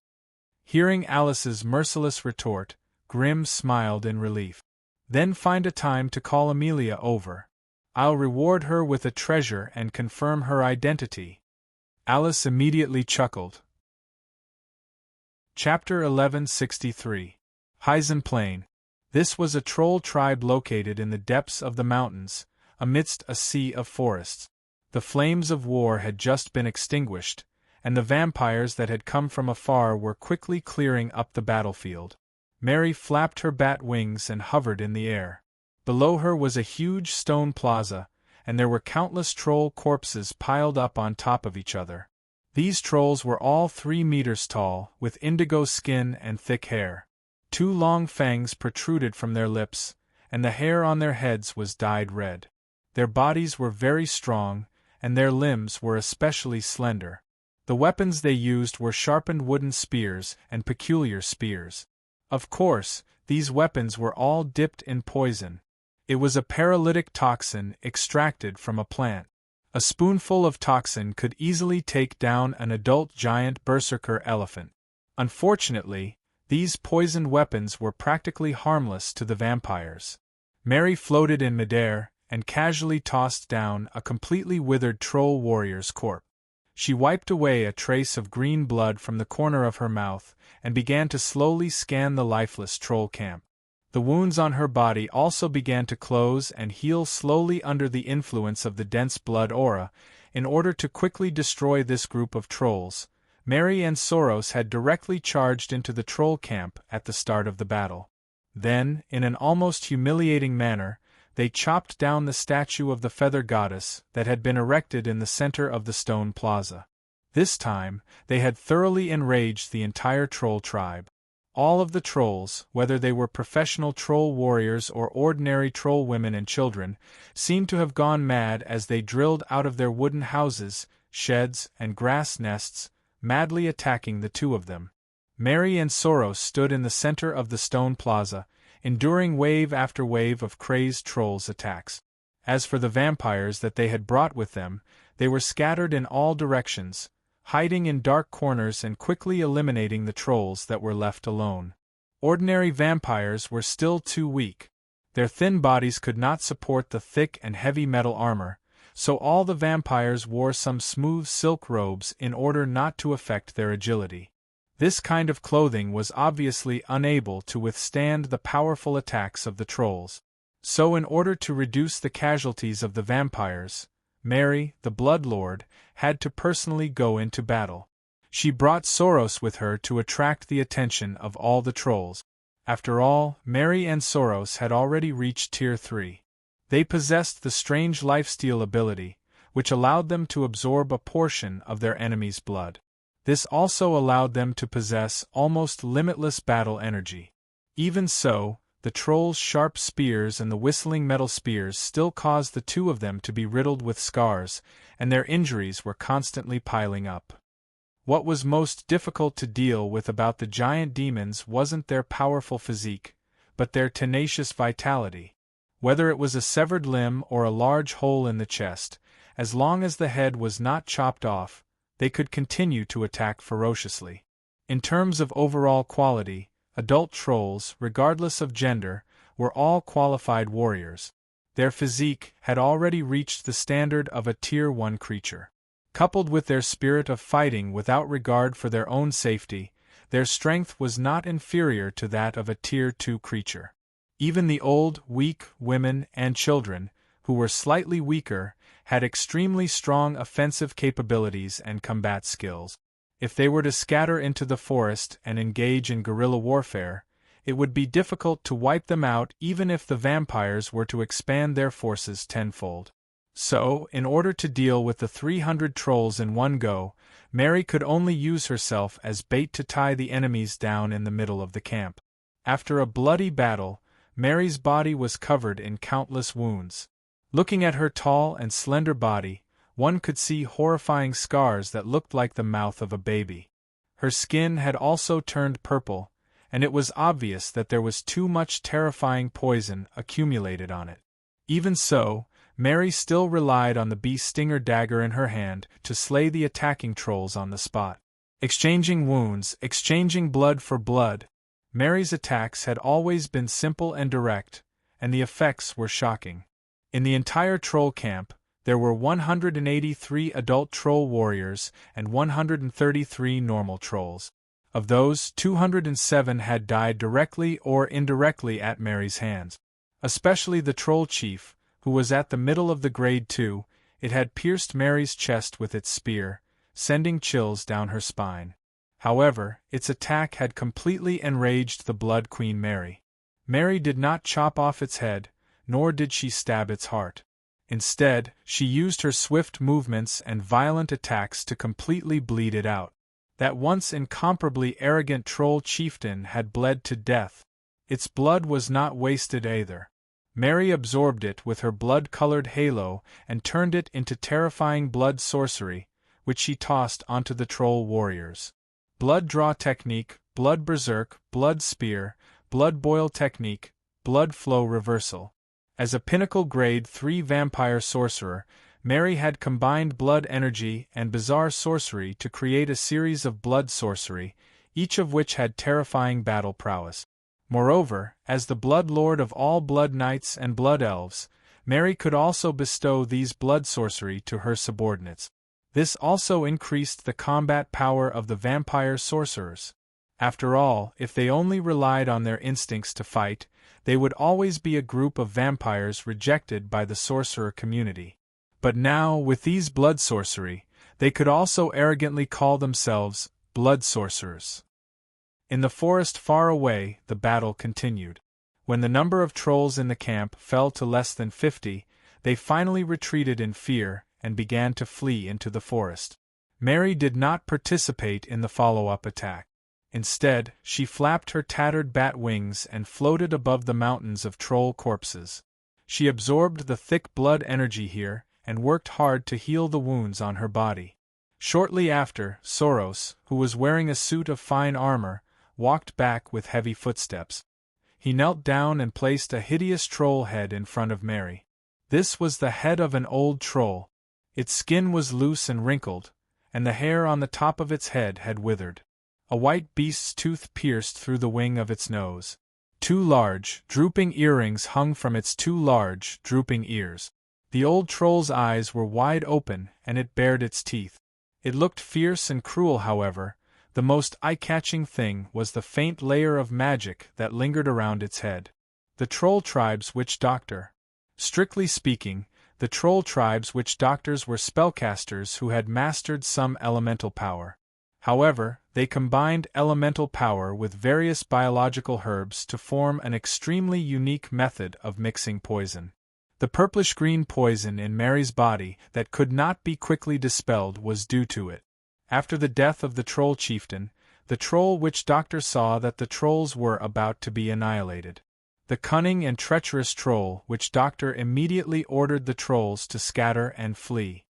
Hearing Alice's merciless retort, Grimm smiled in relief. Then find a time to call Amelia over. I'll reward her with a treasure and confirm her identity. Alice immediately chuckled. Chapter 1163. Hyzen Plain. This was a troll tribe located in the depths of the mountains, amidst a sea of forests. The flames of war had just been extinguished, and the vampires that had come from afar were quickly clearing up the battlefield. Mary flapped her bat wings and hovered in the air. Below her was a huge stone plaza, and there were countless troll corpses piled up on top of each other. These trolls were all 3 meters tall, with indigo skin and thick hair. 2 long fangs protruded from their lips, and the hair on their heads was dyed red. Their bodies were very strong, and their limbs were especially slender. The weapons they used were sharpened wooden spears and peculiar spears. Of course, these weapons were all dipped in poison. It was a paralytic toxin extracted from a plant. A spoonful of toxin could easily take down an adult giant berserker elephant. Unfortunately, these poisoned weapons were practically harmless to the vampires. Mary floated in midair and casually tossed down a completely withered troll warrior's corpse. She wiped away a trace of green blood from the corner of her mouth and began to slowly scan the lifeless troll camp. The wounds on her body also began to close and heal slowly under the influence of the dense blood aura. In order to quickly destroy this group of trolls, Mary and Soros had directly charged into the troll camp at the start of the battle. Then, in an almost humiliating manner, they chopped down the statue of the feather goddess that had been erected in the center of the stone plaza. This time, they had thoroughly enraged the entire troll tribe. All of the trolls, whether they were professional troll warriors or ordinary troll women and children, seemed to have gone mad as they drilled out of their wooden houses, sheds, and grass nests, madly attacking the two of them. Mary and Soros stood in the center of the stone plaza, enduring wave after wave of crazed trolls' attacks. As for the vampires that they had brought with them, they were scattered in all directions, hiding in dark corners and quickly eliminating the trolls that were left alone. Ordinary vampires were still too weak. Their thin bodies could not support the thick and heavy metal armor, so all the vampires wore some smooth silk robes in order not to affect their agility. This kind of clothing was obviously unable to withstand the powerful attacks of the trolls. So in order to reduce the casualties of the vampires, Mary, the Blood Lord, had to personally go into battle. She brought Soros with her to attract the attention of all the trolls. After all, Mary and Soros had already reached Tier 3. They possessed the strange lifesteal ability, which allowed them to absorb a portion of their enemy's blood. This also allowed them to possess almost limitless battle energy. Even so, the trolls' sharp spears and the whistling metal spears still caused the two of them to be riddled with scars, and their injuries were constantly piling up. What was most difficult to deal with about the giant demons wasn't their powerful physique, but their tenacious vitality. Whether it was a severed limb or a large hole in the chest, as long as the head was not chopped off, they could continue to attack ferociously. In terms of overall quality, adult trolls, regardless of gender, were all qualified warriors. Their physique had already reached the standard of a Tier 1 creature. Coupled with their spirit of fighting without regard for their own safety, their strength was not inferior to that of a Tier 2 creature. Even the old, weak women and children, who were slightly weaker, had extremely strong offensive capabilities and combat skills. If they were to scatter into the forest and engage in guerrilla warfare, it would be difficult to wipe them out even if the vampires were to expand their forces tenfold. So, in order to deal with the 300 trolls in one go, Mary could only use herself as bait to tie the enemies down in the middle of the camp. After a bloody battle, Mary's body was covered in countless wounds. Looking at her tall and slender body, one could see horrifying scars that looked like the mouth of a baby. Her skin had also turned purple, and it was obvious that there was too much terrifying poison accumulated on it. Even so, Mary still relied on the bee-stinger dagger in her hand to slay the attacking trolls on the spot. Exchanging wounds, exchanging blood for blood, Mary's attacks had always been simple and direct, and the effects were shocking. In the entire troll camp, there were 183 adult troll warriors and 133 normal trolls. Of those, 207 had died directly or indirectly at Mary's hands. Especially the troll chief, who was at the middle of the grade 2, it had pierced Mary's chest with its spear, sending chills down her spine. However, its attack had completely enraged the Blood Queen Mary. Mary did not chop off its head, nor did she stab its heart. Instead, she used her swift movements and violent attacks to completely bleed it out. That once incomparably arrogant troll chieftain had bled to death. Its blood was not wasted either. Mary absorbed it with her blood-colored halo and turned it into terrifying blood sorcery, which she tossed onto the troll warriors. Blood draw technique, blood berserk, blood spear, blood boil technique, blood flow reversal. As a pinnacle grade 3 vampire sorcerer, Mary had combined blood energy and bizarre sorcery to create a series of blood sorcery, each of which had terrifying battle prowess. Moreover, as the Blood Lord of all Blood Knights and Blood Elves, Mary could also bestow these blood sorcery to her subordinates. This also increased the combat power of the vampire sorcerers. After all, if they only relied on their instincts to fight, they would always be a group of vampires rejected by the sorcerer community. But now, with these blood sorcery, they could also arrogantly call themselves blood sorcerers. In the forest far away, the battle continued. When the number of trolls in the camp fell to less than 50, they finally retreated in fear and began to flee into the forest. Mary did not participate in the follow-up attack. Instead, she flapped her tattered bat wings and floated above the mountains of troll corpses. She absorbed the thick blood energy here and worked hard to heal the wounds on her body. Shortly after, Soros, who was wearing a suit of fine armor, walked back with heavy footsteps. He knelt down and placed a hideous troll head in front of Mary. This was the head of an old troll. Its skin was loose and wrinkled, and the hair on the top of its head had withered. A white beast's tooth pierced through the wing of its nose. 2 large, drooping earrings hung from its 2 large, drooping ears. The old troll's eyes were wide open and it bared its teeth. It looked fierce and cruel, however. The most eye-catching thing was the faint layer of magic that lingered around its head. The Troll Tribe's Witch Doctor. Strictly speaking, the Troll Tribe's Witch Doctors were spellcasters who had mastered some elemental power. However, they combined elemental power with various biological herbs to form an extremely unique method of mixing poison. The purplish-green poison in Mary's body that could not be quickly dispelled was due to it. After the death of the Troll Chieftain, the Troll Witch Doctor saw that the trolls were about to be annihilated. The cunning and treacherous Troll Witch Doctor immediately ordered the trolls to scatter and flee.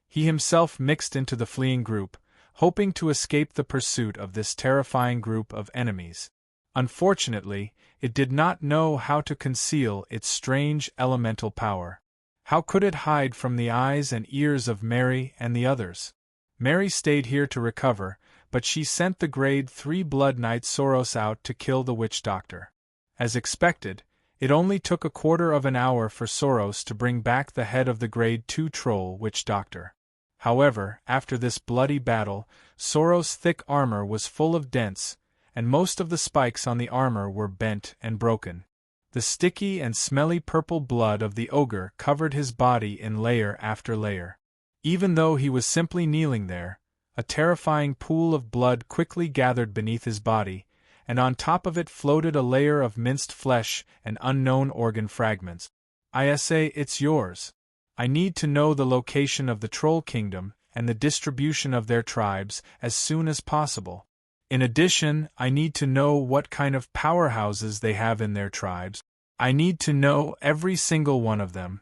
He himself mixed into the fleeing group, hoping to escape the pursuit of this terrifying group of enemies. Unfortunately, it did not know how to conceal its strange elemental power. How could it hide from the eyes and ears of Mary and the others? Mary stayed here to recover, but she sent the Grade 3 Blood Knight Soros out to kill the Witch Doctor. As expected, it only took a quarter of an hour for Soros to bring back the head of the Grade 2 Troll Witch Doctor. However, after this bloody battle, Soros' thick armor was full of dents, and most of the spikes on the armor were bent and broken. The sticky and smelly purple blood of the ogre covered his body in layer after layer. Even though he was simply kneeling there, a terrifying pool of blood quickly gathered beneath his body, and on top of it floated a layer of minced flesh and unknown organ fragments. I say it's yours. I need to know the location of the Troll Kingdom and the distribution of their tribes as soon as possible. In addition, I need to know what kind of powerhouses they have in their tribes. I need to know every single one of them.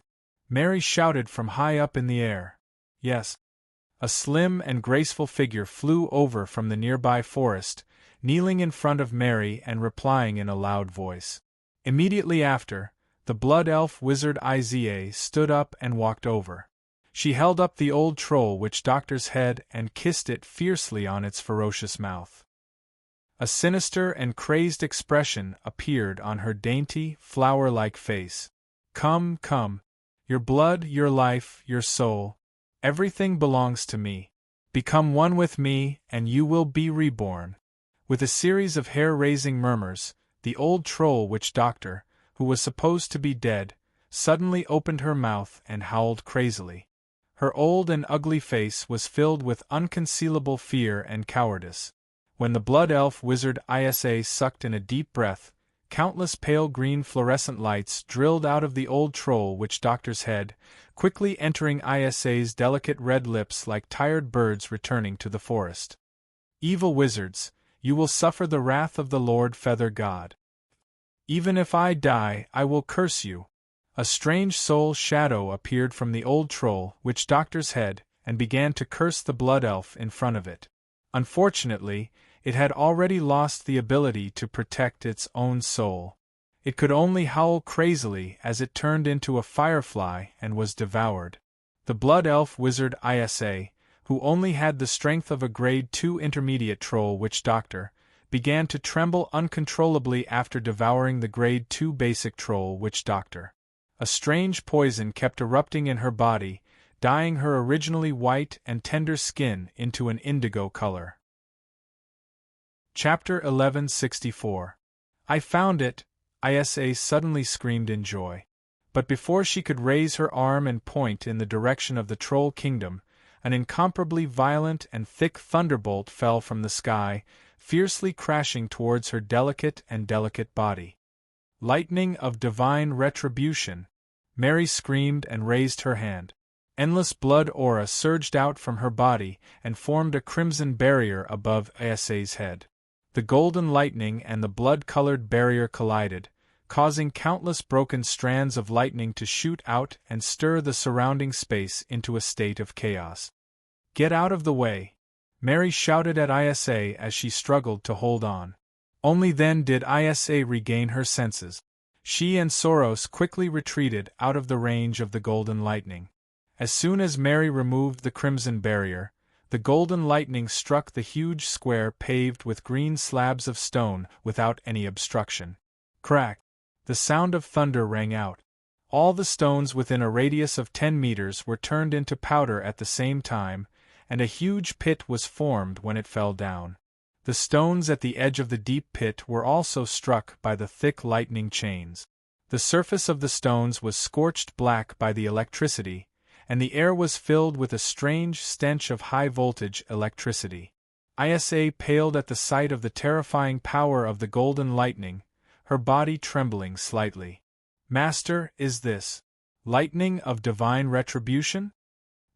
Mary shouted from high up in the air. Yes. A slim and graceful figure flew over from the nearby forest, kneeling in front of Mary and replying in a loud voice. Immediately after, the Blood Elf Wizard Iza stood up and walked over. She held up the old Troll Witch Doctor's head and kissed it fiercely on its ferocious mouth. A sinister and crazed expression appeared on her dainty, flower-like face. Come, come. Your blood, your life, your soul. Everything belongs to me. Become one with me, and you will be reborn. With a series of hair-raising murmurs, the old Troll Witch Doctor, who was supposed to be dead, suddenly opened her mouth and howled crazily. Her old and ugly face was filled with unconcealable fear and cowardice. When the Blood Elf Wizard Isa sucked in a deep breath, countless pale green fluorescent lights drilled out of the old Troll Witch Doctor's head, quickly entering Isa's delicate red lips like tired birds returning to the forest. Evil wizards, you will suffer the wrath of the Lord Feather God. Even if I die, I will curse you. A strange soul shadow appeared from the old Troll Witch Doctor's head and began to curse the Blood Elf in front of it. Unfortunately, it had already lost the ability to protect its own soul. It could only howl crazily as it turned into a firefly and was devoured. The Blood Elf Wizard Isa, who only had the strength of a Grade 2 Intermediate Troll Witch Doctor, began to tremble uncontrollably after devouring the Grade 2 Basic Troll Witch Doctor. A strange poison kept erupting in her body, dyeing her originally white and tender skin into an indigo color. Chapter 1164. I found it, Isa suddenly screamed in joy. But before she could raise her arm and point in the direction of the Troll Kingdom, an incomparably violent and thick thunderbolt fell from the sky, fiercely crashing towards her delicate body. Lightning of divine retribution! Mary screamed and raised her hand. Endless blood aura surged out from her body and formed a crimson barrier above Isa's head. The golden lightning and the blood-colored barrier collided, causing countless broken strands of lightning to shoot out and stir the surrounding space into a state of chaos. "Get out of the way!" Mary shouted at Isa as she struggled to hold on. Only then did Isa regain her senses. She and Soros quickly retreated out of the range of the golden lightning. As soon as Mary removed the crimson barrier, the golden lightning struck the huge square paved with green slabs of stone without any obstruction. Crack! The sound of thunder rang out. All the stones within a radius of 10 meters were turned into powder at the same time, and a huge pit was formed when it fell down. The stones at the edge of the deep pit were also struck by the thick lightning chains. The surface of the stones was scorched black by the electricity, and the air was filled with a strange stench of high-voltage electricity. Isa paled at the sight of the terrifying power of the golden lightning, her body trembling slightly. "Master, is this lightning of divine retribution?"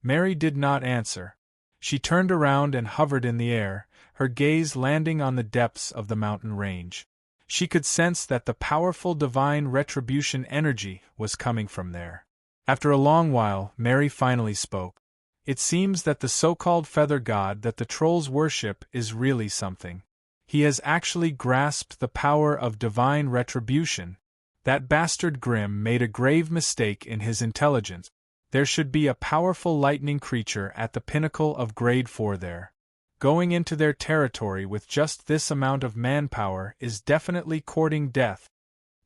Mary did not answer. She turned around and hovered in the air, her gaze landing on the depths of the mountain range. She could sense that the powerful divine retribution energy was coming from there. After a long while, Mary finally spoke. "It seems that the so-called feather god that the trolls worship is really something. He has actually grasped the power of divine retribution. That bastard Grimm made a grave mistake in his intelligence. There should be a powerful lightning creature at the pinnacle of Grade 4 there. Going into their territory with just this amount of manpower is definitely courting death."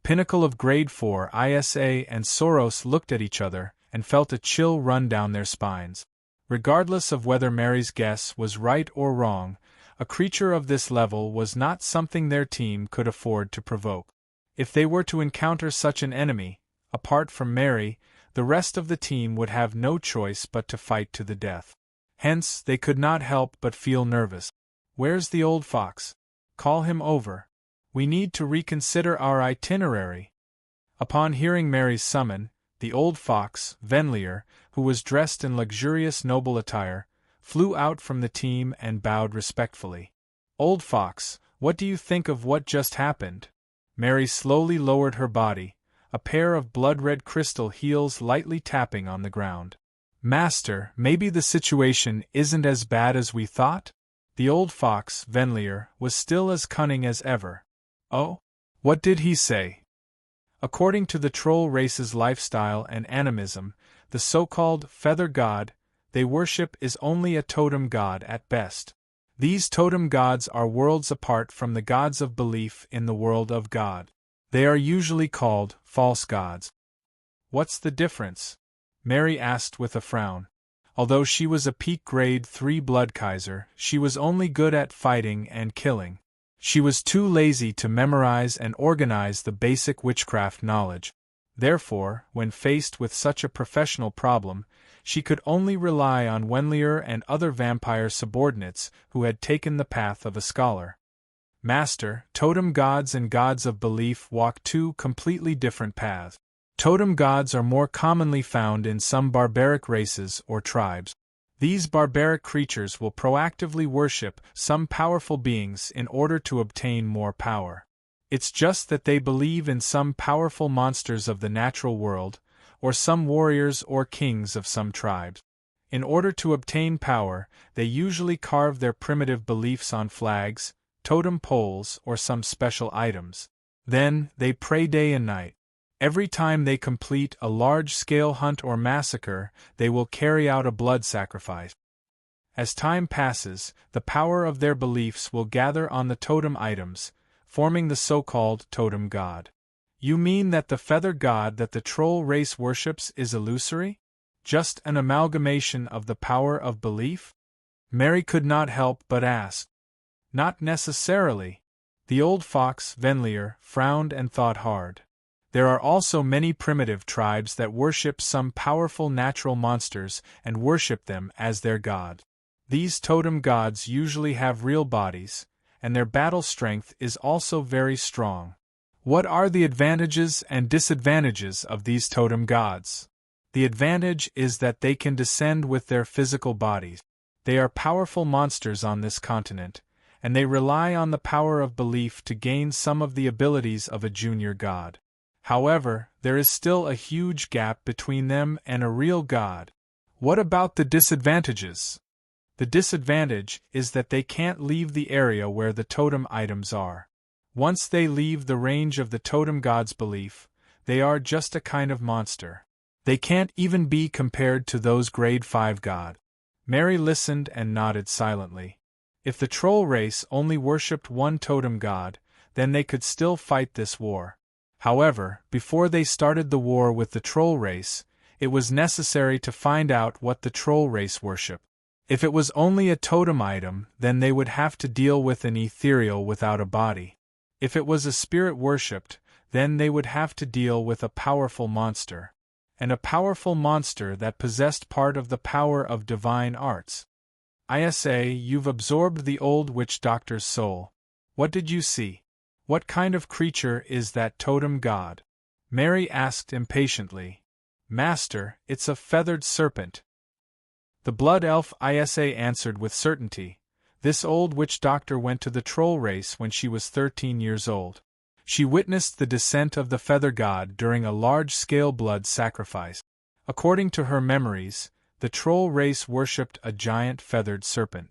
Pinnacle of Grade 4. Isa and Soros looked at each other and felt a chill run down their spines. Regardless of whether Mary's guess was right or wrong, a creature of this level was not something their team could afford to provoke. If they were to encounter such an enemy, apart from Mary, the rest of the team would have no choice but to fight to the death. Hence, they could not help but feel nervous. "Where's the old fox? Call him over. We need to reconsider our itinerary." Upon hearing Mary's summon, the old fox, Venlier, who was dressed in luxurious noble attire, flew out from the team and bowed respectfully. "Old fox, what do you think of what just happened?" Mary slowly lowered her body, a pair of blood-red crystal heels lightly tapping on the ground. "Master, maybe the situation isn't as bad as we thought?" The old fox, Venlier, was still as cunning as ever. "Oh? What did he say?" According to the troll race's lifestyle and animism, the so-called feather god they worship is only a totem god at best. These totem gods are worlds apart from the gods of belief in the world of God. They are usually called false gods. "What's the difference?" Mary asked with a frown. Although she was a peak grade 3 blood Kaiser, she was only good at fighting and killing. She was too lazy to memorize and organize the basic witchcraft knowledge. Therefore, when faced with such a professional problem, she could only rely on Wenlier and other vampire subordinates who had taken the path of a scholar. "Master, totem gods and gods of belief walk two completely different paths. Totem gods are more commonly found in some barbaric races or tribes. These barbaric creatures will proactively worship some powerful beings in order to obtain more power. It's just that they believe in some powerful monsters of the natural world, or some warriors or kings of some tribes. In order to obtain power, they usually carve their primitive beliefs on flags, totem poles, or some special items. Then, they pray day and night. Every time they complete a large-scale hunt or massacre, they will carry out a blood sacrifice. As time passes, the power of their beliefs will gather on the totem items, forming the so-called totem god." "You mean that the feather god that the troll race worships is illusory? Just an amalgamation of the power of belief?" Mary could not help but ask. "Not necessarily." The old fox, Venlier, frowned and thought hard. "There are also many primitive tribes that worship some powerful natural monsters and worship them as their god. These totem gods usually have real bodies, and their battle strength is also very strong. What are the advantages and disadvantages of these totem gods? The advantage is that they can descend with their physical bodies. They are powerful monsters on this continent, and they rely on the power of belief to gain some of the abilities of a junior god. However, there is still a huge gap between them and a real god. What about the disadvantages? The disadvantage is that they can't leave the area where the totem items are. Once they leave the range of the totem god's belief, they are just a kind of monster. They can't even be compared to those grade 5 god. Mary listened and nodded silently. If the troll race only worshipped one totem god, then they could still fight this war. However, before they started the war with the troll race, it was necessary to find out what the troll race worshiped. If it was only a totem item, then they would have to deal with an ethereal without a body. If it was a spirit worshipped, then they would have to deal with a powerful monster. And a powerful monster that possessed part of the power of divine arts. Isa, you've absorbed the old witch doctor's soul. What did you see? What kind of creature is that totem god? Mary asked impatiently. Master, it's a feathered serpent. The blood elf Isa answered with certainty. This old witch doctor went to the troll race when she was 13 years old. She witnessed the descent of the feather god during a large-scale blood sacrifice. According to her memories, the troll race worshipped a giant feathered serpent.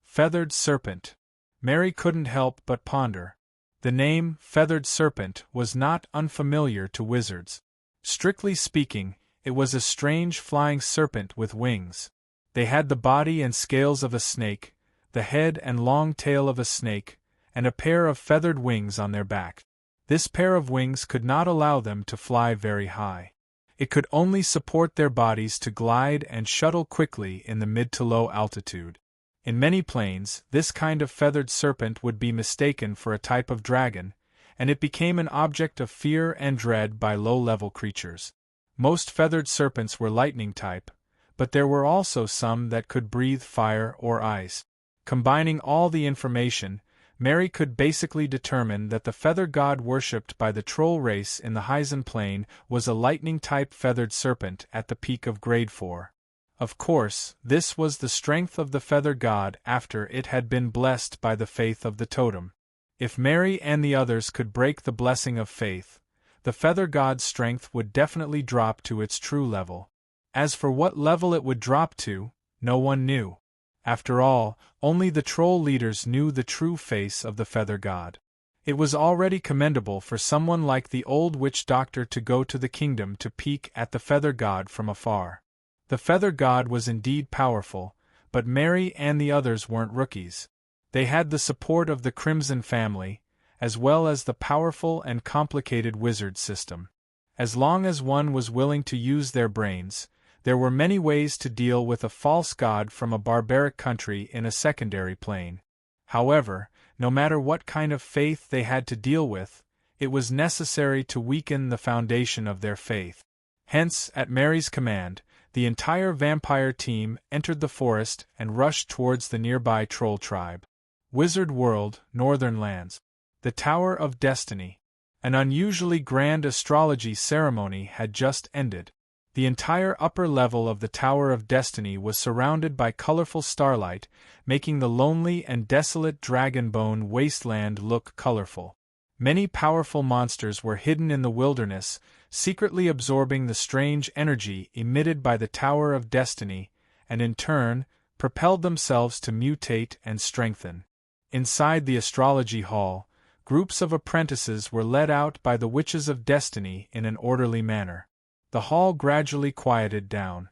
Feathered serpent. Mary couldn't help but ponder. The name, feathered serpent, was not unfamiliar to wizards. Strictly speaking, it was a strange flying serpent with wings. They had the body and scales of a snake, the head and long tail of a snake, and a pair of feathered wings on their back. This pair of wings could not allow them to fly very high. It could only support their bodies to glide and shuttle quickly in the mid to low altitude. In many planes, this kind of feathered serpent would be mistaken for a type of dragon, and it became an object of fear and dread by low-level creatures. Most feathered serpents were lightning type, but there were also some that could breathe fire or ice. Combining all the information, Mary could basically determine that the feather god worshipped by the troll race in the Hyzen Plain was a lightning-type feathered serpent at the peak of grade 4. Of course, this was the strength of the feather god after it had been blessed by the faith of the totem. If Mary and the others could break the blessing of faith, the feather god's strength would definitely drop to its true level. As for what level it would drop to, no one knew. After all, only the troll leaders knew the true face of the feather god. It was already commendable for someone like the old witch doctor to go to the kingdom to peek at the feather god from afar. The feather god was indeed powerful, but Mary and the others weren't rookies. They had the support of the Crimson family, as well as the powerful and complicated wizard system. As long as one was willing to use their brains, there were many ways to deal with a false god from a barbaric country in a secondary plane. However, no matter what kind of faith they had to deal with, it was necessary to weaken the foundation of their faith. Hence, at Mary's command, the entire vampire team entered the forest and rushed towards the nearby troll tribe. Wizard World, Northern Lands. The Tower of Destiny. An unusually grand astrology ceremony had just ended. The entire upper level of the Tower of Destiny was surrounded by colorful starlight, making the lonely and desolate Dragonbone wasteland look colorful. Many powerful monsters were hidden in the wilderness, secretly absorbing the strange energy emitted by the Tower of Destiny, and in turn, propelled themselves to mutate and strengthen. Inside the astrology hall, groups of apprentices were led out by the Witches of Destiny in an orderly manner. The hall gradually quieted down.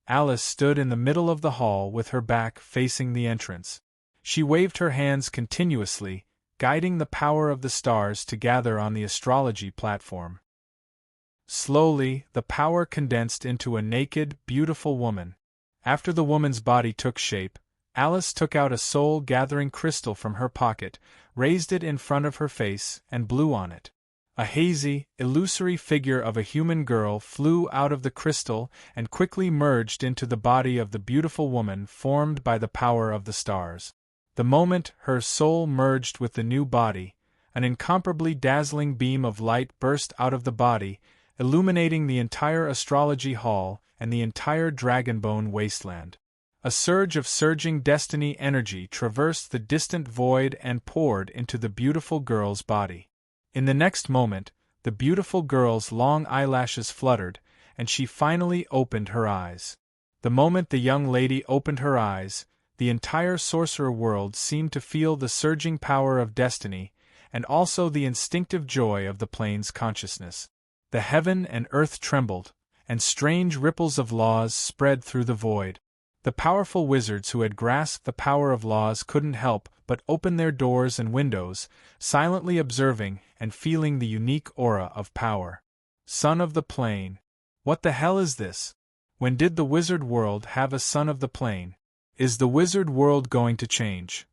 Alice stood in the middle of the hall with her back facing the entrance. She waved her hands continuously, guiding the power of the stars to gather on the astrology platform. Slowly, the power condensed into a naked, beautiful woman. After the woman's body took shape, Alice took out a soul-gathering crystal from her pocket, raised it in front of her face, and blew on it. A hazy, illusory figure of a human girl flew out of the crystal and quickly merged into the body of the beautiful woman formed by the power of the stars. The moment her soul merged with the new body, An incomparably dazzling beam of light burst out of the body, illuminating the entire astrology hall and the entire Dragonbone wasteland. A surge of surging destiny energy traversed the distant void and poured into the beautiful girl's body. In the next moment, the beautiful girl's long eyelashes fluttered, and she finally opened her eyes. The moment the young lady opened her eyes, the entire sorcerer world seemed to feel the surging power of destiny, and also the instinctive joy of the plane's consciousness. The heaven and earth trembled, and strange ripples of laws spread through the void. The powerful wizards who had grasped the power of laws couldn't help but open their doors and windows, silently observing and feeling the unique aura of power. Son of the Plane. What the hell is this? When did the wizard world have a son of the plane? Is the wizard world going to change?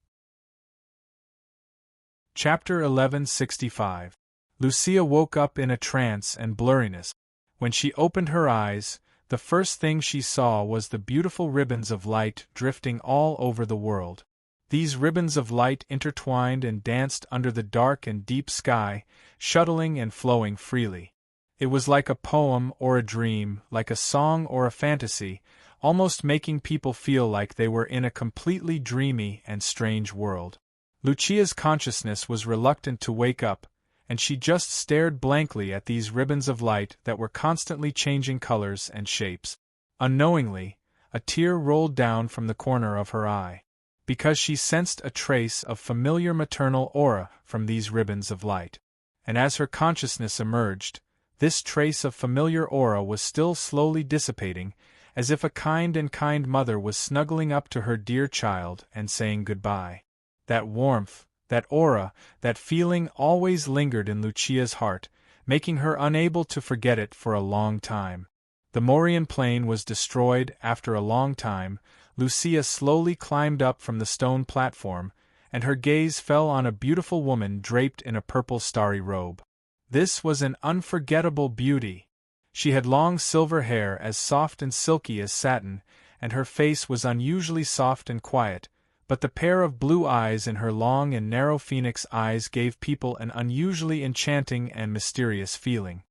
Chapter 1165. Lucia woke up in a trance and blurriness. When she opened her eyes, the first thing she saw was the beautiful ribbons of light drifting all over the world. These ribbons of light intertwined and danced under the dark and deep sky, shuttling and flowing freely. It was like a poem or a dream, like a song or a fantasy, almost making people feel like they were in a completely dreamy and strange world. Lucia's consciousness was reluctant to wake up, and she just stared blankly at these ribbons of light that were constantly changing colors and shapes. Unknowingly, a tear rolled down from the corner of her eye, because she sensed a trace of familiar maternal aura from these ribbons of light. And as her consciousness emerged, this trace of familiar aura was still slowly dissipating, as if a kind mother was snuggling up to her dear child and saying goodbye. That warmth, that aura, that feeling always lingered in Lucia's heart, making her unable to forget it for a long time. The Morian plane was destroyed after a long time. Lucia slowly climbed up from the stone platform, and her gaze fell on a beautiful woman draped in a purple starry robe. This was an unforgettable beauty. She had long silver hair as soft and silky as satin, and her face was unusually soft and quiet, but the pair of blue eyes in her long and narrow phoenix eyes gave people an unusually enchanting and mysterious feeling.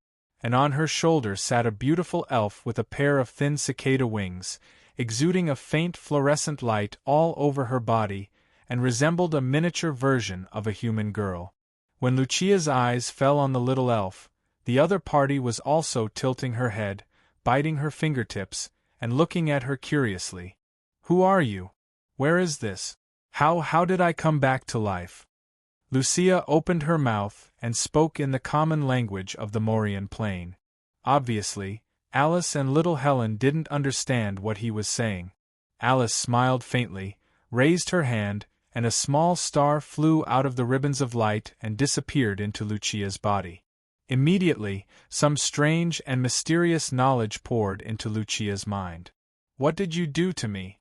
And on her shoulder sat a beautiful elf with a pair of thin cicada wings, exuding a faint fluorescent light all over her body, and resembled a miniature version of a human girl. When Lucia's eyes fell on the little elf, the other party was also tilting her head, biting her fingertips, and looking at her curiously. "Who are you? Where is this? How did I come back to life?" Lucia opened her mouth and spoke in the common language of the Morian plane. Obviously, Alice and little Helen didn't understand what he was saying. Alice smiled faintly, raised her hand, and a small star flew out of the ribbons of light and disappeared into Lucia's body. Immediately, some strange and mysterious knowledge poured into Lucia's mind. "What did you do to me?"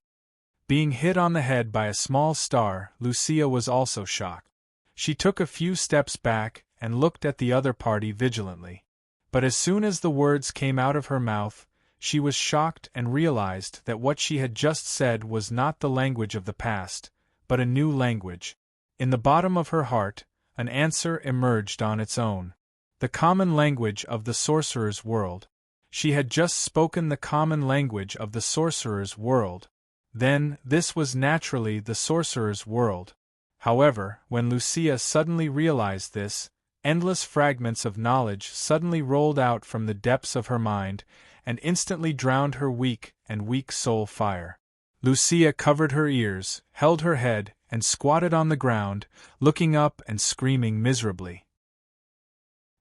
Being hit on the head by a small star, Lucia was also shocked. She took a few steps back and looked at the other party vigilantly. But as soon as the words came out of her mouth, she was shocked and realized that what she had just said was not the language of the past, but a new language. In the bottom of her heart, an answer emerged on its own. The common language of the sorcerer's world. She had just spoken the common language of the sorcerer's world. Then, this was naturally the sorcerer's world. However, when Lucia suddenly realized this, endless fragments of knowledge suddenly rolled out from the depths of her mind, and instantly drowned her weak soul fire. Lucia covered her ears, held her head, and squatted on the ground, looking up and screaming miserably.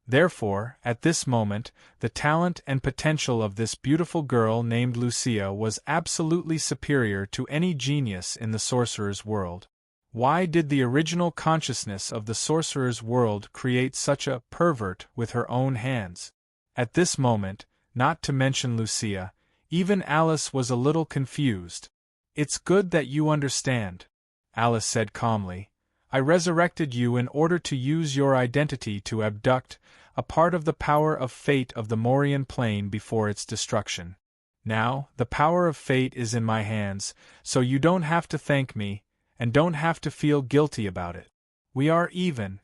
Therefore, at this moment, the talent and potential of this beautiful girl named Lucia was absolutely superior to any genius in the sorcerer's world. Why did the original consciousness of the sorcerer's world create such a pervert with her own hands? At this moment, not to mention Lucia, even Alice was a little confused. "It's good that you understand," Alice said calmly. "I resurrected you in order to use your identity to abduct a part of the power of fate of the Morian plane before its destruction. Now, the power of fate is in my hands, so you don't have to thank me, and don't have to feel guilty about it. We are even."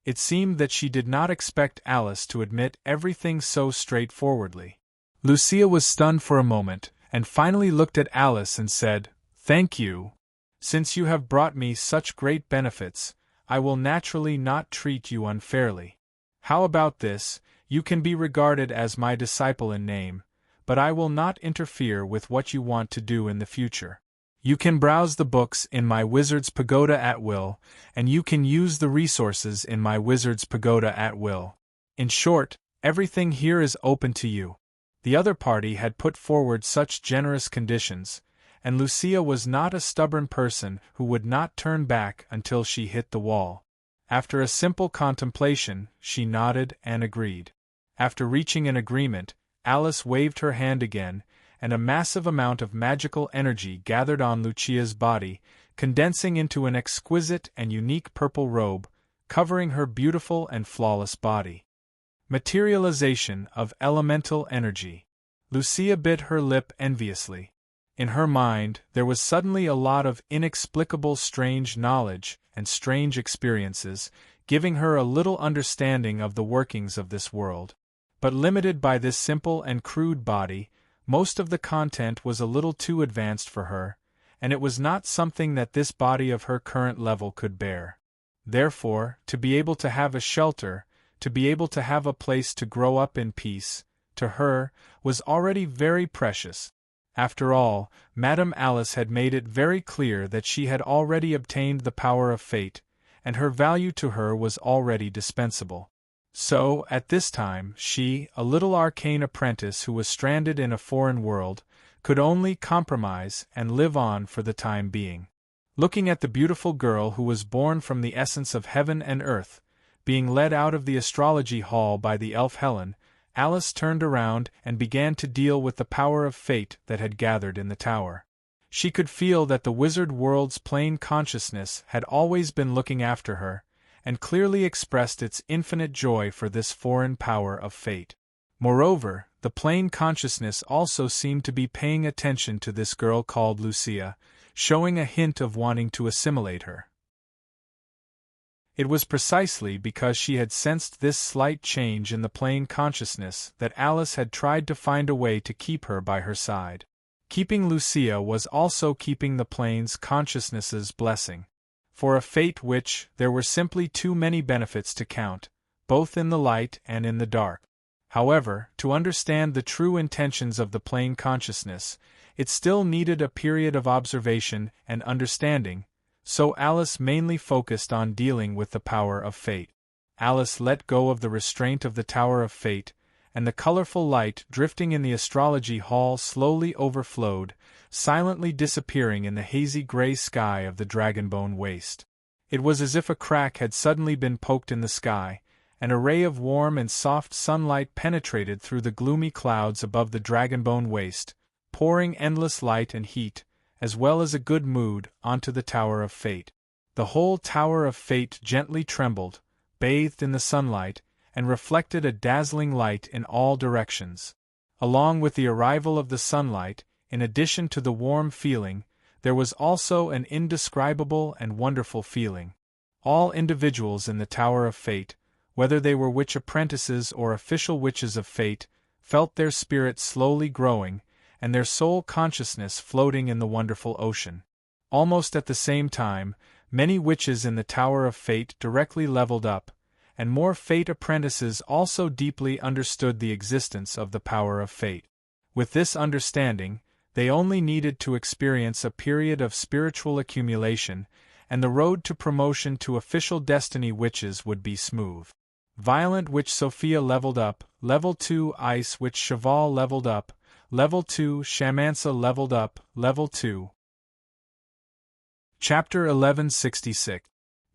It seemed that she did not expect Alice to admit everything so straightforwardly. Lucia was stunned for a moment, and finally looked at Alice and said, "Thank you. Since you have brought me such great benefits, I will naturally not treat you unfairly. How about this? You can be regarded as my disciple in name, but I will not interfere with what you want to do in the future. You can browse the books in my wizard's pagoda at will, and you can use the resources in my wizard's pagoda at will. In short, everything here is open to you." The other party had put forward such generous conditions, and Lucia was not a stubborn person who would not turn back until she hit the wall. After a simple contemplation, she nodded and agreed. After reaching an agreement, Alice waved her hand again, and a massive amount of magical energy gathered on Lucia's body, condensing into an exquisite and unique purple robe, covering her beautiful and flawless body. Materialization of elemental energy. Lucia bit her lip enviously. In her mind, there was suddenly a lot of inexplicable strange knowledge and strange experiences, giving her a little understanding of the workings of this world. But limited by this simple and crude body, most of the content was a little too advanced for her, and it was not something that this body of her current level could bear. Therefore, to be able to have a shelter, to be able to have a place to grow up in peace, to her, was already very precious. After all, Madame Alice had made it very clear that she had already obtained the power of fate, and her value to her was already dispensable. So, at this time, she, a little arcane apprentice who was stranded in a foreign world, could only compromise and live on for the time being. Looking at the beautiful girl who was born from the essence of heaven and earth, being led out of the astrology hall by the elf Helen, Alice turned around and began to deal with the power of fate that had gathered in the tower. She could feel that the wizard world's plane consciousness had always been looking after her, and clearly expressed its infinite joy for this foreign power of fate. Moreover, the plane consciousness also seemed to be paying attention to this girl called Lucia, showing a hint of wanting to assimilate her. It was precisely because she had sensed this slight change in the plane consciousness that Alice had tried to find a way to keep her by her side. Keeping Lucia was also keeping the plane's consciousness's blessing. For a fate which there were simply too many benefits to count, both in the light and in the dark. However, to understand the true intentions of the plane consciousness, it still needed a period of observation and understanding, so Alice mainly focused on dealing with the power of fate. Alice let go of the restraint of the Tower of Fate, and the colorful light drifting in the astrology hall slowly overflowed, silently disappearing in the hazy gray sky of the Dragonbone Waste. It was as if a crack had suddenly been poked in the sky, and a ray of warm and soft sunlight penetrated through the gloomy clouds above the Dragonbone Waste, pouring endless light and heat, as well as a good mood, onto the Tower of Fate. The whole Tower of Fate gently trembled, bathed in the sunlight, and reflected a dazzling light in all directions. Along with the arrival of the sunlight, in addition to the warm feeling, there was also an indescribable and wonderful feeling. All individuals in the Tower of Fate, whether they were witch apprentices or official witches of fate, felt their spirits slowly growing, and their soul consciousness floating in the wonderful ocean. Almost at the same time, many witches in the Tower of Fate directly leveled up, and more fate apprentices also deeply understood the existence of the power of fate. With this understanding, they only needed to experience a period of spiritual accumulation, and the road to promotion to official destiny witches would be smooth. Violent Witch Sophia leveled up, Level 2 Ice Witch Cheval leveled up, Level 2 Shamansa leveled up, Level 2. Chapter 1166.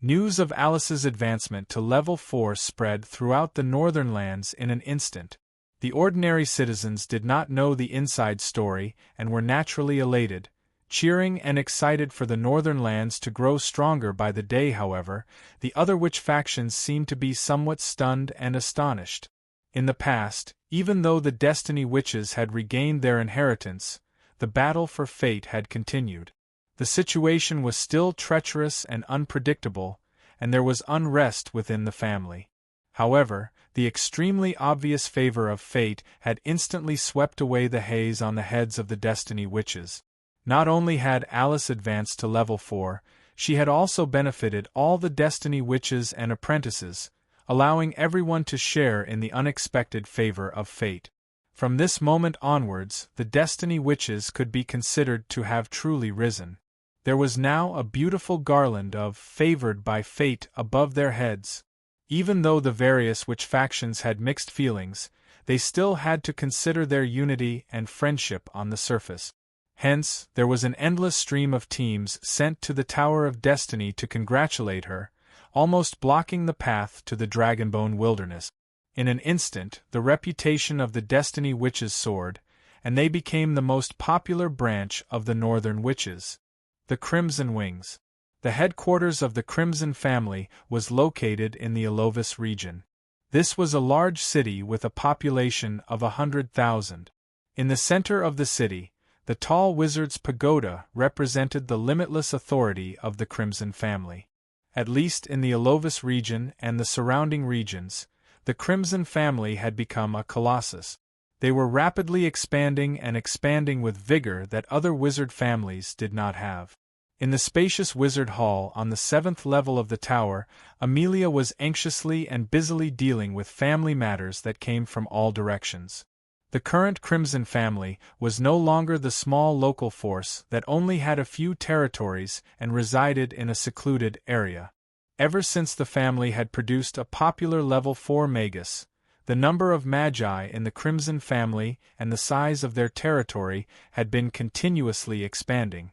News of Alice's advancement to Level 4 spread throughout the northern lands in an instant. The ordinary citizens did not know the inside story and were naturally elated, cheering and excited for the northern lands to grow stronger by the day. However, the other witch factions seemed to be somewhat stunned and astonished. In the past, even though the Destiny Witches had regained their inheritance, the battle for fate had continued. The situation was still treacherous and unpredictable, and there was unrest within the family. However, the extremely obvious favor of fate had instantly swept away the haze on the heads of the Destiny Witches. Not only had Alice advanced to level 4, she had also benefited all the Destiny Witches and apprentices, allowing everyone to share in the unexpected favor of fate. From this moment onwards, the Destiny Witches could be considered to have truly risen. There was now a beautiful garland of favored by fate above their heads. Even though the various witch factions had mixed feelings, they still had to consider their unity and friendship on the surface. Hence, there was an endless stream of teams sent to the Tower of Destiny to congratulate her, almost blocking the path to the Dragonbone Wilderness. In an instant, the reputation of the Destiny Witches soared, and they became the most popular branch of the Northern Witches. The Crimson Wings. The headquarters of the Crimson family was located in the Alovis region. This was a large city with a population of 100,000. In the center of the city, the tall wizard's pagoda represented the limitless authority of the Crimson family. At least in the Alovis region and the surrounding regions, the Crimson family had become a colossus. They were rapidly expanding and expanding with vigor that other wizard families did not have. In the spacious wizard hall on the 7th level of the tower, Amelia was anxiously and busily dealing with family matters that came from all directions. The current Crimson family was no longer the small local force that only had a few territories and resided in a secluded area. Ever since the family had produced a popular level 4 magus, the number of magi in the Crimson family and the size of their territory had been continuously expanding.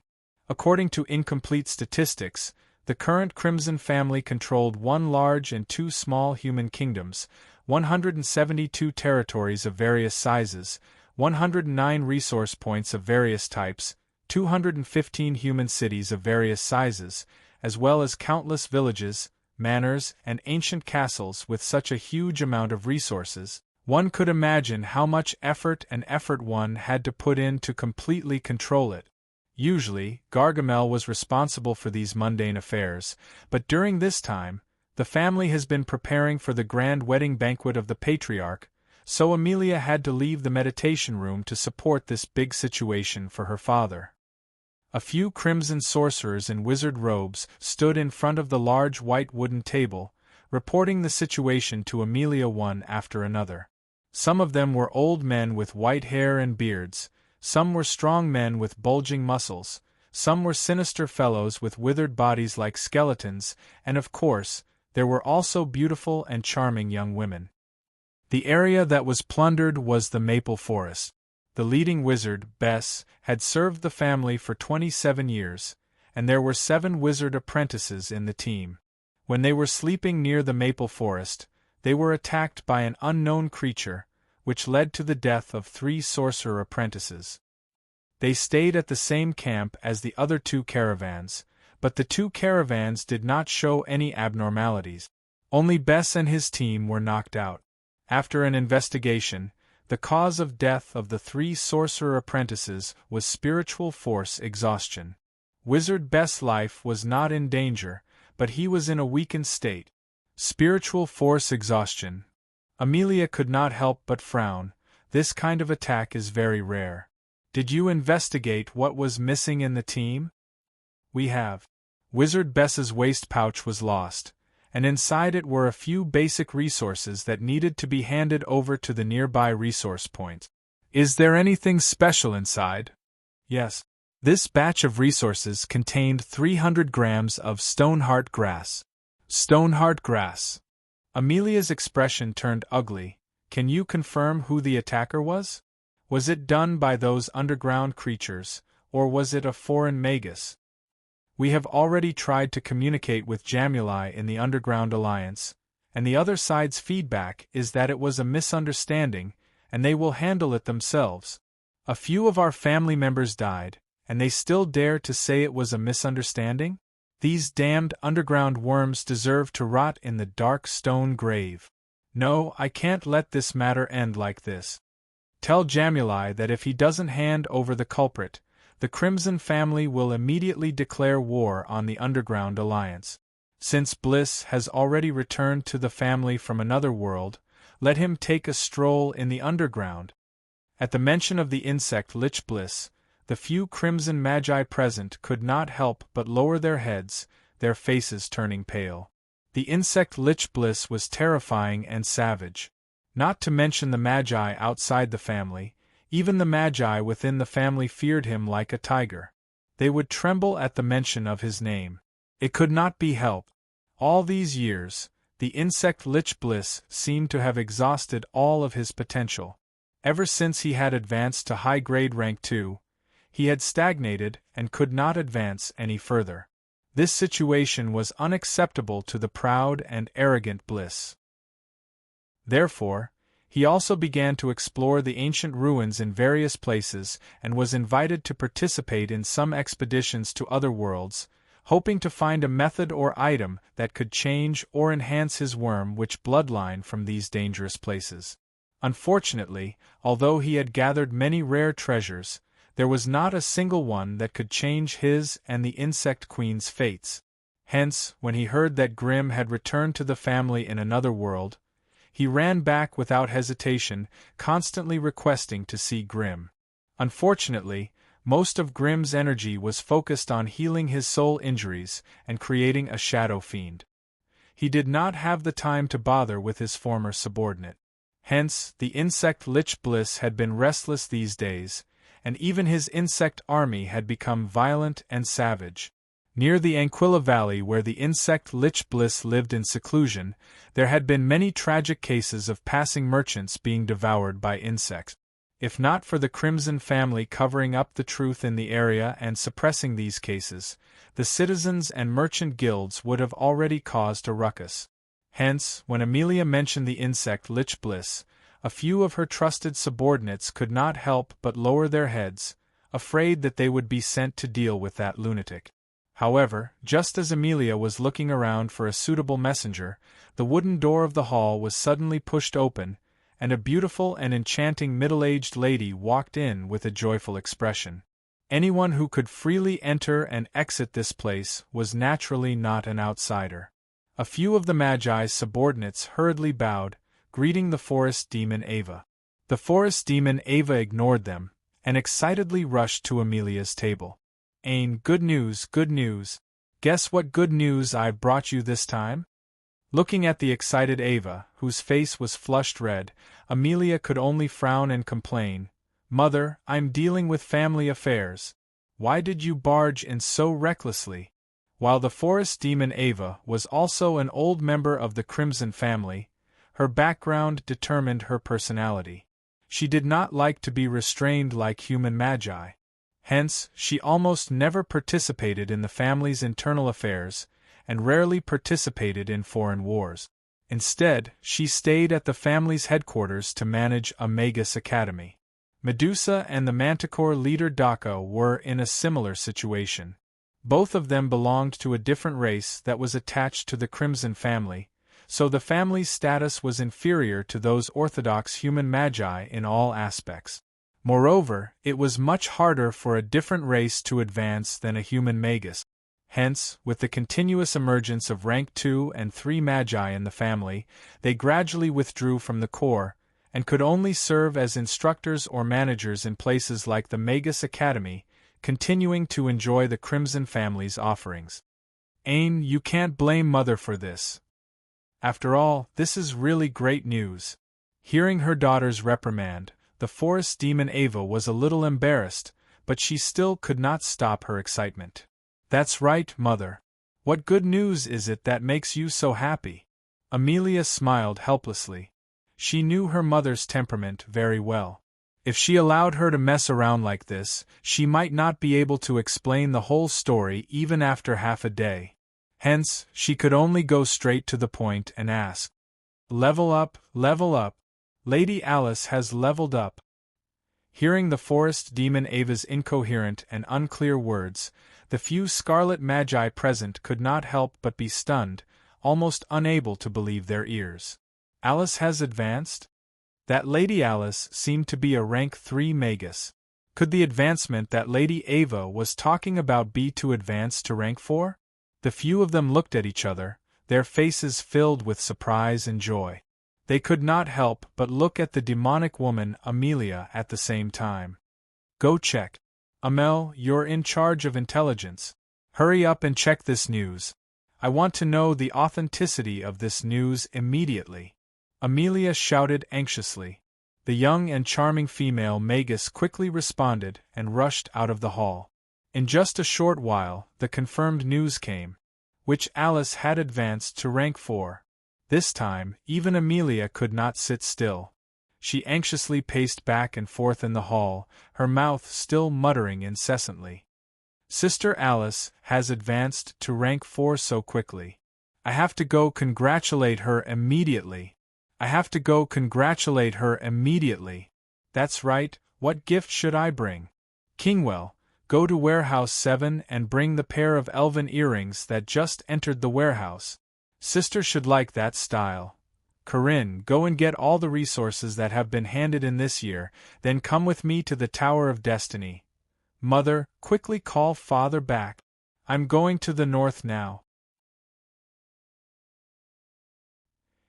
According to incomplete statistics, the current Crimson family controlled 1 large and 2 small human kingdoms, 172 territories of various sizes, 109 resource points of various types, 215 human cities of various sizes, as well as countless villages, manors, and ancient castles. With such a huge amount of resources, one could imagine how much effort one had to put in to completely control it. Usually, Gargamel was responsible for these mundane affairs, but during this time, the family has been preparing for the grand wedding banquet of the Patriarch, so Amelia had to leave the meditation room to support this big situation for her father. A few crimson sorcerers in wizard robes stood in front of the large white wooden table, reporting the situation to Amelia one after another. Some of them were old men with white hair and beards, some were strong men with bulging muscles, some were sinister fellows with withered bodies like skeletons, and of course, there were also beautiful and charming young women. The area that was plundered was the maple forest. The leading wizard, Bess, had served the family for 27 years, and there were 7 wizard apprentices in the team. When they were sleeping near the maple forest, they were attacked by an unknown creature, which led to the death of 3 sorcerer apprentices. They stayed at the same camp as the other 2 caravans, but the 2 caravans did not show any abnormalities. Only Bess and his team were knocked out. After an investigation, the cause of death of the 3 sorcerer apprentices was spiritual force exhaustion. Wizard Bess' life was not in danger, but he was in a weakened state. Spiritual force exhaustion. Amelia could not help but frown. This kind of attack is very rare. Did you investigate what was missing in the team? We have. Wizard Bess's waist pouch was lost, and inside it were a few basic resources that needed to be handed over to the nearby resource point. Is there anything special inside? Yes. This batch of resources contained 300 grams of stoneheart grass. Stoneheart grass. Amelia's expression turned ugly. Can you confirm who the attacker was? Was it done by those underground creatures, or was it a foreign magus? We have already tried to communicate with Jamuli in the Underground Alliance, and the other side's feedback is that it was a misunderstanding, and they will handle it themselves. A few of our family members died, and they still dare to say it was a misunderstanding? These damned underground worms deserve to rot in the dark stone grave. No, I can't let this matter end like this. Tell Jamuli that if he doesn't hand over the culprit, the Crimson family will immediately declare war on the Underground Alliance. Since Bliss has already returned to the family from another world, let him take a stroll in the underground. At the mention of the insect Lich Bliss, the few crimson magi present could not help but lower their heads, their faces turning pale. The insect Lich Bliss was terrifying and savage. Not to mention the magi outside the family, even the magi within the family feared him like a tiger. They would tremble at the mention of his name. It could not be helped. All these years, the insect Lich Bliss seemed to have exhausted all of his potential. Ever since he had advanced to high-grade rank 2, he had stagnated and could not advance any further. This situation was unacceptable to the proud and arrogant Bliss. Therefore, he also began to explore the ancient ruins in various places and was invited to participate in some expeditions to other worlds, hoping to find a method or item that could change or enhance his worm-witch bloodline from these dangerous places. Unfortunately, although he had gathered many rare treasures, there was not a single one that could change his and the Insect Queen's fates. Hence, when he heard that Grimm had returned to the family in another world, he ran back without hesitation, constantly requesting to see Grimm. Unfortunately, most of Grimm's energy was focused on healing his soul injuries and creating a shadow fiend. He did not have the time to bother with his former subordinate. Hence, the insect Lich Bliss had been restless these days, and even his insect army had become violent and savage. Near the Anquilla Valley where the insect Lich Bliss lived in seclusion, there had been many tragic cases of passing merchants being devoured by insects. If not for the Crimson family covering up the truth in the area and suppressing these cases, the citizens and merchant guilds would have already caused a ruckus. Hence, when Amelia mentioned the insect Lich Bliss, a few of her trusted subordinates could not help but lower their heads, afraid that they would be sent to deal with that lunatic. However, just as Amelia was looking around for a suitable messenger, the wooden door of the hall was suddenly pushed open, and a beautiful and enchanting middle-aged lady walked in with a joyful expression. Anyone who could freely enter and exit this place was naturally not an outsider. A few of the Magi's subordinates hurriedly bowed, greeting the forest demon Ava. The forest demon Ava ignored them, and excitedly rushed to Amelia's table. "Ain, good news, good news. Guess what good news I've brought you this time?" Looking at the excited Ava, whose face was flushed red, Amelia could only frown and complain, "Mother, I'm dealing with family affairs. Why did you barge in so recklessly?" While the forest demon Ava was also an old member of the Crimson family, her background determined her personality. She did not like to be restrained like human magi. Hence, she almost never participated in the family's internal affairs, and rarely participated in foreign wars. Instead, she stayed at the family's headquarters to manage a Magus Academy. Medusa and the Manticore leader Daka were in a similar situation. Both of them belonged to a different race that was attached to the Crimson family, so the family's status was inferior to those orthodox human magi in all aspects. Moreover, it was much harder for a different race to advance than a human magus. Hence, with the continuous emergence of rank 2 and 3 magi in the family, they gradually withdrew from the core, and could only serve as instructors or managers in places like the Magus Academy, continuing to enjoy the Crimson family's offerings. Ain, you can't blame Mother for this. After all, this is really great news. Hearing her daughter's reprimand, the forest demon Ava was a little embarrassed, but she still could not stop her excitement. "That's right, Mother. What good news is it that makes you so happy?" Amelia smiled helplessly. She knew her mother's temperament very well. If she allowed her to mess around like this, she might not be able to explain the whole story even after half a day. Hence, she could only go straight to the point and ask, "Level up, level up. Lady Alice has leveled up." Hearing the forest demon Ava's incoherent and unclear words, the few scarlet magi present could not help but be stunned, almost unable to believe their ears. Alice has advanced? That Lady Alice seemed to be a rank 3 magus. Could the advancement that Lady Ava was talking about be to advance to rank 4? The few of them looked at each other, their faces filled with surprise and joy. They could not help but look at the demonic woman Amelia at the same time. Go check. Amel, you're in charge of intelligence. Hurry up and check this news. I want to know the authenticity of this news immediately. Amelia shouted anxiously. The young and charming female Magus quickly responded and rushed out of the hall. In just a short while, the confirmed news came, which Alice had advanced to rank 4. This time, even Amelia could not sit still. She anxiously paced back and forth in the hall, her mouth still muttering incessantly. Sister Alice has advanced to rank 4 so quickly. I have to go congratulate her immediately. I have to go congratulate her immediately. That's right, what gift should I bring? Kingwell, go to warehouse 7 and bring the pair of elven earrings that just entered the warehouse. Sister should like that style. Corinne, go and get all the resources that have been handed in this year, then come with me to the Tower of Destiny. Mother, quickly call Father back. I'm going to the north now.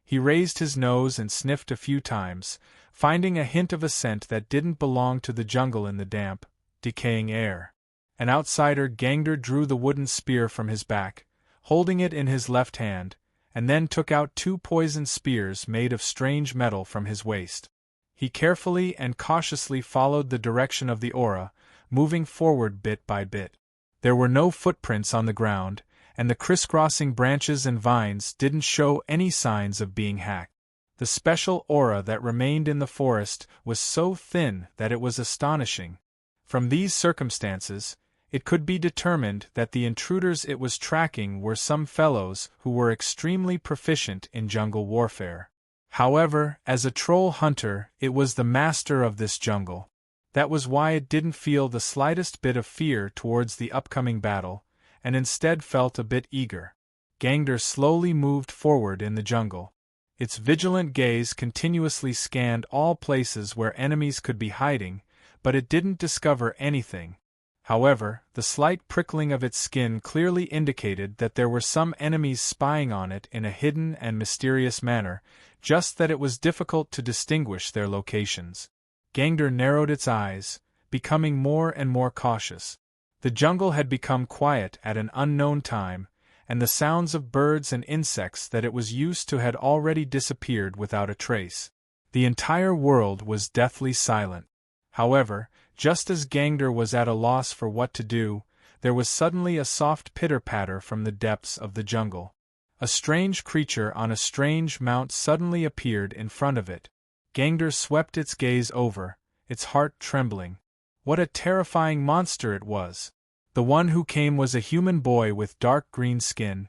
He raised his nose and sniffed a few times, finding a hint of a scent that didn't belong to the jungle in the damp, decaying air. An outsider Gangder drew the wooden spear from his back, holding it in his left hand, and then took out 2 poisoned spears made of strange metal from his waist. He carefully and cautiously followed the direction of the aura, moving forward bit by bit. There were no footprints on the ground, and the crisscrossing branches and vines didn't show any signs of being hacked. The special aura that remained in the forest was so thin that it was astonishing. From these circumstances, it could be determined that the intruders it was tracking were some fellows who were extremely proficient in jungle warfare. However, as a troll hunter, it was the master of this jungle. That was why it didn't feel the slightest bit of fear towards the upcoming battle, and instead felt a bit eager. Gangder slowly moved forward in the jungle. Its vigilant gaze continuously scanned all places where enemies could be hiding, but it didn't discover anything. However, the slight prickling of its skin clearly indicated that there were some enemies spying on it in a hidden and mysterious manner, just that it was difficult to distinguish their locations. Gangder narrowed its eyes, becoming more and more cautious. The jungle had become quiet at an unknown time, and the sounds of birds and insects that it was used to had already disappeared without a trace. The entire world was deathly silent. However, just as Gangder was at a loss for what to do, there was suddenly a soft pitter-patter from the depths of the jungle. A strange creature on a strange mount suddenly appeared in front of it. Gangder swept its gaze over, its heart trembling. What a terrifying monster it was! The one who came was a human boy with dark green skin,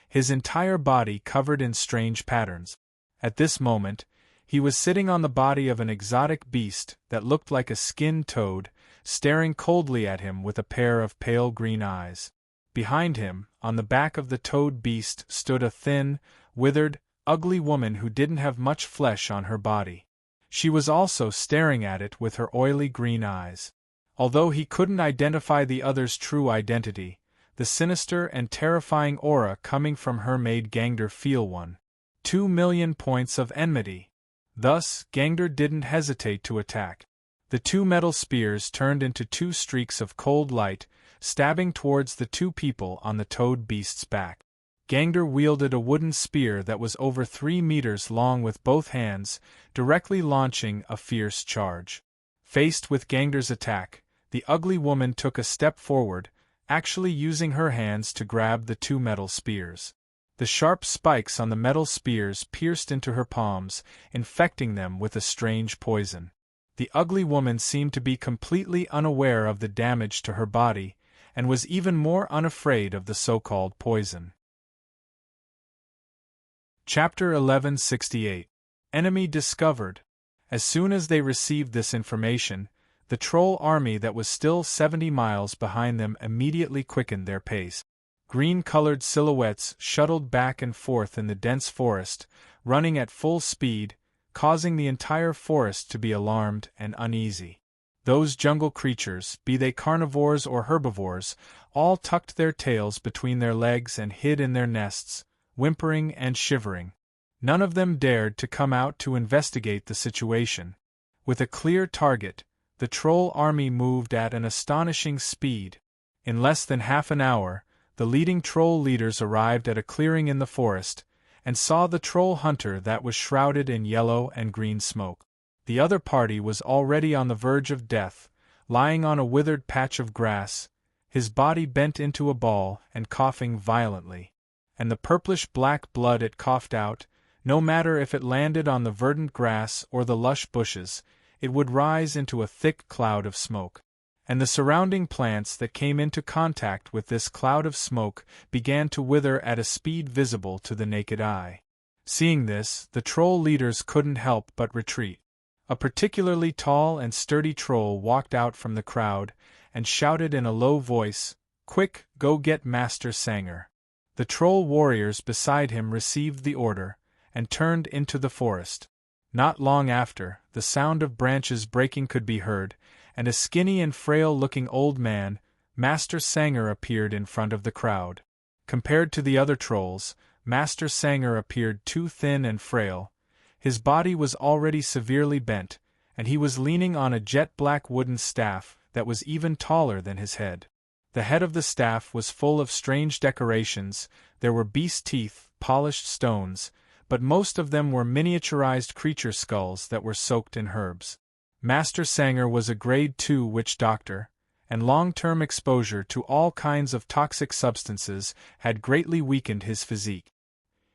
his entire body covered in strange patterns. At this moment, he was sitting on the body of an exotic beast that looked like a skinned toad, staring coldly at him with a pair of pale green eyes. Behind him, on the back of the toad beast, stood a thin, withered, ugly woman who didn't have much flesh on her body. She was also staring at it with her oily green eyes. Although he couldn't identify the other's true identity, the sinister and terrifying aura coming from her made Gangder feel 1.2 million points of enmity. Thus, Gangder didn't hesitate to attack. The 2 metal spears turned into 2 streaks of cold light, stabbing towards the 2 people on the toad beast's back. Gangder wielded a wooden spear that was over 3 meters long with both hands, directly launching a fierce charge. Faced with Gangder's attack, the ugly woman took a step forward, actually using her hands to grab the 2 metal spears. The sharp spikes on the metal spears pierced into her palms, infecting them with a strange poison. The ugly woman seemed to be completely unaware of the damage to her body, and was even more unafraid of the so-called poison. Chapter 1168. Enemy discovered. As soon as they received this information, the troll army that was still 70 miles behind them immediately quickened their pace. Green-colored silhouettes shuttled back and forth in the dense forest, running at full speed, causing the entire forest to be alarmed and uneasy. Those jungle creatures, be they carnivores or herbivores, all tucked their tails between their legs and hid in their nests, whimpering and shivering. None of them dared to come out to investigate the situation. With a clear target, the troll army moved at an astonishing speed. In less than half an hour, the leading troll leaders arrived at a clearing in the forest, and saw the troll hunter that was shrouded in yellow and green smoke. The other party was already on the verge of death, lying on a withered patch of grass, his body bent into a ball and coughing violently. And the purplish-black blood it coughed out, no matter if it landed on the verdant grass or the lush bushes, it would rise into a thick cloud of smoke. And the surrounding plants that came into contact with this cloud of smoke began to wither at a speed visible to the naked eye. Seeing this, the troll leaders couldn't help but retreat. A particularly tall and sturdy troll walked out from the crowd and shouted in a low voice, "Quick, go get Master Sanger." The troll warriors beside him received the order, and turned into the forest. Not long after, the sound of branches breaking could be heard, and a skinny and frail-looking old man, Master Sanger, appeared in front of the crowd. Compared to the other trolls, Master Sanger appeared too thin and frail. His body was already severely bent, and he was leaning on a jet-black wooden staff that was even taller than his head. The head of the staff was full of strange decorations. There were beast teeth, polished stones, but most of them were miniaturized creature skulls that were soaked in herbs. Master Sanger was a grade 2 witch doctor, and long-term exposure to all kinds of toxic substances had greatly weakened his physique.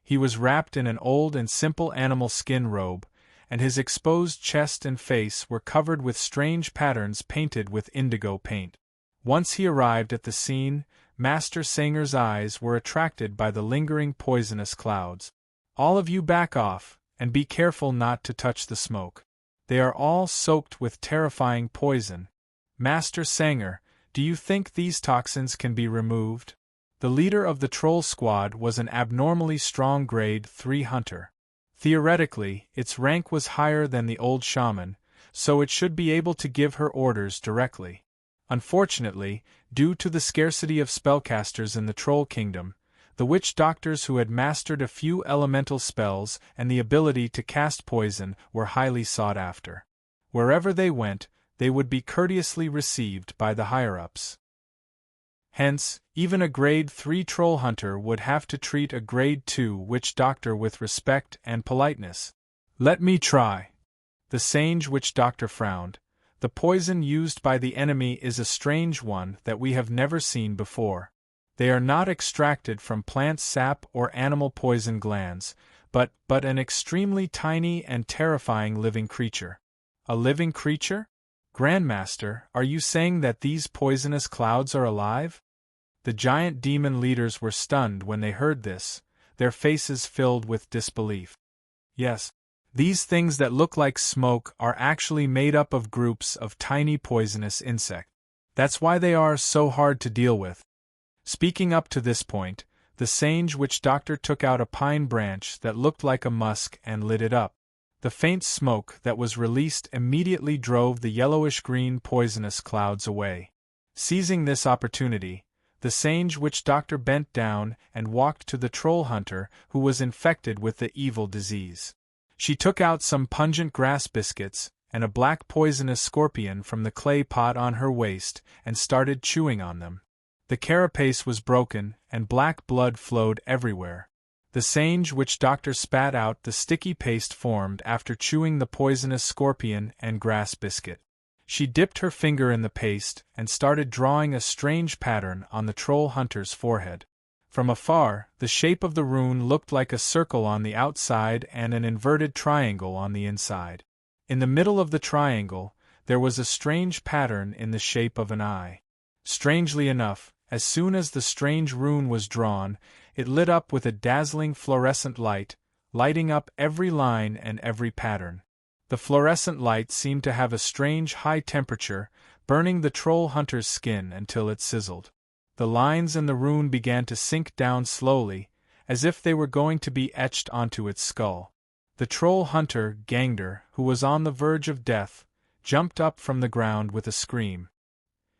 He was wrapped in an old and simple animal skin robe, and his exposed chest and face were covered with strange patterns painted with indigo paint. Once he arrived at the scene, Master Sanger's eyes were attracted by the lingering poisonous clouds. "All of you back off, and be careful not to touch the smoke. They are all soaked with terrifying poison. Master Sanger, do you think these toxins can be removed?" The leader of the troll squad was an abnormally strong grade 3 hunter. Theoretically, its rank was higher than the old shaman, so it should be able to give her orders directly. Unfortunately, due to the scarcity of spellcasters in the Troll Kingdom, the witch doctors who had mastered a few elemental spells and the ability to cast poison were highly sought after. Wherever they went, they would be courteously received by the higher-ups. Hence, even a grade 3 troll hunter would have to treat a grade 2 witch doctor with respect and politeness. "Let me try." The sage witch doctor frowned. "The poison used by the enemy is a strange one that we have never seen before. They are not extracted from plant sap or animal poison glands, but an extremely tiny and terrifying living creature." "A living creature? Grandmaster, are you saying that these poisonous clouds are alive?" The giant demon leaders were stunned when they heard this, their faces filled with disbelief. "Yes. These things that look like smoke are actually made up of groups of tiny poisonous insects. That's why they are so hard to deal with." Speaking up to this point, the sage witch doctor took out a pine branch that looked like a musk and lit it up. The faint smoke that was released immediately drove the yellowish-green poisonous clouds away. Seizing this opportunity, the sage witch doctor bent down and walked to the troll hunter who was infected with the evil disease. She took out some pungent grass biscuits and a black poisonous scorpion from the clay pot on her waist and started chewing on them. The carapace was broken and black blood flowed everywhere. The sage witch doctor spat out the sticky paste formed after chewing the poisonous scorpion and grass biscuit. She dipped her finger in the paste and started drawing a strange pattern on the troll hunter's forehead. From afar, the shape of the rune looked like a circle on the outside and an inverted triangle on the inside. In the middle of the triangle, there was a strange pattern in the shape of an eye. Strangely enough, as soon as the strange rune was drawn, it lit up with a dazzling fluorescent light, lighting up every line and every pattern. The fluorescent light seemed to have a strange high temperature, burning the troll hunter's skin until it sizzled. The lines in the rune began to sink down slowly, as if they were going to be etched onto its skull. The troll hunter, Gangder, who was on the verge of death, jumped up from the ground with a scream.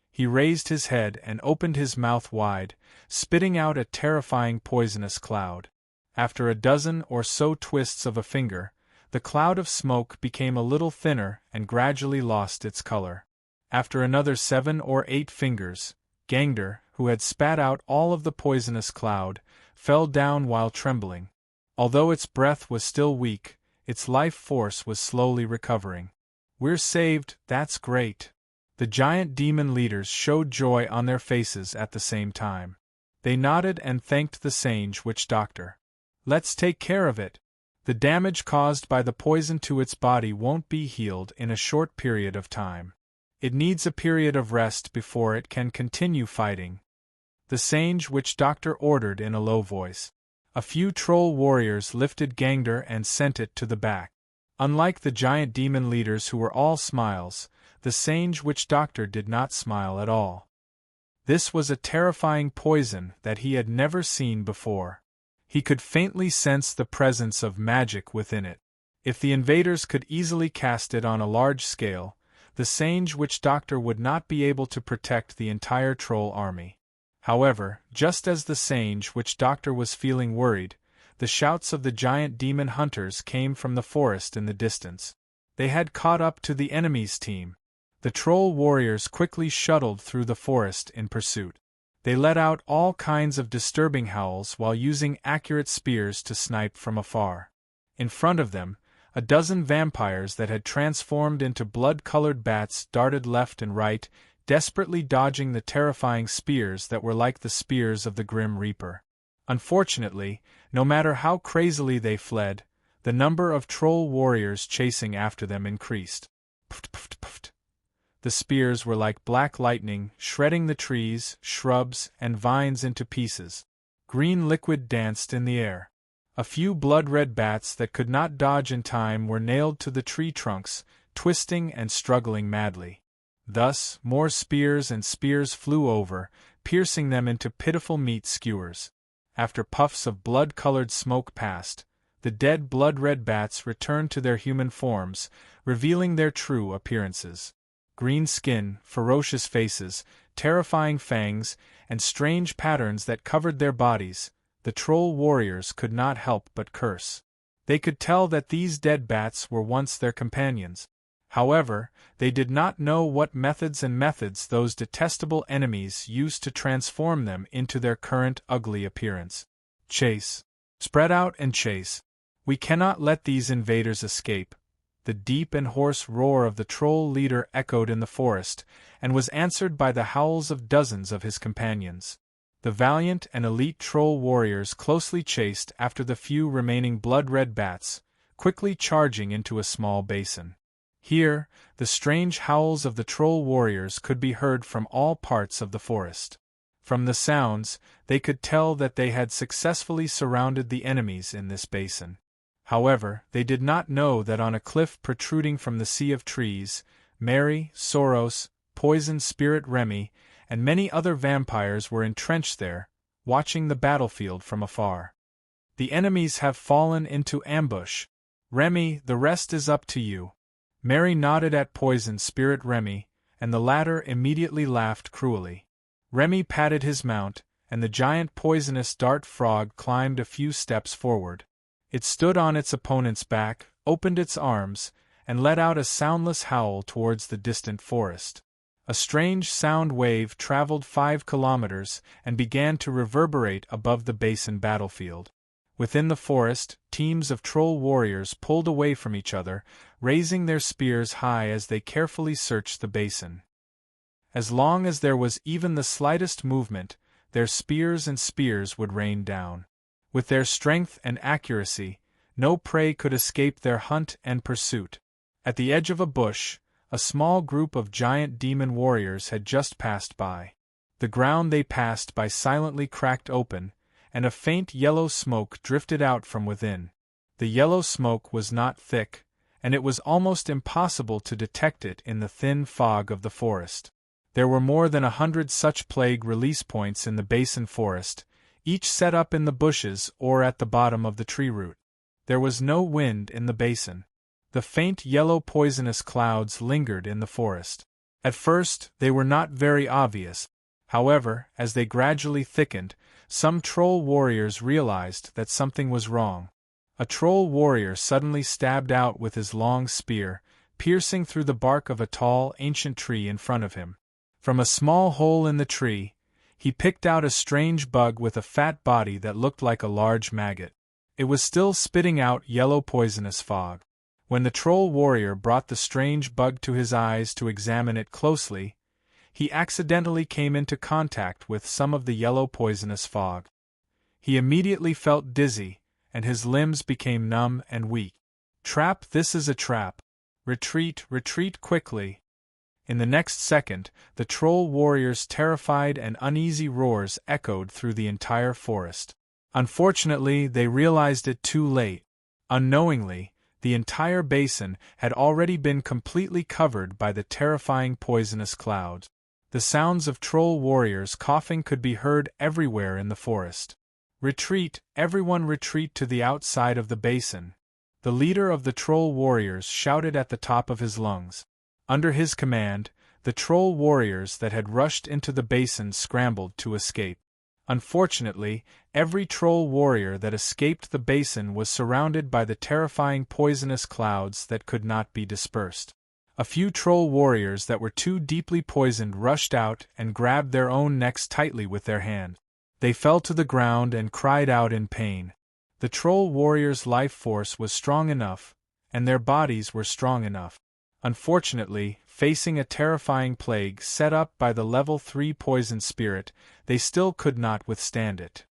He raised his head and opened his mouth wide, spitting out a terrifying poisonous cloud. After a dozen or so twists of a finger, the cloud of smoke became a little thinner and gradually lost its color. After another 7 or 8 fingers, Gangder, who had spat out all of the poisonous cloud, fell down while trembling. Although its breath was still weak, its life force was slowly recovering. "We're saved, that's great." The giant demon leaders showed joy on their faces at the same time. They nodded and thanked the sage witch doctor. "Let's take care of it. The damage caused by the poison to its body won't be healed in a short period of time. It needs a period of rest before it can continue fighting," the sage witch doctor ordered in a low voice. A few troll warriors lifted Gangder and sent it to the back. Unlike the giant demon leaders who were all smiles, the sage witch doctor did not smile at all. This was a terrifying poison that he had never seen before. He could faintly sense the presence of magic within it. If the invaders could easily cast it on a large scale, the sage witch doctor would not be able to protect the entire troll army. However, just as the sage witch doctor was feeling worried, the shouts of the giant demon hunters came from the forest in the distance. They had caught up to the enemy's team. The troll warriors quickly shuttled through the forest in pursuit. They let out all kinds of disturbing howls while using accurate spears to snipe from afar. In front of them, a dozen vampires that had transformed into blood-colored bats darted left and right, desperately dodging the terrifying spears that were like the spears of the Grim Reaper. Unfortunately, no matter how crazily they fled, the number of troll warriors chasing after them increased. Puft, puft, puft. The spears were like black lightning, shredding the trees, shrubs, and vines into pieces. Green liquid danced in the air. A few blood-red bats that could not dodge in time were nailed to the tree trunks, twisting and struggling madly. Thus, more spears and spears flew over, piercing them into pitiful meat skewers. After puffs of blood-colored smoke passed, the dead blood-red bats returned to their human forms, revealing their true appearances. Green skin, ferocious faces, terrifying fangs, and strange patterns that covered their bodies, the troll warriors could not help but curse. They could tell that these dead bats were once their companions. However, they did not know what methods those detestable enemies used to transform them into their current ugly appearance. Chase. Spread out and chase. We cannot let these invaders escape. The deep and hoarse roar of the troll leader echoed in the forest, and was answered by the howls of dozens of his companions. The valiant and elite troll warriors closely chased after the few remaining blood-red bats, quickly charging into a small basin. Here, the strange howls of the troll warriors could be heard from all parts of the forest. From the sounds, they could tell that they had successfully surrounded the enemies in this basin. However, they did not know that on a cliff protruding from the sea of trees, Mary, Soros, Poison Spirit Remy, and many other vampires were entrenched there, watching the battlefield from afar. "The enemies have fallen into ambush. Remy, the rest is up to you." Mary nodded at Poison Spirit Remy, and the latter immediately laughed cruelly. Remy patted his mount, and the giant poisonous dart frog climbed a few steps forward. It stood on its opponent's back, opened its arms, and let out a soundless howl towards the distant forest. A strange sound wave traveled 5 kilometers and began to reverberate above the basin battlefield. Within the forest, teams of troll warriors pulled away from each other, raising their spears high as they carefully searched the basin. As long as there was even the slightest movement, their spears would rain down. With their strength and accuracy, no prey could escape their hunt and pursuit. At the edge of a bush, a small group of giant demon warriors had just passed by. The ground they passed by silently cracked open, and a faint yellow smoke drifted out from within. The yellow smoke was not thick, and it was almost impossible to detect it in the thin fog of the forest. There were more than 100 such plague release points in the basin forest, each set up in the bushes or at the bottom of the tree root. There was no wind in the basin. The faint yellow poisonous clouds lingered in the forest. At first, they were not very obvious. However, as they gradually thickened, some troll warriors realized that something was wrong. A troll warrior suddenly stabbed out with his long spear, piercing through the bark of a tall, ancient tree in front of him. From a small hole in the tree, he picked out a strange bug with a fat body that looked like a large maggot. It was still spitting out yellow poisonous fog. When the troll warrior brought the strange bug to his eyes to examine it closely, he accidentally came into contact with some of the yellow poisonous fog. He immediately felt dizzy, and his limbs became numb and weak. Trap, this is a trap. Retreat, retreat quickly. In the next second, the troll warrior's terrified and uneasy roars echoed through the entire forest. Unfortunately, they realized it too late. Unknowingly, the entire basin had already been completely covered by the terrifying poisonous clouds. The sounds of troll warriors coughing could be heard everywhere in the forest. Retreat, everyone retreat to the outside of the basin. The leader of the troll warriors shouted at the top of his lungs. Under his command, the troll warriors that had rushed into the basin scrambled to escape. Unfortunately, every troll warrior that escaped the basin was surrounded by the terrifying poisonous clouds that could not be dispersed. A few troll warriors that were too deeply poisoned rushed out and grabbed their own necks tightly with their hand. They fell to the ground and cried out in pain. The troll warriors' life force was strong enough, and their bodies were strong enough. Unfortunately, facing a terrifying plague set up by the level 3 poison spirit, they still could not withstand it.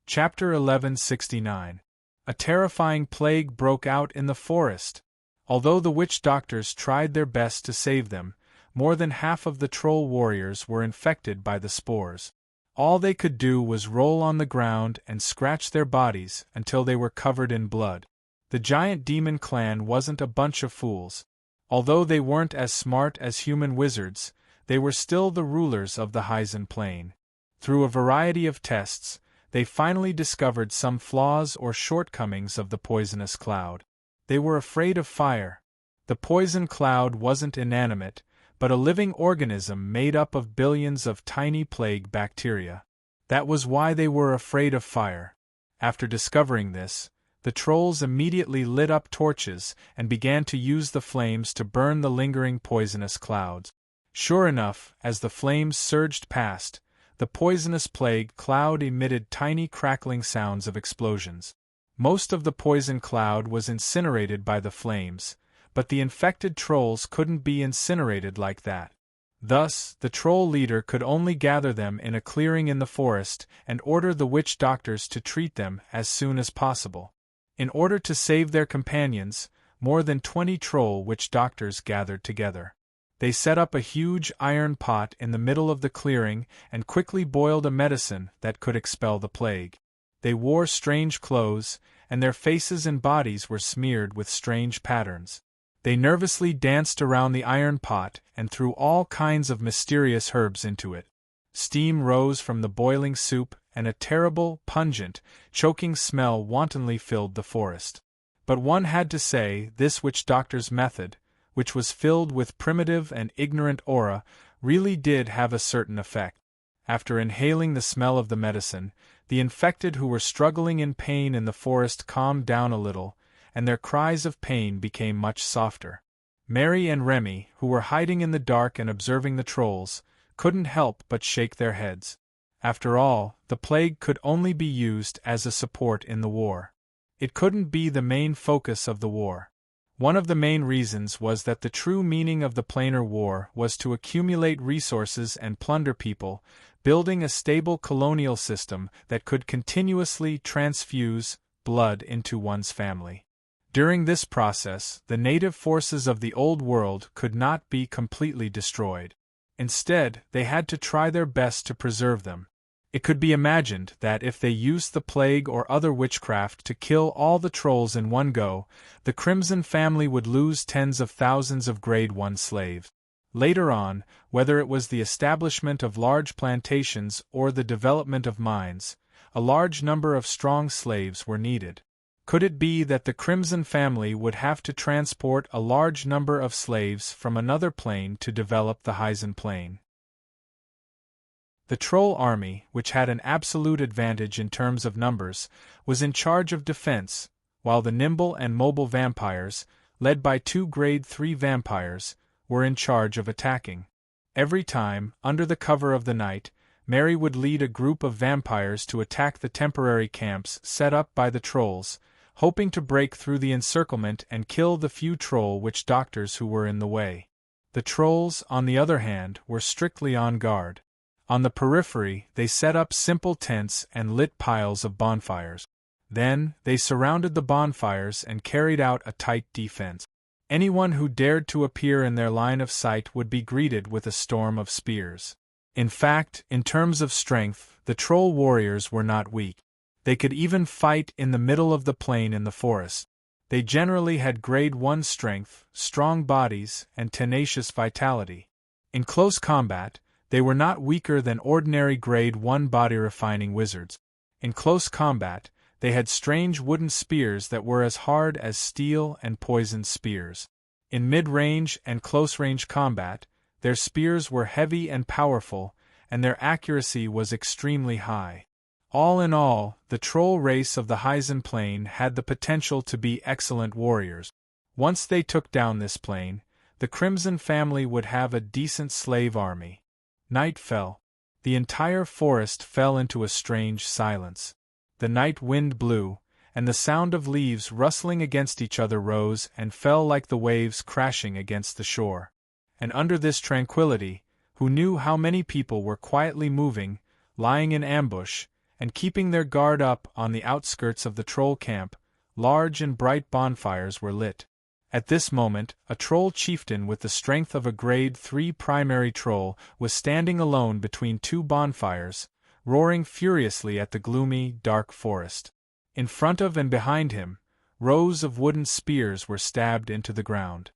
Chapter 1169. A terrifying plague broke out in the forest. Although the witch doctors tried their best to save them, more than half of the troll warriors were infected by the spores. All they could do was roll on the ground and scratch their bodies until they were covered in blood. The giant demon clan wasn't a bunch of fools. Although they weren't as smart as human wizards, they were still the rulers of the Hyzen Plain. Through a variety of tests, they finally discovered some flaws or shortcomings of the poisonous cloud. They were afraid of fire. The poison cloud wasn't inanimate, but a living organism made up of billions of tiny plague bacteria. That was why they were afraid of fire. After discovering this, the trolls immediately lit up torches and began to use the flames to burn the lingering poisonous clouds. Sure enough, as the flames surged past, the poisonous plague cloud emitted tiny crackling sounds of explosions. Most of the poison cloud was incinerated by the flames, but the infected trolls couldn't be incinerated like that. Thus, the troll leader could only gather them in a clearing in the forest and order the witch doctors to treat them as soon as possible. In order to save their companions, more than 20 troll witch doctors gathered together. They set up a huge iron pot in the middle of the clearing and quickly boiled a medicine that could expel the plague. They wore strange clothes, and their faces and bodies were smeared with strange patterns. They nervously danced around the iron pot and threw all kinds of mysterious herbs into it. Steam rose from the boiling soup, and a terrible, pungent, choking smell wantonly filled the forest. But one had to say, this witch doctor's method, which was filled with primitive and ignorant aura, really did have a certain effect. After inhaling the smell of the medicine, the infected who were struggling in pain in the forest calmed down a little, and their cries of pain became much softer. Mary and Remy, who were hiding in the dark and observing the trolls, couldn't help but shake their heads. After all, the plague could only be used as a support in the war. It couldn't be the main focus of the war. One of the main reasons was that the true meaning of the planar war was to accumulate resources and plunder people, building a stable colonial system that could continuously transfuse blood into one's family. During this process, the native forces of the Old World could not be completely destroyed. Instead, they had to try their best to preserve them. It could be imagined that if they used the plague or other witchcraft to kill all the trolls in one go, the Crimson family would lose tens of thousands of Grade 1 slaves. Later on, whether it was the establishment of large plantations or the development of mines, a large number of strong slaves were needed. Could it be that the Crimson family would have to transport a large number of slaves from another plane to develop the Hyzen plane? The Troll army, which had an absolute advantage in terms of numbers, was in charge of defense, while the nimble and mobile vampires, led by 2 Grade 3 vampires, were in charge of attacking. Every time, under the cover of the night, Mary would lead a group of vampires to attack the temporary camps set up by the trolls, hoping to break through the encirclement and kill the few troll witch doctors who were in the way. The trolls, on the other hand, were strictly on guard. On the periphery, they set up simple tents and lit piles of bonfires. Then, they surrounded the bonfires and carried out a tight defense. Anyone who dared to appear in their line of sight would be greeted with a storm of spears. In fact, in terms of strength, the troll warriors were not weak. They could even fight in the middle of the plain in the forest. They generally had Grade 1 strength, strong bodies, and tenacious vitality. In close combat, they were not weaker than ordinary Grade 1 body-refining wizards. In close combat, they had strange wooden spears that were as hard as steel and poisoned spears. In mid-range and close-range combat, their spears were heavy and powerful, and their accuracy was extremely high. All in all, the troll race of the Hyzen plane had the potential to be excellent warriors. Once they took down this plane, the Crimson family would have a decent slave army. Night fell. The entire forest fell into a strange silence. The night wind blew, and the sound of leaves rustling against each other rose and fell like the waves crashing against the shore. And under this tranquility, who knew how many people were quietly moving, lying in ambush, and keeping their guard up on the outskirts of the troll camp, large and bright bonfires were lit. At this moment, a troll chieftain with the strength of a Grade 3 primary troll was standing alone between 2 bonfires, roaring furiously at the gloomy, dark forest. In front of and behind him, rows of wooden spears were stabbed into the ground.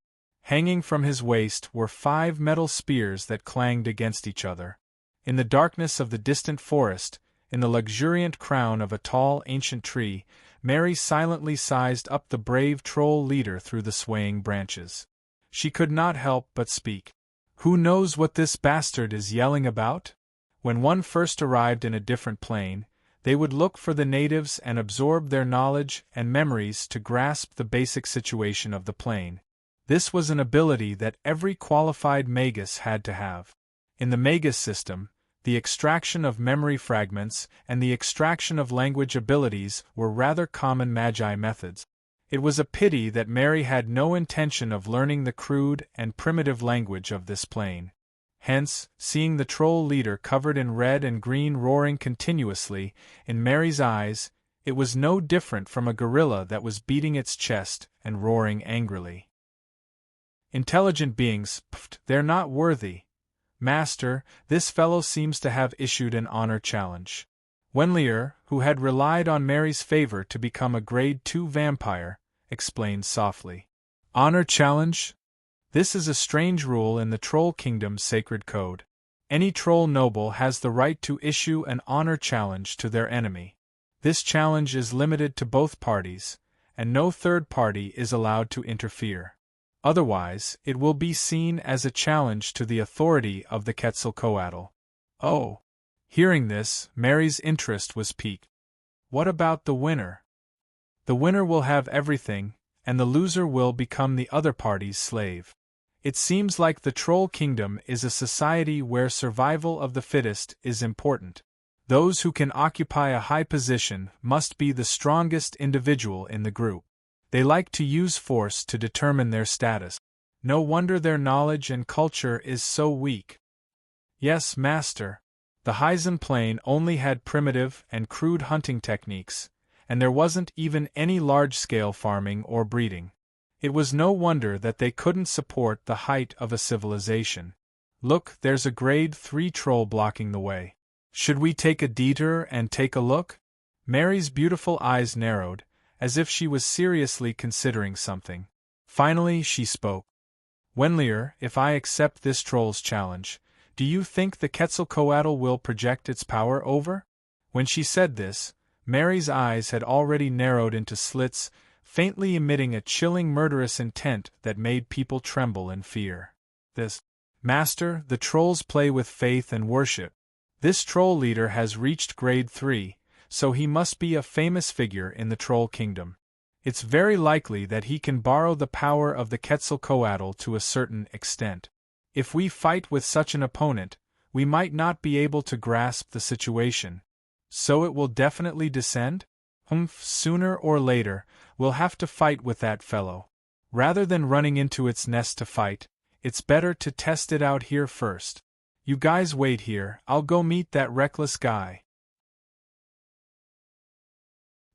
Hanging from his waist were 5 metal spears that clanged against each other. In the darkness of the distant forest, in the luxuriant crown of a tall ancient tree, Mary silently sized up the brave troll leader through the swaying branches. She could not help but speak. "Who knows what this bastard is yelling about?" When one first arrived in a different plane, they would look for the natives and absorb their knowledge and memories to grasp the basic situation of the plane. This was an ability that every qualified magus had to have. In the magus system, the extraction of memory fragments and the extraction of language abilities were rather common magi methods. It was a pity that Mary had no intention of learning the crude and primitive language of this plane. Hence, seeing the troll leader covered in red and green roaring continuously, in Mary's eyes, it was no different from a gorilla that was beating its chest and roaring angrily. Intelligent beings, they're not worthy. Master, this fellow seems to have issued an honor challenge. Wenlier, who had relied on Mary's favor to become a Grade 2 vampire, explained softly. Honor challenge? This is a strange rule in the Troll Kingdom's sacred code. Any troll noble has the right to issue an honor challenge to their enemy. This challenge is limited to both parties, and no third party is allowed to interfere. Otherwise, it will be seen as a challenge to the authority of the Quetzalcoatl. Oh! Hearing this, Mary's interest was piqued. What about the winner? The winner will have everything, and the loser will become the other party's slave. It seems like the Troll Kingdom is a society where survival of the fittest is important. Those who can occupy a high position must be the strongest individual in the group. They like to use force to determine their status. No wonder their knowledge and culture is so weak. Yes, master. The Hyzen plane only had primitive and crude hunting techniques, and there wasn't even any large-scale farming or breeding. It was no wonder that they couldn't support the height of a civilization. Look, there's a Grade 3 troll blocking the way. Should we take a detour and take a look? Mary's beautiful eyes narrowed, as if she was seriously considering something. Finally she spoke. Wenlier, if I accept this troll's challenge, do you think the Quetzalcoatl will project its power over? When she said this, Mary's eyes had already narrowed into slits, faintly emitting a chilling murderous intent that made people tremble in fear. This Master, the trolls play with faith and worship. This troll leader has reached grade 3, so he must be a famous figure in the troll kingdom. It's very likely that he can borrow the power of the Quetzalcoatl to a certain extent. If we fight with such an opponent, we might not be able to grasp the situation. So it will definitely descend? Sooner or later, we'll have to fight with that fellow. Rather than running into its nest to fight, it's better to test it out here first. You guys wait here, I'll go meet that reckless guy.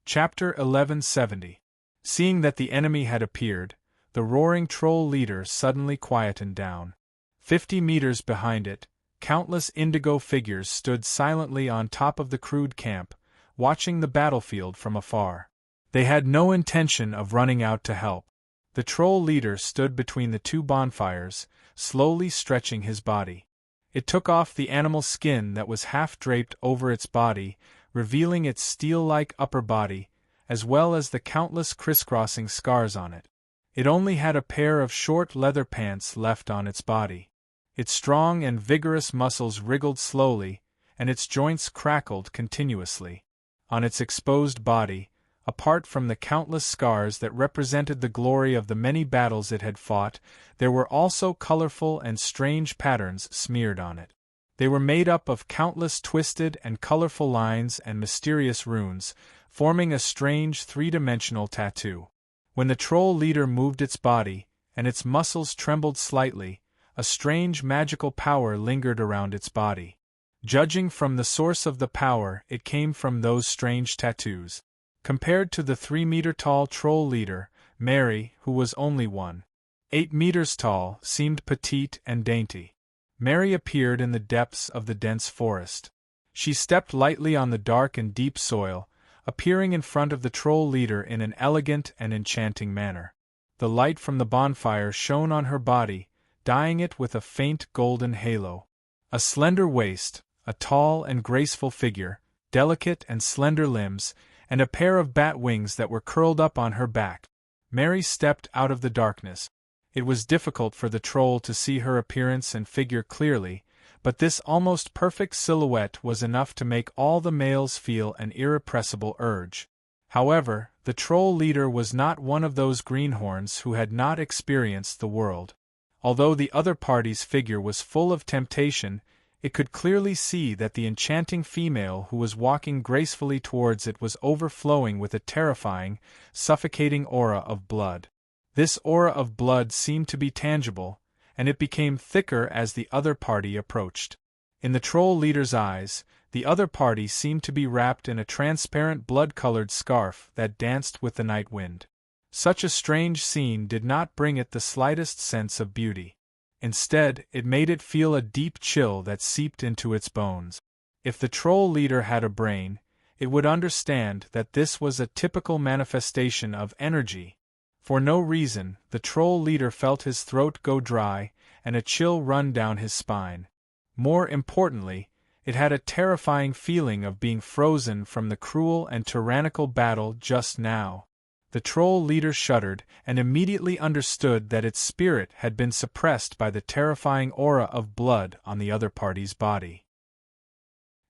Chapter 1170. Seeing that the enemy had appeared, the roaring troll leader suddenly quietened down. 50 meters behind it, countless indigo figures stood silently on top of the crude camp, watching the battlefield from afar. They had no intention of running out to help. The troll leader stood between the two bonfires, slowly stretching his body. It took off the animal skin that was half draped over its body, revealing its steel-like upper body, as well as the countless crisscrossing scars on it. It only had a pair of short leather pants left on its body. Its strong and vigorous muscles wriggled slowly, and its joints crackled continuously. On its exposed body, apart from the countless scars that represented the glory of the many battles it had fought, there were also colorful and strange patterns smeared on it. They were made up of countless twisted and colorful lines and mysterious runes, forming a strange three-dimensional tattoo. When the troll leader moved its body, and its muscles trembled slightly, a strange magical power lingered around its body. Judging from the source of the power, it came from those strange tattoos. Compared to the 3-meter-tall troll leader, Mary, who was only 1.8 meters tall, seemed petite and dainty. Mary appeared in the depths of the dense forest. She stepped lightly on the dark and deep soil, appearing in front of the troll leader in an elegant and enchanting manner. The light from the bonfire shone on her body, dyeing it with a faint golden halo. A slender waist, a tall and graceful figure, delicate and slender limbs, and a pair of bat wings that were curled up on her back. Mary stepped out of the darkness. It was difficult for the troll to see her appearance and figure clearly, but this almost perfect silhouette was enough to make all the males feel an irrepressible urge. However, the troll leader was not one of those greenhorns who had not experienced the world. Although the other party's figure was full of temptation, it could clearly see that the enchanting female who was walking gracefully towards it was overflowing with a terrifying, suffocating aura of blood. This aura of blood seemed to be tangible, and it became thicker as the other party approached. In the troll leader's eyes, the other party seemed to be wrapped in a transparent blood-colored scarf that danced with the night wind. Such a strange scene did not bring it the slightest sense of beauty. Instead, it made it feel a deep chill that seeped into its bones. If the troll leader had a brain, it would understand that this was a typical manifestation of energy. For no reason, the troll leader felt his throat go dry and a chill run down his spine. More importantly, it had a terrifying feeling of being frozen from the cruel and tyrannical battle just now. The troll leader shuddered and immediately understood that its spirit had been suppressed by the terrifying aura of blood on the other party's body.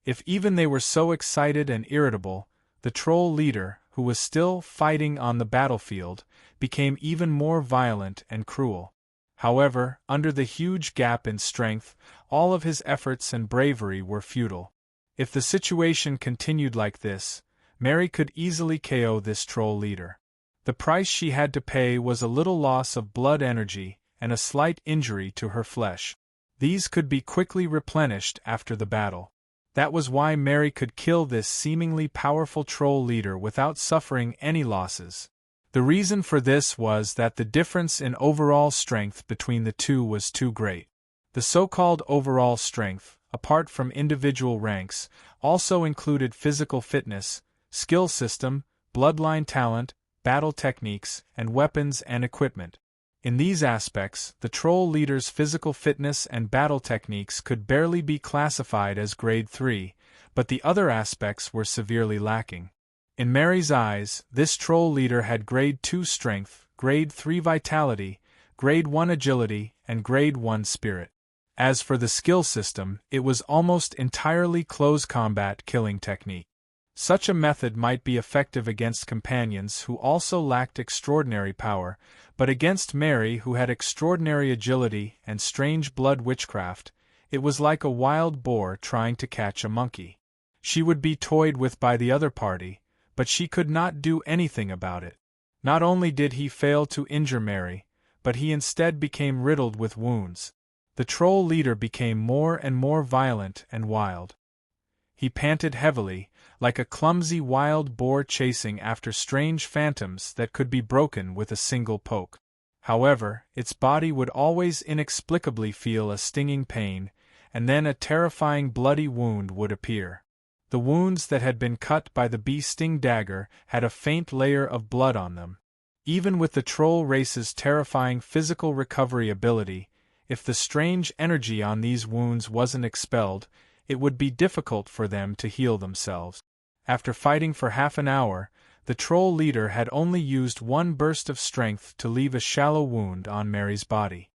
If even they were so excited and irritable, the troll leader, who was still fighting on the battlefield, became even more violent and cruel. However, under the huge gap in strength, all of his efforts and bravery were futile. If the situation continued like this, Mary could easily KO this troll leader. The price she had to pay was a little loss of blood energy and a slight injury to her flesh. These could be quickly replenished after the battle. That was why Mary could kill this seemingly powerful troll leader without suffering any losses. The reason for this was that the difference in overall strength between the two was too great. The so-called overall strength, apart from individual ranks, also included physical fitness, skill system, bloodline talent, battle techniques, and weapons and equipment. In these aspects, the troll leader's physical fitness and battle techniques could barely be classified as grade 3, but the other aspects were severely lacking. In Mary's eyes, this troll leader had Grade 2 strength, Grade 3 vitality, Grade 1 agility, and Grade 1 spirit. As for the skill system, it was almost entirely close combat killing technique. Such a method might be effective against companions who also lacked extraordinary power, but against Mary, who had extraordinary agility and strange blood witchcraft, it was like a wild boar trying to catch a monkey. She would be toyed with by the other party, but she could not do anything about it. Not only did he fail to injure Mary, but he instead became riddled with wounds. The troll leader became more and more violent and wild. He panted heavily, like a clumsy wild boar chasing after strange phantoms that could be broken with a single poke. However, its body would always inexplicably feel a stinging pain, and then a terrifying bloody wound would appear. The wounds that had been cut by the bee-sting dagger had a faint layer of blood on them. Even with the troll race's terrifying physical recovery ability, if the strange energy on these wounds wasn't expelled, it would be difficult for them to heal themselves. After fighting for half an hour, the troll leader had only used one burst of strength to leave a shallow wound on Mary's body.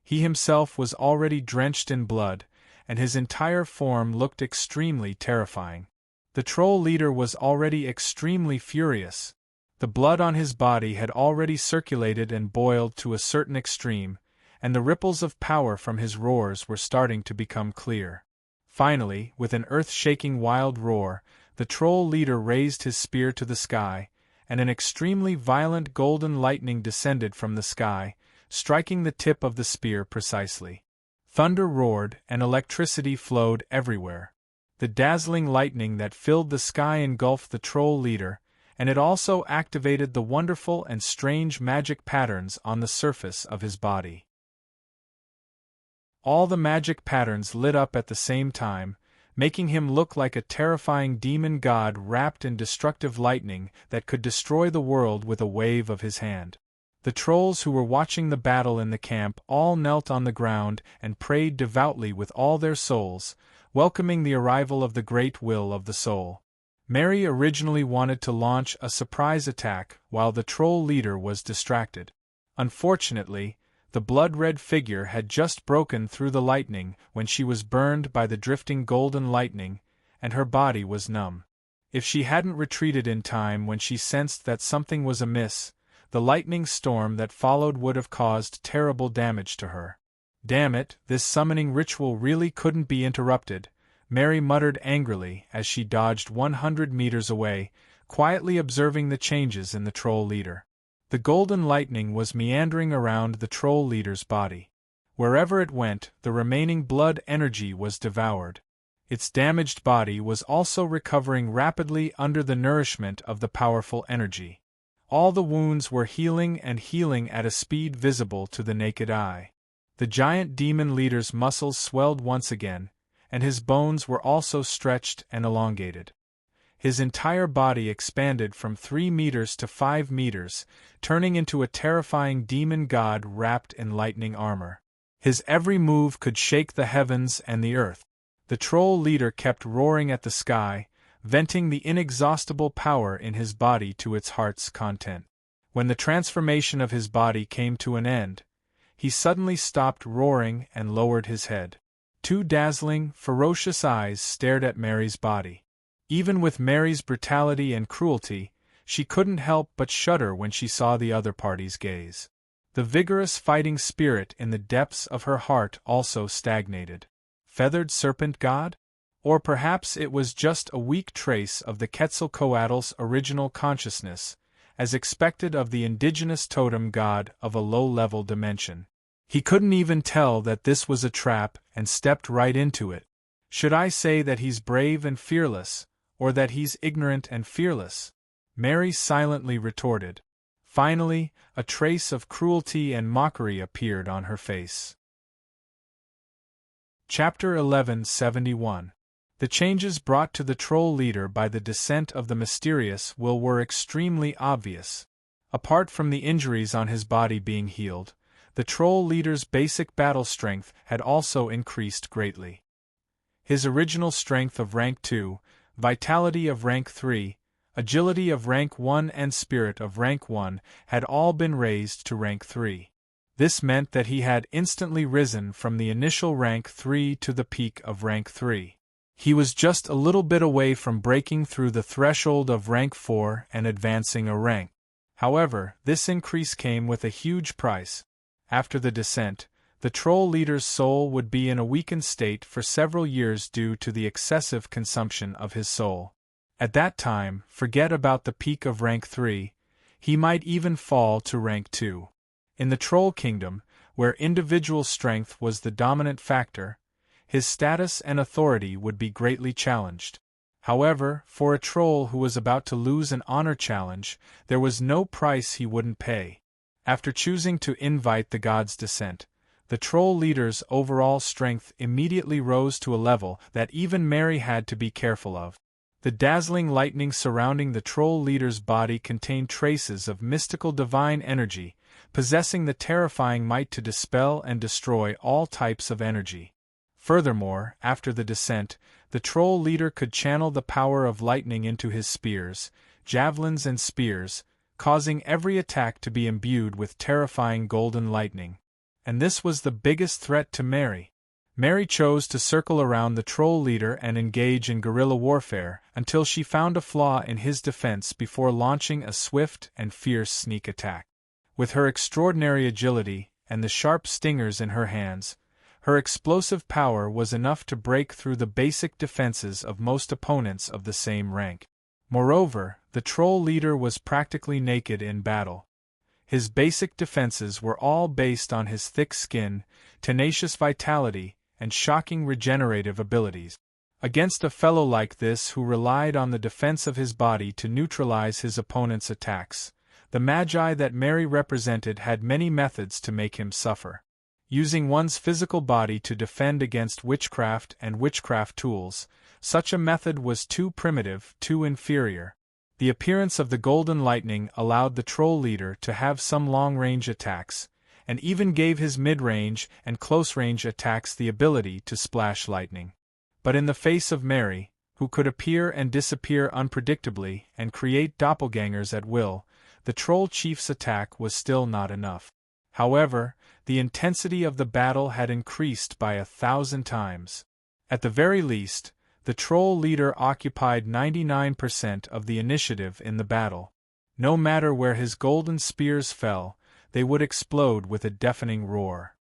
He himself was already drenched in blood, and his entire form looked extremely terrifying. The troll leader was already extremely furious. The blood on his body had already circulated and boiled to a certain extreme, and the ripples of power from his roars were starting to become clear. Finally, with an earth-shaking wild roar, the troll leader raised his spear to the sky, and an extremely violent golden lightning descended from the sky, striking the tip of the spear precisely. Thunder roared and electricity flowed everywhere. The dazzling lightning that filled the sky engulfed the troll leader, and it also activated the wonderful and strange magic patterns on the surface of his body. All the magic patterns lit up at the same time, making him look like a terrifying demon god wrapped in destructive lightning that could destroy the world with a wave of his hand. The trolls who were watching the battle in the camp all knelt on the ground and prayed devoutly with all their souls, welcoming the arrival of the great will of the soul. Mary originally wanted to launch a surprise attack while the troll leader was distracted. Unfortunately, the blood-red figure had just broken through the lightning when she was burned by the drifting golden lightning, and her body was numb. If she hadn't retreated in time when she sensed that something was amiss, the lightning storm that followed would have caused terrible damage to her. "Damn it, this summoning ritual really couldn't be interrupted," Mary muttered angrily as she dodged 100 meters away, quietly observing the changes in the troll leader. The golden lightning was meandering around the troll leader's body. Wherever it went, the remaining blood energy was devoured. Its damaged body was also recovering rapidly under the nourishment of the powerful energy. All the wounds were healing and healing at a speed visible to the naked eye. The giant demon leader's muscles swelled once again, and his bones were also stretched and elongated. His entire body expanded from 3 meters to 5 meters, turning into a terrifying demon god wrapped in lightning armor. His every move could shake the heavens and the earth. The troll leader kept roaring at the sky, venting the inexhaustible power in his body to its heart's content. When the transformation of his body came to an end, he suddenly stopped roaring and lowered his head. 2 dazzling, ferocious eyes stared at Mary's body. Even with Mary's brutality and cruelty, she couldn't help but shudder when she saw the other party's gaze. The vigorous fighting spirit in the depths of her heart also stagnated. Feathered serpent god? Or perhaps it was just a weak trace of the Quetzalcoatl's original consciousness, as expected of the indigenous totem god of a low-level dimension. He couldn't even tell that this was a trap and stepped right into it. Should I say that he's brave and fearless, or that he's ignorant and fearless? Mary silently retorted. Finally, a trace of cruelty and mockery appeared on her face. Chapter 1171. The changes brought to the troll leader by the descent of the mysterious will were extremely obvious. Apart from the injuries on his body being healed, the troll leader's basic battle strength had also increased greatly. His original strength of rank 2, vitality of rank 3, agility of rank 1 and spirit of rank 1 had all been raised to rank 3. This meant that he had instantly risen from the initial rank 3 to the peak of rank 3. He was just a little bit away from breaking through the threshold of rank 4 and advancing a rank. However, this increase came with a huge price. After the descent, the troll leader's soul would be in a weakened state for several years due to the excessive consumption of his soul. At that time, forget about the peak of rank 3, he might even fall to rank 2. In the troll kingdom, where individual strength was the dominant factor, his status and authority would be greatly challenged. However, for a troll who was about to lose an honor challenge, there was no price he wouldn't pay. After choosing to invite the god's descent, the troll leader's overall strength immediately rose to a level that even Mary had to be careful of. The dazzling lightning surrounding the troll leader's body contained traces of mystical divine energy, possessing the terrifying might to dispel and destroy all types of energy. Furthermore, after the descent, the troll leader could channel the power of lightning into his spears, javelins and spears, causing every attack to be imbued with terrifying golden lightning. And this was the biggest threat to Mary. Mary chose to circle around the troll leader and engage in guerrilla warfare until she found a flaw in his defense before launching a swift and fierce sneak attack. With her extraordinary agility and the sharp stingers in her hands, her explosive power was enough to break through the basic defenses of most opponents of the same rank. Moreover, the troll leader was practically naked in battle. His basic defenses were all based on his thick skin, tenacious vitality, and shocking regenerative abilities. Against a fellow like this who relied on the defense of his body to neutralize his opponent's attacks, the magi that Mary represented had many methods to make him suffer. Using one's physical body to defend against witchcraft and witchcraft tools, such a method was too primitive, too inferior. The appearance of the golden lightning allowed the troll leader to have some long-range attacks, and even gave his mid-range and close-range attacks the ability to splash lightning. But in the face of Mary, who could appear and disappear unpredictably and create doppelgangers at will, the troll chief's attack was still not enough. However, the intensity of the battle had increased by 1,000 times. At the very least, the troll leader occupied 99% of the initiative in the battle. No matter where his golden spears fell, they would explode with a deafening roar.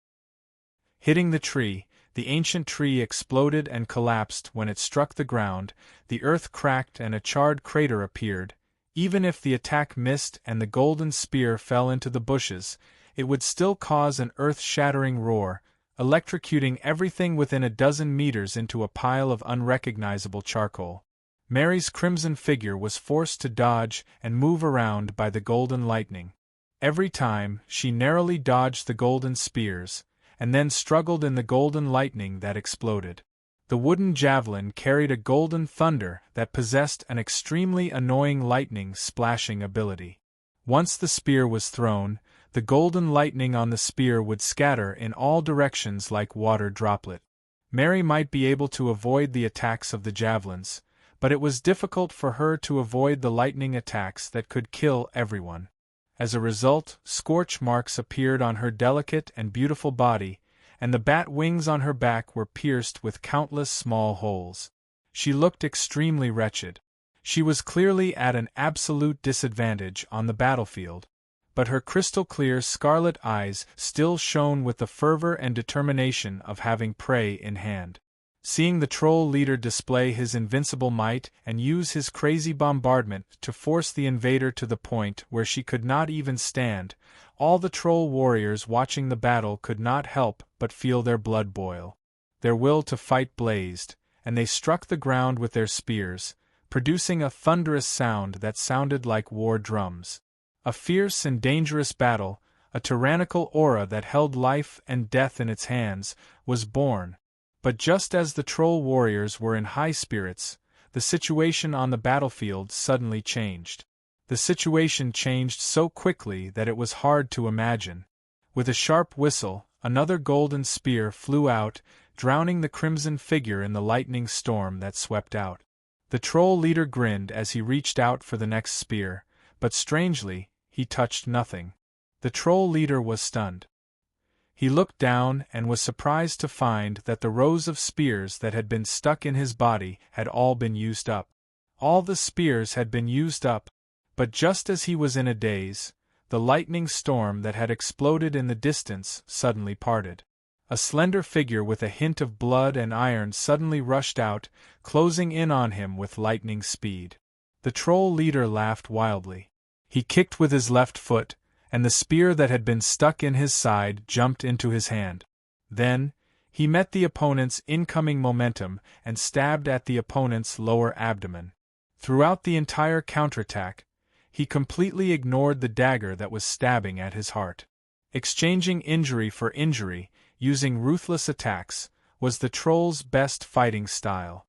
Hitting the tree, the ancient tree exploded and collapsed when it struck the ground, the earth cracked and a charred crater appeared. Even if the attack missed and the golden spear fell into the bushes, it would still cause an earth-shattering roar, electrocuting everything within a dozen meters into a pile of unrecognizable charcoal. Mary's crimson figure was forced to dodge and move around by the golden lightning. Every time, she narrowly dodged the golden spears, and then struggled in the golden lightning that exploded. The wooden javelin carried a golden thunder that possessed an extremely annoying lightning splashing ability. Once the spear was thrown, the golden lightning on the spear would scatter in all directions like water droplet. Mary might be able to avoid the attacks of the javelins, but it was difficult for her to avoid the lightning attacks that could kill everyone. As a result, scorch marks appeared on her delicate and beautiful body, and the bat wings on her back were pierced with countless small holes. She looked extremely wretched. She was clearly at an absolute disadvantage on the battlefield, but her crystal-clear scarlet eyes still shone with the fervor and determination of having prey in hand. Seeing the troll leader display his invincible might and use his crazy bombardment to force the invader to the point where she could not even stand, all the troll warriors watching the battle could not help but feel their blood boil. Their will to fight blazed, and they struck the ground with their spears, producing a thunderous sound that sounded like war drums. A fierce and dangerous battle, a tyrannical aura that held life and death in its hands, was born. But just as the troll warriors were in high spirits, the situation on the battlefield suddenly changed. The situation changed so quickly that it was hard to imagine. With a sharp whistle, another golden spear flew out, drowning the crimson figure in the lightning storm that swept out. The troll leader grinned as he reached out for the next spear, but strangely, he touched nothing. The troll leader was stunned. He looked down and was surprised to find that the rows of spears that had been stuck in his body had all been used up. All the spears had been used up, but just as he was in a daze, the lightning storm that had exploded in the distance suddenly parted. A slender figure with a hint of blood and iron suddenly rushed out, closing in on him with lightning speed. The troll leader laughed wildly. He kicked with his left foot, and the spear that had been stuck in his side jumped into his hand. Then, he met the opponent's incoming momentum and stabbed at the opponent's lower abdomen. Throughout the entire counterattack, he completely ignored the dagger that was stabbing at his heart. Exchanging injury for injury, using ruthless attacks, was the troll's best fighting style.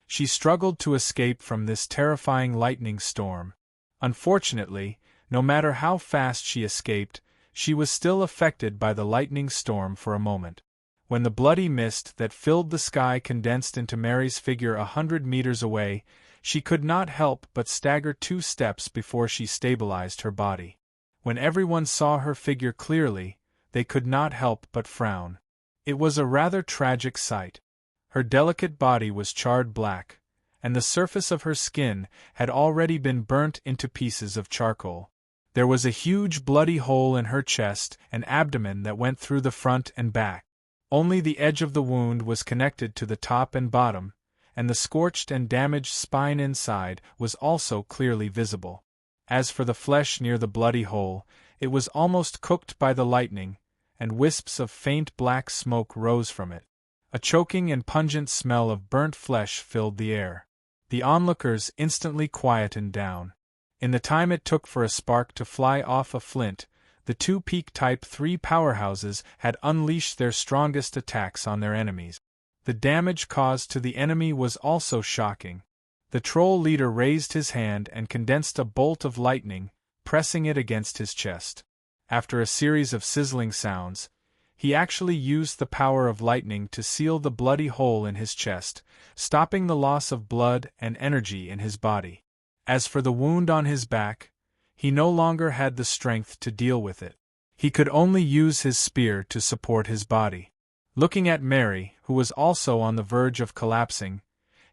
She struggled to escape from this terrifying lightning storm. Unfortunately, no matter how fast she escaped, she was still affected by the lightning storm for a moment. When the bloody mist that filled the sky condensed into Mary's figure 100 meters away, she could not help but stagger 2 steps before she stabilized her body. When everyone saw her figure clearly, they could not help but frown. It was a rather tragic sight. Her delicate body was charred black, and the surface of her skin had already been burnt into pieces of charcoal. There was a huge bloody hole in her chest and abdomen that went through the front and back. Only the edge of the wound was connected to the top and bottom, and the scorched and damaged spine inside was also clearly visible. As for the flesh near the bloody hole, it was almost cooked by the lightning, and wisps of faint black smoke rose from it. A choking and pungent smell of burnt flesh filled the air. The onlookers instantly quietened down. In the time it took for a spark to fly off a flint, the 2 Peak Type 3 powerhouses had unleashed their strongest attacks on their enemies. The damage caused to the enemy was also shocking. The troll leader raised his hand and condensed a bolt of lightning, pressing it against his chest. After a series of sizzling sounds, he actually used the power of lightning to seal the bloody hole in his chest, stopping the loss of blood and energy in his body. As for the wound on his back, he no longer had the strength to deal with it. He could only use his spear to support his body. Looking at Mary, who was also on the verge of collapsing,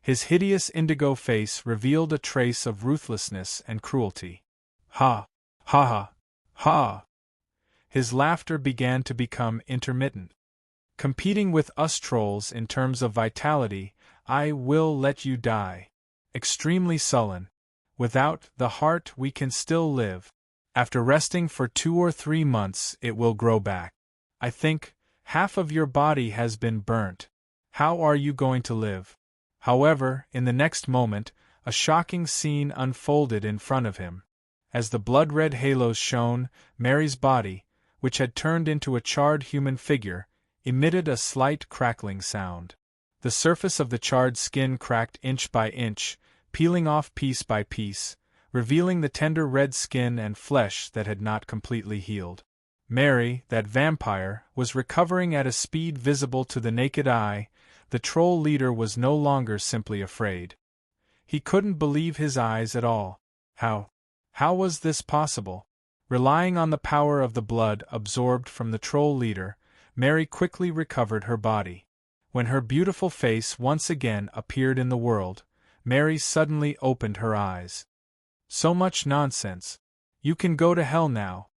his hideous indigo face revealed a trace of ruthlessness and cruelty. Ha! Ha ha! Ha! His laughter began to become intermittent. Competing with us trolls in terms of vitality, I will let you die. Extremely sullen. Without the heart we can still live. After resting for 2 or 3 months it will grow back. I think half of your body has been burnt. How are you going to live? However, in the next moment, a shocking scene unfolded in front of him. As the blood-red halos shone, Mary's body, which had turned into a charred human figure, emitted a slight crackling sound. The surface of the charred skin cracked inch by inch, peeling off piece by piece, revealing the tender red skin and flesh that had not completely healed. Mary, that vampire, was recovering at a speed visible to the naked eye. The troll leader was no longer simply afraid. He couldn't believe his eyes at all. How was this possible? Relying on the power of the blood absorbed from the troll leader, Mary quickly recovered her body. When her beautiful face once again appeared in the world, Mary suddenly opened her eyes. So much nonsense. You can go to hell now.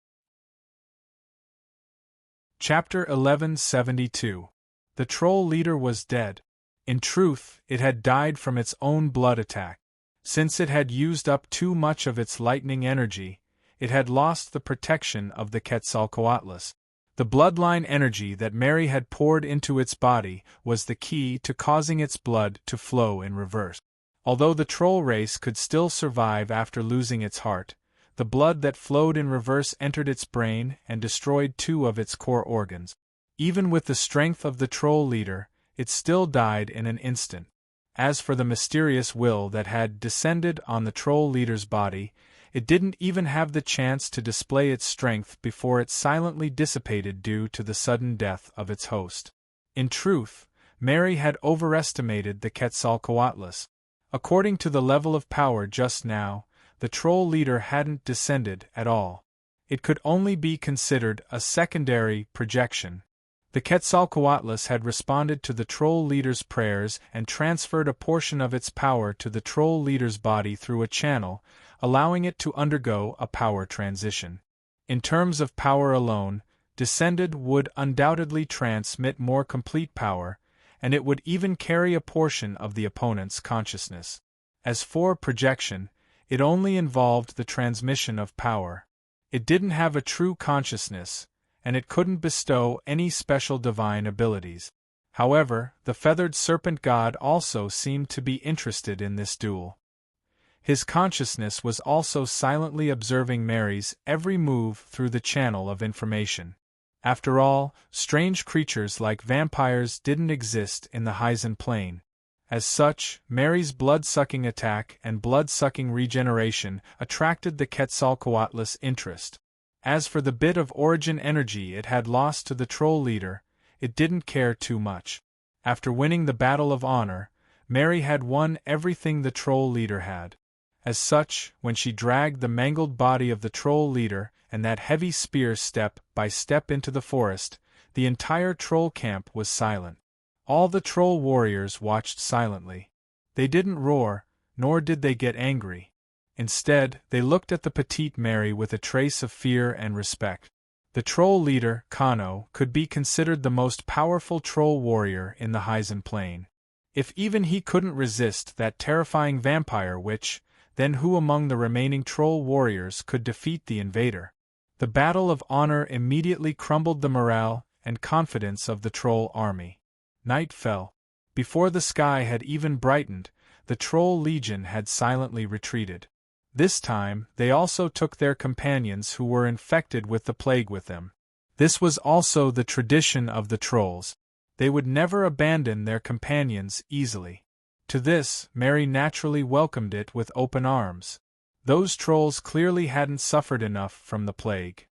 Chapter 1172. The troll leader was dead. In truth, it had died from its own blood attack. Since it had used up too much of its lightning energy, it had lost the protection of the Quetzalcoatlus. The bloodline energy that Mary had poured into its body was the key to causing its blood to flow in reverse. Although the troll race could still survive after losing its heart, the blood that flowed in reverse entered its brain and destroyed 2 of its core organs. Even with the strength of the troll leader, it still died in an instant. As for the mysterious will that had descended on the troll leader's body, it didn't even have the chance to display its strength before it silently dissipated due to the sudden death of its host. In truth, Mary had overestimated the Quetzalcoatlus. According to the level of power just now, the troll leader hadn't descended at all. It could only be considered a secondary projection. The Quetzalcoatlus had responded to the troll leader's prayers and transferred a portion of its power to the troll leader's body through a channel, allowing it to undergo a power transition. In terms of power alone, descended would undoubtedly transmit more complete power, and it would even carry a portion of the opponent's consciousness. As for projection, it only involved the transmission of power. It didn't have a true consciousness, and it couldn't bestow any special divine abilities. However, the feathered serpent god also seemed to be interested in this duel. His consciousness was also silently observing Mary's every move through the channel of information. After all, strange creatures like vampires didn't exist in the Hyzen plane. As such, Mary's blood-sucking attack and blood-sucking regeneration attracted the Quetzalcoatlus' interest. As for the bit of origin energy it had lost to the troll leader, it didn't care too much. After winning the Battle of Honor, Mary had won everything the troll leader had. As such, when she dragged the mangled body of the troll leader and that heavy spear step by step into the forest, the entire troll camp was silent. All the troll warriors watched silently. They didn't roar, nor did they get angry. Instead, they looked at the petite Mary with a trace of fear and respect. The troll leader, Kano, could be considered the most powerful troll warrior in the Hyzen plane. If even he couldn't resist that terrifying vampire witch, then who among the remaining troll warriors could defeat the invader? The Battle of Honor immediately crumbled the morale and confidence of the troll army. Night fell. Before the sky had even brightened, the troll legion had silently retreated. This time, they also took their companions who were infected with the plague with them. This was also the tradition of the trolls. They would never abandon their companions easily. To this, Mary naturally welcomed it with open arms. Those trolls clearly hadn't suffered enough from the plague.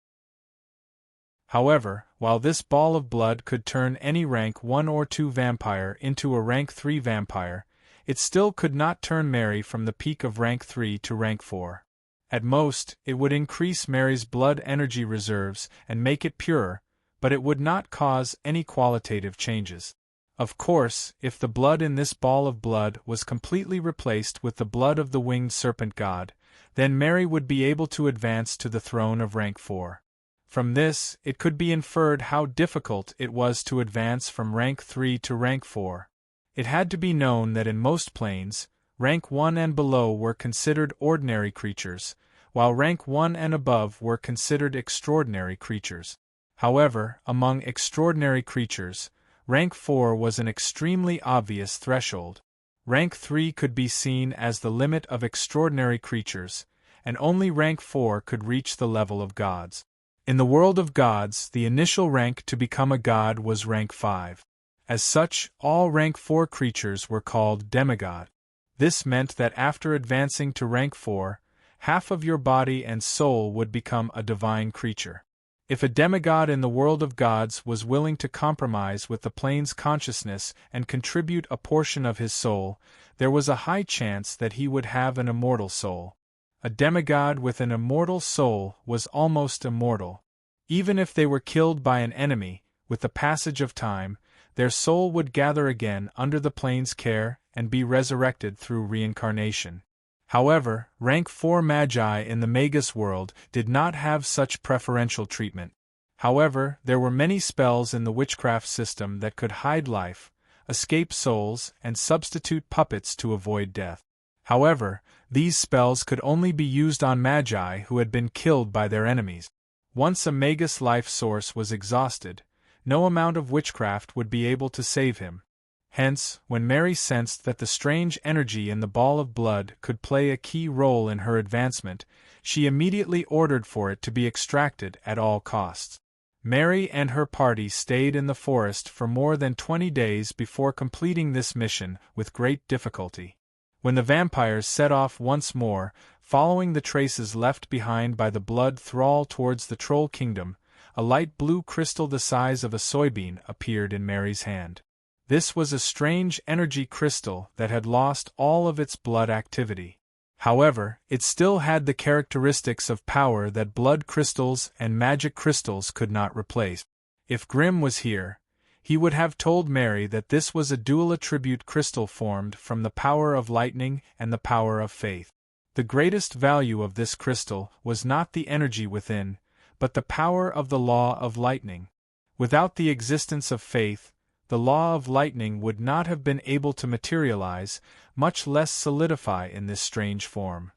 However, while this ball of blood could turn any rank 1 or 2 vampire into a rank 3 vampire, it still could not turn Mary from the peak of rank 3 to rank 4. At most, it would increase Mary's blood energy reserves and make it purer, but it would not cause any qualitative changes. Of course, if the blood in this ball of blood was completely replaced with the blood of the winged serpent god, then Mary would be able to advance to the throne of rank 4. From this, it could be inferred how difficult it was to advance from rank 3 to rank 4. It had to be known that in most planes, rank 1 and below were considered ordinary creatures, while rank 1 and above were considered extraordinary creatures. However, among extraordinary creatures, rank 4 was an extremely obvious threshold. Rank 3 could be seen as the limit of extraordinary creatures, and only rank 4 could reach the level of gods. In the world of gods, the initial rank to become a god was rank 5. As such, all rank 4 creatures were called demigod. This meant that after advancing to rank 4, half of your body and soul would become a divine creature. If a demigod in the world of gods was willing to compromise with the plane's consciousness and contribute a portion of his soul, there was a high chance that he would have an immortal soul. A demigod with an immortal soul was almost immortal. Even if they were killed by an enemy, with the passage of time, their soul would gather again under the plane's care and be resurrected through reincarnation. However, rank 4 magi in the Magus world did not have such preferential treatment. However, there were many spells in the witchcraft system that could hide life, escape souls, and substitute puppets to avoid death. However, these spells could only be used on magi who had been killed by their enemies. Once a Magus life source was exhausted, no amount of witchcraft would be able to save him. Hence, when Mary sensed that the strange energy in the ball of blood could play a key role in her advancement, she immediately ordered for it to be extracted at all costs. Mary and her party stayed in the forest for more than 20 days before completing this mission with great difficulty. When the vampires set off once more, following the traces left behind by the blood thrall towards the troll kingdom, a light blue crystal the size of a soybean appeared in Mary's hand. This was a strange energy crystal that had lost all of its blood activity. However, it still had the characteristics of power that blood crystals and magic crystals could not replace. If Grimm was here, he would have told Mary that this was a dual attribute crystal formed from the power of lightning and the power of faith. The greatest value of this crystal was not the energy within, but the power of the law of lightning. Without the existence of faith, the law of lightning would not have been able to materialize, much less solidify in this strange form.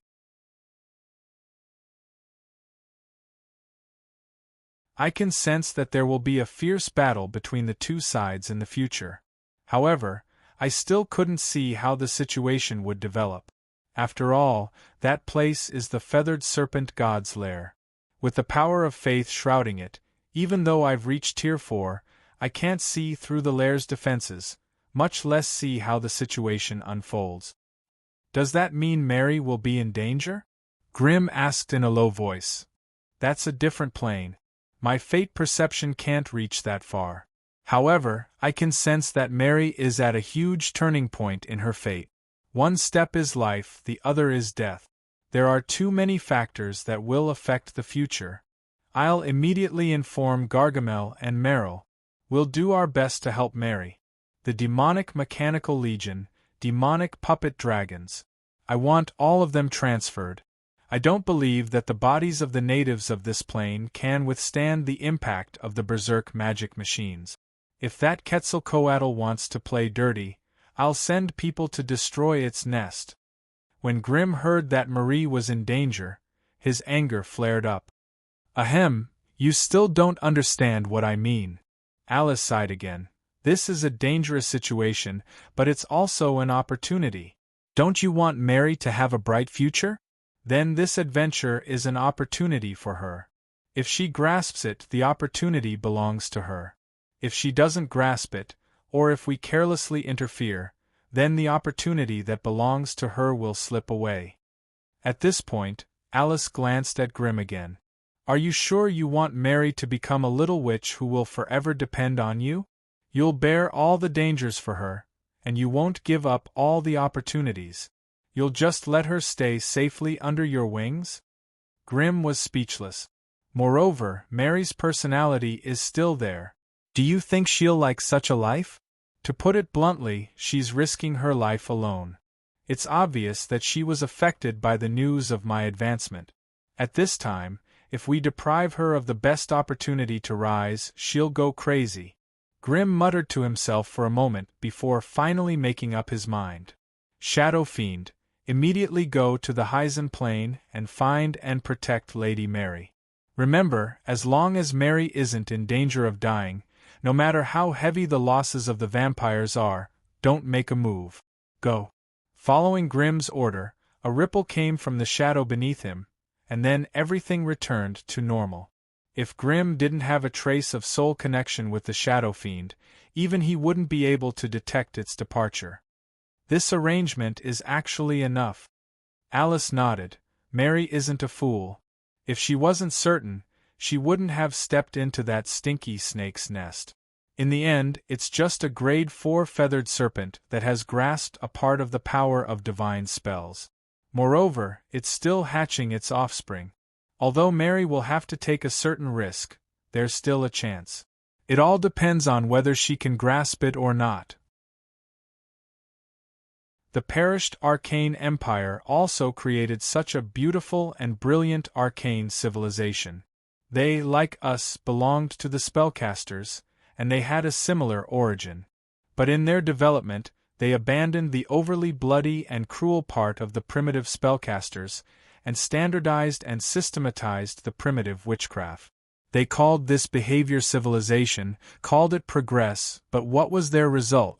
I can sense that there will be a fierce battle between the two sides in the future. However, I still couldn't see how the situation would develop. After all, that place is the feathered serpent god's lair. With the power of faith shrouding it, even though I've reached Tier 4, I can't see through the lair's defenses, much less see how the situation unfolds. Does that mean Mary will be in danger? Grimm asked in a low voice. That's a different plane. My fate perception can't reach that far. However, I can sense that Mary is at a huge turning point in her fate. One step is life, the other is death. There are too many factors that will affect the future. I'll immediately inform Gargamel and Merrill. We'll do our best to help Mary. The demonic mechanical legion, demonic puppet dragons. I want all of them transferred. I don't believe that the bodies of the natives of this plane can withstand the impact of the berserk magic machines. If that Quetzalcoatl wants to play dirty, I'll send people to destroy its nest. When Grimm heard that Marie was in danger, his anger flared up. Ahem, you still don't understand what I mean. Alice sighed again. This is a dangerous situation, but it's also an opportunity. Don't you want Mary to have a bright future? Then this adventure is an opportunity for her. If she grasps it, the opportunity belongs to her. If she doesn't grasp it, or if we carelessly interfere, then the opportunity that belongs to her will slip away. At this point, Alice glanced at Grimm again. Are you sure you want Mary to become a little witch who will forever depend on you? You'll bear all the dangers for her, and you won't give up all the opportunities. You'll just let her stay safely under your wings? Grimm was speechless. Moreover, Mary's personality is still there. Do you think she'll like such a life? To put it bluntly, she's risking her life alone. It's obvious that she was affected by the news of my advancement. At this time, if we deprive her of the best opportunity to rise, she'll go crazy. Grimm muttered to himself for a moment before finally making up his mind. Shadow Fiend, immediately go to the Hyzen plane and find and protect Lady Mary. Remember, as long as Mary isn't in danger of dying, no matter how heavy the losses of the vampires are, don't make a move. Go. Following Grimm's order, a ripple came from the shadow beneath him, and then everything returned to normal. If Grimm didn't have a trace of soul connection with the Shadow Fiend, even he wouldn't be able to detect its departure. This arrangement is actually enough. Alice nodded. Mary isn't a fool. If she wasn't certain, she wouldn't have stepped into that stinky snake's nest. In the end, it's just a grade 4 feathered serpent that has grasped a part of the power of divine spells. Moreover, it's still hatching its offspring. Although Mary will have to take a certain risk, there's still a chance. It all depends on whether she can grasp it or not. The perished arcane empire also created such a beautiful and brilliant arcane civilization. They, like us, belonged to the spellcasters, and they had a similar origin. But in their development, they abandoned the overly bloody and cruel part of the primitive spellcasters, and standardized and systematized the primitive witchcraft. They called this behavior civilization, called it progress, but what was their result?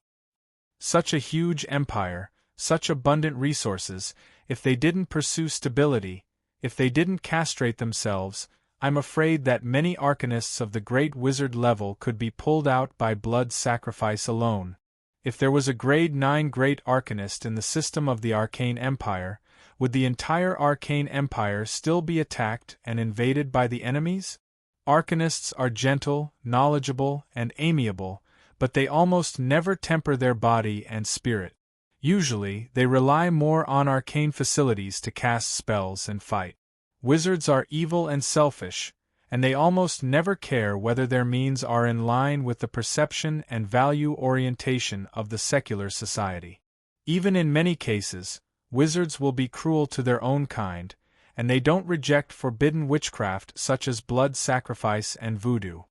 Such a huge empire, such abundant resources, if they didn't pursue stability, if they didn't castrate themselves, I'm afraid that many arcanists of the great wizard level could be pulled out by blood sacrifice alone. If there was a grade 9 great arcanist in the system of the arcane empire, would the entire arcane empire still be attacked and invaded by the enemies? Arcanists are gentle, knowledgeable, and amiable, but they almost never temper their body and spirit. Usually, they rely more on arcane facilities to cast spells and fight. Wizards are evil and selfish, and they almost never care whether their means are in line with the perception and value orientation of the secular society. Even in many cases, wizards will be cruel to their own kind, and they don't reject forbidden witchcraft such as blood sacrifice and voodoo.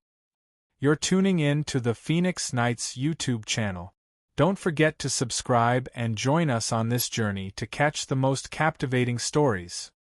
You're tuning in to the Phoenix Knights YouTube channel. Don't forget to subscribe and join us on this journey to catch the most captivating stories.